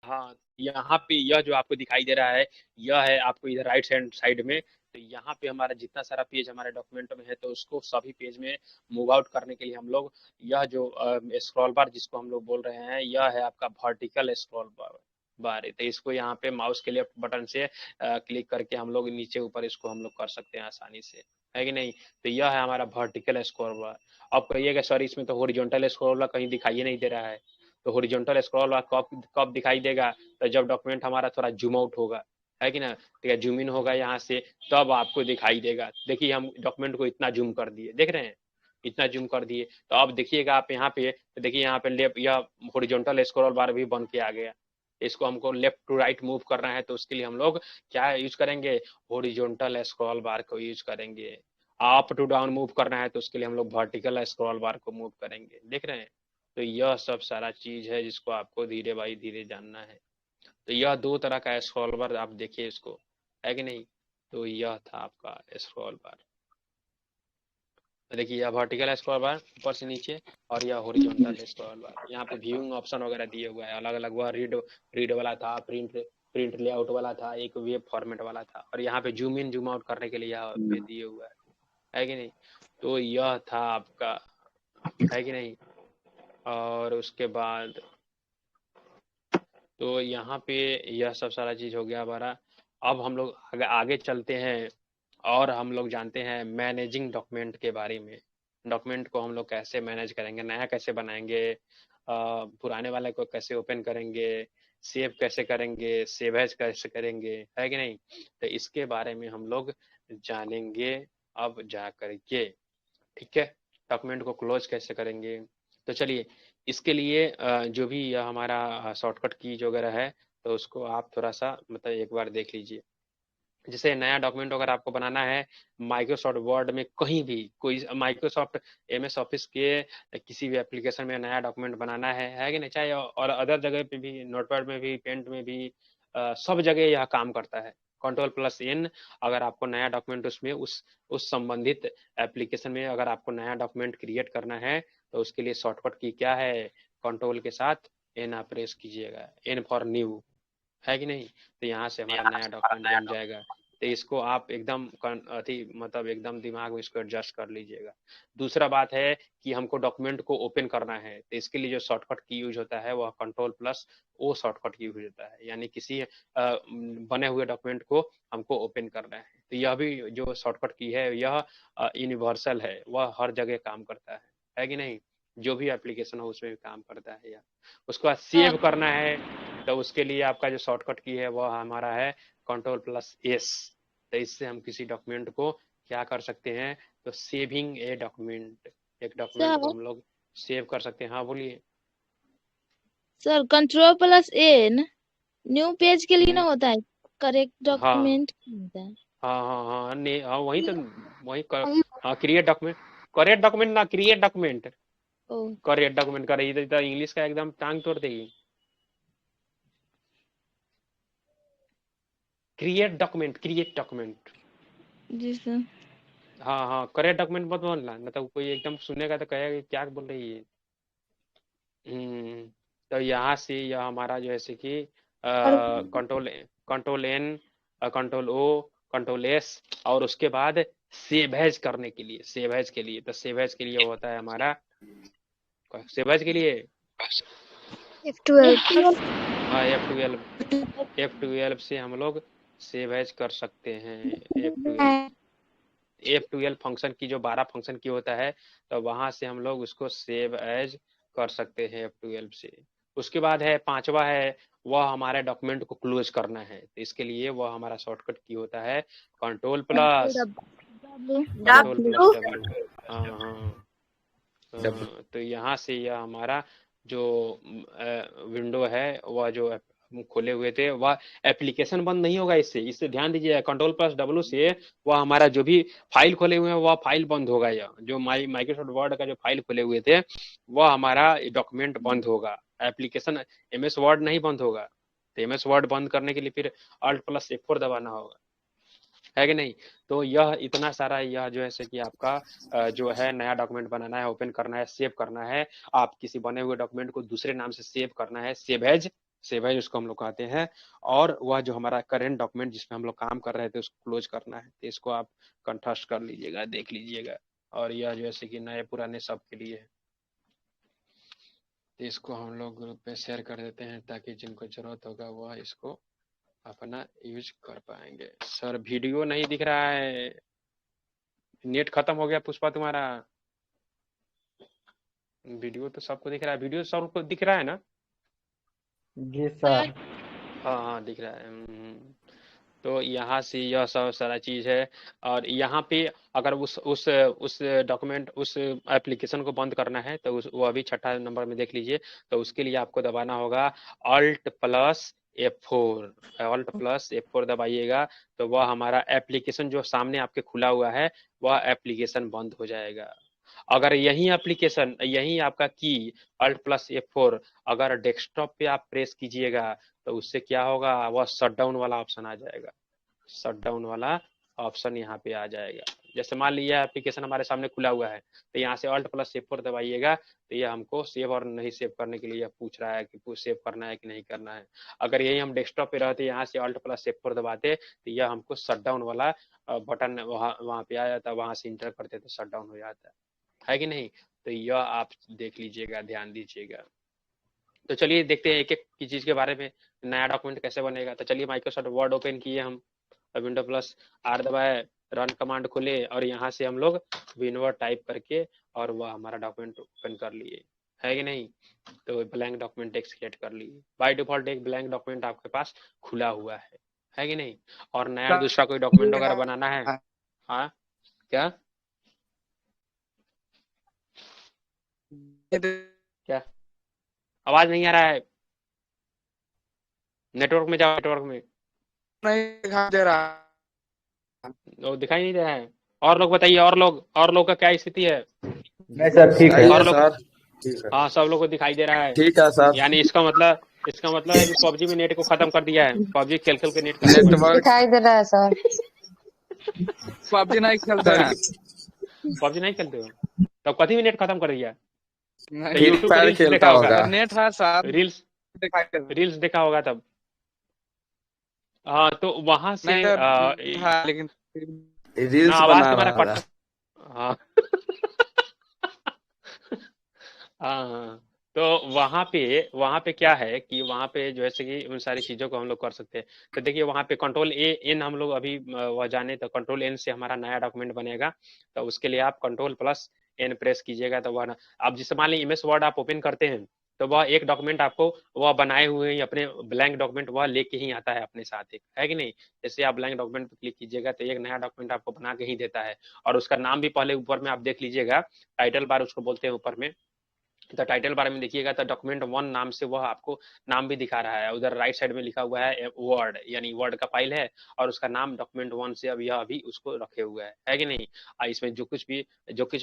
हाँ, यहाँ पे यह जो आपको दिखाई दे रहा है, यह है आपको इधर राइट हैंड साइड में। तो यहाँ पे हमारा जितना सारा पेज हमारे डॉक्यूमेंट में है, तो उसको सभी पेज में मूव आउट करने के लिए हम लोग यह जो स्क्रॉल बार जिसको हम लोग बोल रहे हैं, यह है आपका वर्टिकल स्क्रॉल बार है। तो इसको यहाँ पे माउस के लेफ्ट बटन से क्लिक करके हम लोग नीचे ऊपर इसको हम लोग कर सकते हैं आसानी से, है कि नहीं। तो यह है हमारा वर्टिकल स्क्रॉल बार। अब कहिएगा सर इसमें तो हॉरिजॉन्टल स्क्रॉल बार कहीं दिखाई नहीं दे रहा है। तो हॉरिजॉन्टल स्क्रॉल बार कब दिखाई देगा, तो जब डॉक्यूमेंट हमारा थोड़ा जूम आउट होगा, है कि ना, ठीक है, जूम इन होगा यहाँ से, तब आपको दिखाई देगा। देखिए हम डॉक्यूमेंट को इतना जूम कर दिए, देख रहे हैं, इतना जूम कर दिए। तो अब देखिएगा आप यहाँ पे, तो देखिए यहाँ पे लेफ्ट यह हॉरिजॉन्टल स्क्रॉल बार भी बन के आ गया। इसको हमको लेफ्ट टू राइट मूव करना है, तो उसके लिए हम लोग क्या यूज करेंगे, हॉरिजॉन्टल स्क्रॉल बार को यूज करेंगे। अप टू डाउन मूव करना है, तो उसके लिए हम लोग वर्टिकल स्क्रॉल बार को मूव करेंगे, देख रहे हैं। तो यह सब सारा चीज है जिसको आपको धीरे बाई धीरे जानना है। तो यह दो तरह का स्क्रॉल बार आप देखिए इसको, है कि नहीं। तो यह था आपका स्क्रॉल बार। देखिए यह वर्टिकल स्क्रॉल बार ऊपर से नीचे, और यह हॉरिजॉन्टल स्क्रॉल बार। यहाँ पे व्यूइंग ऑप्शन वगैरह दिए हुआ है अलग अलग, वह रीड वाला था, प्रिंट लेआउट वाला था, एक वेब फॉर्मेट वाला था, और यहाँ पे जूम इन जूम आउट करने के लिए यहाँ पे दिए हुआ है कि नहीं। तो यह था आपका, है कि नहीं। और उसके बाद तो यहाँ पे यह सब सारा चीज हो गया हमारा। अब हम लोग आगे चलते हैं और हम लोग जानते हैं मैनेजिंग डॉक्यूमेंट के बारे में। डॉक्यूमेंट को हम लोग कैसे मैनेज करेंगे, नया कैसे बनाएंगे, पुराने वाले को कैसे ओपन करेंगे, सेव कैसे करेंगे, सेव एज कैसे करेंगे, है कि नहीं। तो इसके बारे में हम लोग जानेंगे अब जा करके, ठीक है। डॉक्यूमेंट को क्लोज कैसे करेंगे, तो चलिए इसके लिए जो भी हमारा शॉर्टकट की जो वगैरह है, तो उसको आप थोड़ा सा मतलब एक बार देख लीजिए। जैसे नया डॉक्यूमेंट अगर आपको बनाना है माइक्रोसॉफ्ट वर्ड में, कहीं भी कोई माइक्रोसॉफ्ट एमएस ऑफिस के किसी भी एप्लीकेशन में नया डॉक्यूमेंट बनाना है कि नहीं, चाहे और अदर जगह पे भी, नोटपैड में भी, पेंट में भी, सब जगह यह काम करता है। Ctrl+N, अगर आपको नया डॉक्यूमेंट उसमें उस संबंधित एप्लीकेशन में अगर आपको नया डॉक्यूमेंट क्रिएट करना है, तो उसके लिए शॉर्टकट की क्या है, कंट्रोल के साथ N आप प्रेस कीजिएगा, N फॉर न्यू, है कि नहीं। तो यहाँ से हमारा नया डॉक्यूमेंट बन जाएगा। तो इसको आप एकदम मतलब एकदम दिमाग में इसको एडजस्ट कर लीजिएगा। दूसरा बात है कि हमको डॉक्यूमेंट को ओपन करना है, तो इसके लिए जो शॉर्टकट की यूज होता है वह Ctrl+O शॉर्टकट की यूज होता है, यानी किसी बने हुए डॉक्यूमेंट को हमको ओपन करना है। तो यह भी जो शॉर्टकट की है यह यूनिवर्सल है, वह हर जगह काम करता है कि नहीं, जो भी एप्लीकेशन हो उसमें भी काम करता है। या उसके बाद सेव करना है, तो उसके लिए आपका जो शॉर्टकट की है वह हमारा है Ctrl+S। तो इससे हम किसी डॉक्यूमेंट को क्या कर सकते हैं, तो सेविंग ए डॉक्यूमेंट, एक डॉक्यूमेंट को सर हम लोग सेव कर सकते हैं। हाँ बोलिए। सर Ctrl+N न्यू पेज के लिए ना होता है, करेक्ट हाँ डॉक्यूमेंट होता है। हाँ हाँ हाँ हाँ वही तो, हाँ क्रिएट डॉक्यूमेंट, करेक्ट डॉक्यूमेंट ना क्रिएट डॉक्यूमेंट, ओ करेक्ट डॉक्यूमेंट कर रही तो इंग्लिश का एकदम टांग तोड़ देगी। Create document. जी सर। हाँ हाँ करेक्ट डॉक्यूमेंट मत बोलना, नहीं तो कोई एकदम सुनेगा तो कहेगा कि क्या बोल रही है। तो यहाँ से यह हमारा जो है कि कंट्रोल N, Ctrl+O, Ctrl+S, और उसके बाद सेव एज करने के लिए, सेव एज के लिए, तो सेव एज के लिए होता है हमारा, सेव एज के लिए F12 हाँ F12 से हम लोग सेव एज कर सकते हैं। F12 फंक्शन की जो 12 फंक्शन की होता है, तो वहां से हम लोग उसको सेव एज कर सकते हैं F12 से। उसके बाद है पांचवा है, वह हमारे डॉक्यूमेंट को क्लोज करना है, तो इसके लिए वह हमारा शॉर्टकट की होता है Ctrl+W। हाँ तो यहाँ से यह हमारा जो विंडो है वह जो खोले हुए थे वह एप्लीकेशन बंद नहीं होगा, इससे ध्यान दीजिए। Ctrl+W से वह हमारा जो भी फाइल खोले हुए हैं वह फाइल बंद होगा, या जो माइक्रोसॉफ्ट वर्ड का जो फाइल खोले हुए थे वह हमारा डॉक्यूमेंट बंद होगा, एप्लीकेशन MS वर्ड नहीं बंद होगा। तो MS वर्ड बंद करने के लिए फिर Alt+F4 दबाना होगा, है कि नहीं। तो यह इतना सारा यह जो है कि आपका जो है नया डॉक्यूमेंट बनाना है, ओपन करना है, सेव करना है, आप किसी बने हुए डॉक्यूमेंट को दूसरे नाम से सेव करना है, सेव एज सेव एज उसको हम लोग कहते हैं। और वह जो हमारा करेंट डॉक्यूमेंट जिसमें हम लोग काम कर रहे थे उसको क्लोज करना है, तो इसको आप कंठस्थ कर लीजिएगा, देख लीजिएगा। और यह जैसे कि नए पुराने सब के लिए है, तो इसको हम लोग ग्रुप पे शेयर कर देते हैं ताकि जिनको जरूरत होगा वह इसको अपना यूज कर पाएंगे। सर वीडियो नहीं दिख रहा है, नेट खत्म हो गया पुष्पा तुम्हारा। वीडियो तो सबको दिख रहा है, वीडियो सबको दिख रहा है ना? जी सर। हाँ हाँ दिख रहा है। तो यहाँ से यह सब सारा चीज है। और यहाँ पे अगर उस डॉक्यूमेंट उस एप्लीकेशन को बंद करना है तो वो अभी छठा नंबर में देख लीजिए। तो उसके लिए आपको दबाना होगा Alt+F4 दबाइएगा, तो वह हमारा एप्लीकेशन जो सामने आपके खुला हुआ है वह एप्लीकेशन बंद हो जाएगा। अगर यही एप्लीकेशन यही आपका की Alt+F4 अगर डेस्कटॉप पे आप प्रेस कीजिएगा तो उससे क्या होगा, वह शटडाउन वाला ऑप्शन आ जाएगा, शटडाउन वाला ऑप्शन यहाँ पे आ जाएगा। जैसे मान लीजिए एप्लीकेशन हमारे सामने खुला हुआ है, तो यहाँ से Alt+F4 दबाइएगा, तो ये हमको सेव और नहीं सेव करने के लिए पूछ रहा है कि सेव करना है कि नहीं करना है। अगर यही हम डेस्कटॉप पे रहते यहाँ से Alt+F4 दबाते तो यह हमको शटडाउन वाला बटन वहाँ पे आ जाता, वहाँ से इंटर करते तो शटडाउन हो जाता है कि नहीं। तो यह आप देख लीजिएगा, ध्यान दीजिएगा। तो चलिए देखते हैं एक एक की चीज के बारे में, नया डॉक्यूमेंट कैसे बनेगा। तो चलिए माइक्रोसॉफ्ट वर्ड ओपन किए हम, Windows+R दबाए, रन कमांड खोले और यहाँ से हम लोग विनवर टाइप करके और वह हमारा डॉक्यूमेंट ओपन कर लिए, है कि नहीं। तो ब्लैंक डॉक्यूमेंट टेक्स्ट क्रिएट कर लिए। बाय डिफॉल्ट एक ब्लैंक डॉक्यूमेंट आपके पास खुला हुआ है कि नहीं। और नया दूसरा कोई डॉक्यूमेंट वगैरह बनाना है, हाँ क्या क्या आवाज नहीं आ रहा है, नेटवर्क में जाओ, नेटवर्क में। नहीं दिखाई दे रहा। वो दिखाई नहीं दे रहा है। और लोग बताइए, और लोग का क्या स्थिति है? नहीं सर ठीक है। और लोग, ठीक है। हाँ सब लोग को दिखाई दे रहा है। ठीक है सर। यानी इसका मतलब है कि पबजी में नेट को खत्म कर दिया है, पबजी खेल के नेट खत्म कर दिया है। दिखाई दे रहा है सर। पबजी नहीं खेलते हैं। पबजी नहीं खेलते हो तब कथी में नेट खत्म कर दिया? तो फ्री यूट्यूब पे फायर रील्स खेलता देखा होगा, होगा। नेट है सर, दिखाई दे रहा। रील्स देखा होगा तब। हाँ तो वहां से नहीं था, लेकिन रील्स आवाज बना तुम्हारा रहा कट, हाँ हाँ। तो वहां पे क्या है कि वहां पे जो है कि उन सारी चीजों को हम लोग कर सकते हैं। तो देखिए वहां पे Ctrl+A+N हम लोग अभी वह जाने, तो Ctrl+N से हमारा नया डॉक्यूमेंट बनेगा। तो उसके लिए आप Ctrl+N प्रेस कीजिएगा, तो वह आप जिस मान लीजिए MS वर्ड आप ओपन करते हैं तो वह एक डॉक्यूमेंट आपको वह बनाए हुए ही अपने ब्लैंक डॉक्यूमेंट वह लेके ही आता है अपने साथ एक, है कि नहीं। जैसे आप ब्लैंक डॉक्यूमेंट पे क्लिक कीजिएगा तो एक नया डॉक्यूमेंट आपको बना के ही देता है। और उसका नाम भी पहले ऊपर में आप देख लीजिएगा, टाइटल बार उसको बोलते हैं ऊपर में। तो टाइटल बारे में देखिएगा तो डॉक्यूमेंट 1 नाम से वह आपको नाम भी दिखा रहा है। उधर राइट साइड में लिखा हुआ है वर्ड, यानी वर्ड का फाइल है और उसका नाम डॉक्यूमेंट 1 से अभी उसको रखे हुआ है कि नहीं। इसमें जो कुछ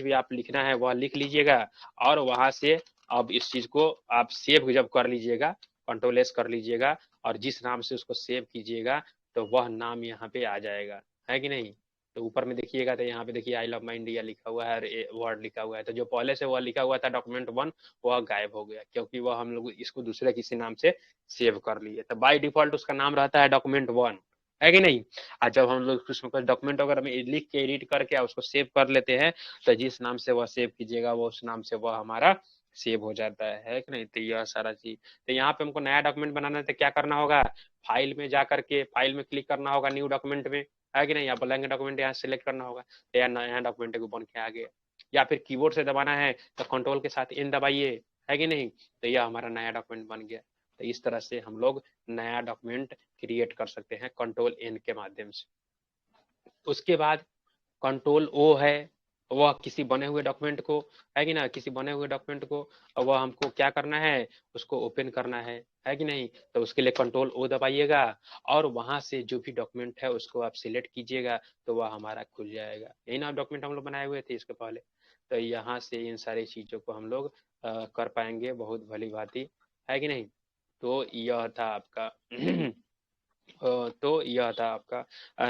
भी आप लिखना है वह लिख लीजिएगा और वहां से अब इस चीज को आप सेव जब कर लीजिएगा, Ctrl+S कर लीजिएगा और जिस नाम से उसको सेव कीजिएगा तो वह नाम यहाँ पे आ जाएगा, है कि नहीं। तो ऊपर में देखिएगा तो यहाँ पे देखिए आई लव माई इंडिया लिखा हुआ है और वर्ड लिखा हुआ है। तो जो पहले से वह लिखा हुआ था डॉक्यूमेंट 1 वह गायब हो गया, क्योंकि वह हम लोग इसको दूसरे किसी नाम से सेव कर लिए। तो बाय डिफॉल्ट उसका नाम रहता है डॉक्यूमेंट 1, है कि नहीं। और जब हम लोग उसमें कुछ डॉक्यूमेंट वगैरह में लिख के एडिट करके उसको सेव कर लेते हैं तो जिस नाम से वह सेव कीजिएगा वो उस नाम से वह हमारा सेव हो जाता है कि नहीं। तो यह सारा चीज, तो यहाँ पे हमको नया डॉक्यूमेंट बनाना है तो क्या करना होगा, फाइल में जा करके फाइल में क्लिक करना होगा, न्यू डॉक्यूमेंट में, है कि नहीं। या ब्लैंक डॉक्यूमेंट यहाँ सेलेक्ट करना होगा तो या नया डॉक्यूमेंट को बन के आ गया। या फिर कीबोर्ड से दबाना है तो कंट्रोल के साथ N दबाइए, है कि नहीं। तो यह हमारा नया डॉक्यूमेंट बन गया। तो इस तरह से हम लोग नया डॉक्यूमेंट क्रिएट कर सकते हैं Ctrl+N के माध्यम से। उसके बाद Ctrl+O है, वह किसी बने हुए डॉक्यूमेंट को, है कि ना, किसी बने हुए डॉक्यूमेंट को वह हमको क्या करना है, उसको ओपन करना है कि नहीं। तो उसके लिए Ctrl+O दबाइएगा और वहां से जो भी डॉक्यूमेंट है उसको आप सिलेक्ट कीजिएगा तो वह हमारा खुल जाएगा। यही ना डॉक्यूमेंट हम लोग बनाए हुए थे इसके पहले। तो यहाँ से इन सारी चीजों को हम लोग कर पाएंगे बहुत भली भांति, है कि नहीं। तो यह था आपका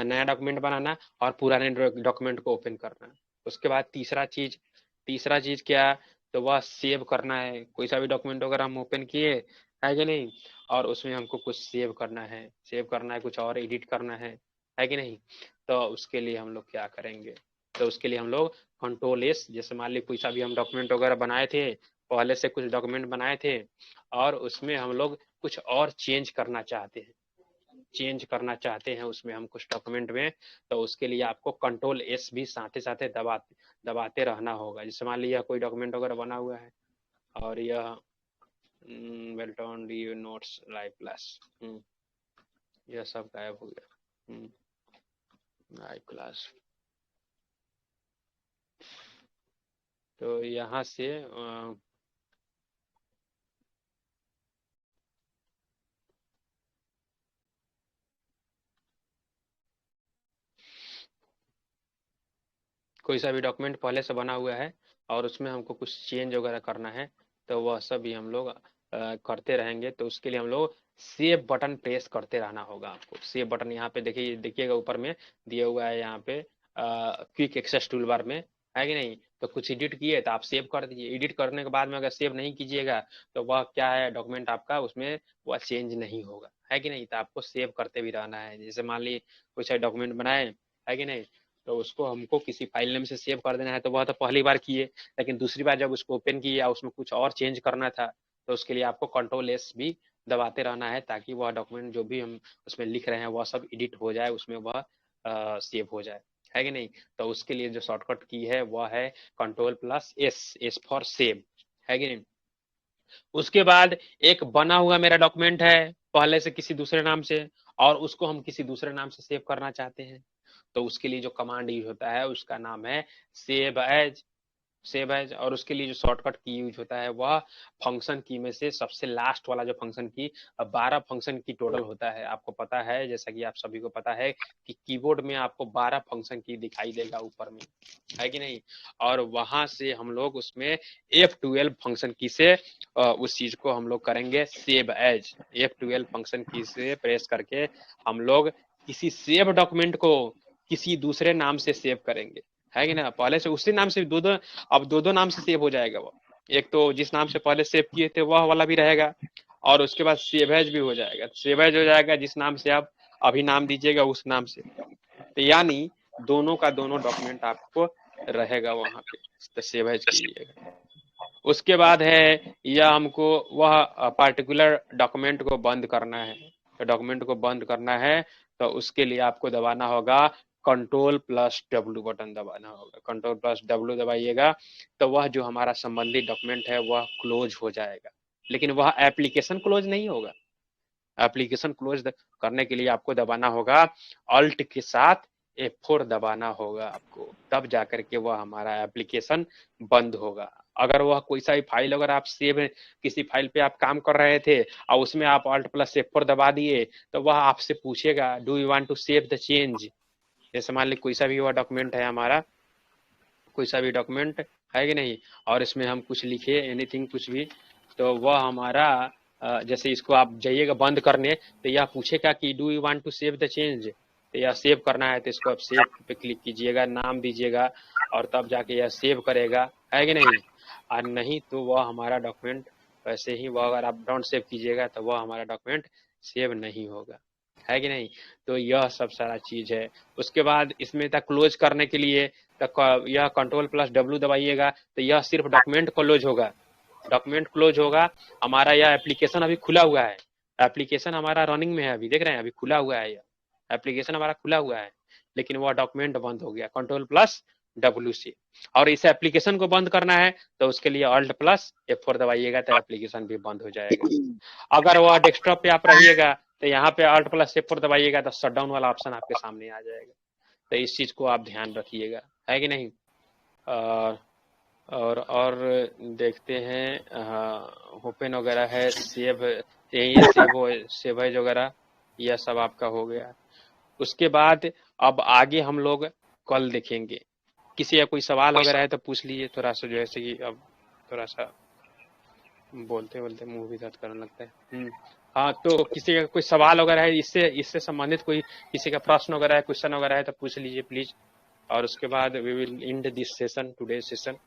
नया डॉक्यूमेंट बनाना और पुराने डॉक्यूमेंट को ओपन करना। उसके बाद तीसरा चीज क्या, तो वह सेव करना है। कोई सा भी डॉक्यूमेंट अगर हम ओपन किए, है कि नहीं। और उसमें हमको कुछ सेव करना है कुछ और एडिट करना है कि नहीं। तो उसके लिए हम लोग क्या करेंगे, तो उसके लिए हम लोग कंट्रोल एस, जैसे मान ली कोई सा भी हम डॉक्यूमेंट वगैरह बनाए थे, पहले से कुछ डॉक्यूमेंट बनाए थे और उसमें हम लोग कुछ और चेंज करना चाहते हैं उसमें हम कुछ डॉक्यूमेंट में, तो उसके लिए आपको कंट्रोल एस भी साथ ही दबाते रहना होगा। जैसे मान लीजिए कोई डॉक्यूमेंट वगैरह बना हुआ है और यह वेल्टन डी नोट्स लाइव क्लास, यह सब गायब हो गया लाइव क्लास। तो यहाँ से कोई सा भी डॉक्यूमेंट पहले से बना हुआ है और उसमें हमको कुछ चेंज वगैरह करना है, तो वह सब भी हम लोग करते रहेंगे। तो उसके लिए हम लोग सेव बटन प्रेस करते रहना होगा आपको। सेव बटन यहाँ पे देखिएगा ऊपर में दिया हुआ है, यहाँ पे क्विक एक्सेस टूल बार में, है कि नहीं। तो कुछ एडिट किए तो आप सेव कर दीजिए। एडिट करने के बाद में अगर सेव नहीं कीजिएगा तो वह क्या है, डॉक्यूमेंट आपका उसमें वह चेंज नहीं होगा, है कि नहीं। तो आपको सेव करते भी रहना है। जैसे मान ली कुछ डॉक्यूमेंट बनाए, है कि नहीं, तो उसको हमको किसी फाइल नेम से सेव कर देना है, तो वह तो पहली बार किए, लेकिन दूसरी बार जब उसको ओपन किए या उसमें कुछ और चेंज करना था, तो उसके लिए आपको कंट्रोल एस भी दबाते रहना है, ताकि वह डॉक्यूमेंट जो भी हम उसमें लिख रहे हैं वह सब एडिट हो जाए, उसमें वह सेव हो जाए, है कि नहीं। तो उसके लिए जो शॉर्टकट की है वह है control plus S, S for save, है कि नहीं। उसके बाद एक बना हुआ मेरा डॉक्यूमेंट है पहले से किसी दूसरे नाम से, और उसको हम किसी दूसरे नाम से सेव करना चाहते हैं, तो उसके लिए जो कमांड यूज होता है उसका नाम है सेव एज। और उसके लिए जो शॉर्टकट की यूज होता है वह फंक्शन की में से सबसे लास्ट वाला जो फंक्शन की, 12 फंक्शन की टोटल होता है। आपको पता है, जैसा कि आप सभी को पता है कि कीबोर्ड में आपको 12 फंक्शन की दिखाई देगा ऊपर में, है कि नहीं। और वहां से हम लोग उसमें F12 फंक्शन की से उस चीज को हम लोग करेंगे सेव एज। F12 फंक्शन की से प्रेस करके हम लोग किसी सेव डॉक्यूमेंट को किसी दूसरे नाम से सेव करेंगे, है कि ना। पहले से उसी नाम से अब दो नाम से सेव हो जाएगा वो। एक तो जिस नाम से पहले सेव किए थे वह वाला भी रहेगा, और उसके बाद सेव एज भी हो जाएगा। सेव एज हो जाएगा जिस नाम से आप अभी नाम दीजिएगा उस नाम से, तो यानी दोनों का दोनों डॉक्यूमेंट आपको रहेगा वहां पे, तो सेव एज कीजिएगा। उसके बाद है यह हमको वह पार्टिकुलर डॉक्यूमेंट को बंद करना है। तो डॉक्यूमेंट को बंद करना है तो उसके लिए आपको दबाना होगा कंट्रोल प्लस डब्ल्यू बटन दबाना होगा। कंट्रोल प्लस डब्ल्यू दबाइएगा तो वह जो हमारा संबंधित डॉक्यूमेंट है वह क्लोज हो जाएगा, लेकिन वह एप्लीकेशन क्लोज नहीं होगा। एप्लीकेशन क्लोज करने के लिए आपको दबाना होगा अल्ट के साथ F4 दबाना होगा आपको, तब जाकर के वह हमारा एप्लीकेशन बंद होगा। अगर वह कोई सा भी फाइल अगर आप सेव, किसी फाइल पे आप काम कर रहे थे और उसमें आप अल्ट प्लस F4 दबा दिए, तो वह आपसे पूछेगा do you want to save the change. जैसे मान ली कोई सा भी वह डॉक्यूमेंट है हमारा, कोई सा भी डॉक्यूमेंट है कि नहीं, और इसमें हम कुछ लिखे एनीथिंग कुछ भी, तो वह हमारा जैसे इसको आप जाइएगा बंद करने तो यह पूछेगा कि do you want to save the change, तो यह सेव करना है तो इसको आप सेव पे क्लिक कीजिएगा, नाम दीजिएगा और तब जाके यह सेव करेगा, है कि नहीं। और नहीं तो वह हमारा डॉक्यूमेंट वैसे ही, वह अगर आप डोंट सेव कीजिएगा तो वह हमारा डॉक्यूमेंट सेव नहीं होगा, है कि नहीं। तो यह सब सारा चीज है। उसके बाद इसमें तक क्लोज करने के लिए तो यह कंट्रोल प्लस डब्ल्यू दबाइएगा तो यह सिर्फ डॉक्यूमेंट क्लोज होगा, डॉक्यूमेंट क्लोज होगा। हमारा यह एप्लीकेशन अभी खुला हुआ है, एप्लीकेशन हमारा रनिंग में है, अभी देख रहे हैं अभी खुला हुआ है, यह एप्लीकेशन हमारा खुला हुआ है, लेकिन वह डॉक्यूमेंट बंद हो गया कंट्रोल प्लस डब्ल्यू से। और इस एप्लीकेशन को बंद करना है तो उसके लिए अल्ट प्लस F4 दबाइएगा तो एप्लीकेशन भी बंद हो जाएगा। अगर वह डेस्कटॉप पे आप रहिएगा तो यहाँ पे अल्ट प्लस F4 दबाइएगा तो शटडाउन वाला ऑप्शन आपके सामने आ जाएगा। तो इस चीज को आप ध्यान रखिएगा, है कि नहीं। और देखते हैं ओपन वगैरह है, सेव यही सेव वगैरह यह सब आपका हो गया। उसके बाद अब आगे हम लोग कल देखेंगे। किसी का कोई सवाल वगैरह है तो पूछ लीजिए थोड़ा सा, जो है कि अब थोड़ा सा बोलते बोलते मुंह भी दर्द करने लगता है। हाँ, तो किसी का कोई सवाल वगैरह है इससे संबंधित, कोई किसी का प्रश्न वगैरह है, क्वेश्चन वगैरह है तो पूछ लीजिए प्लीज। और उसके बाद we will end this session, today session.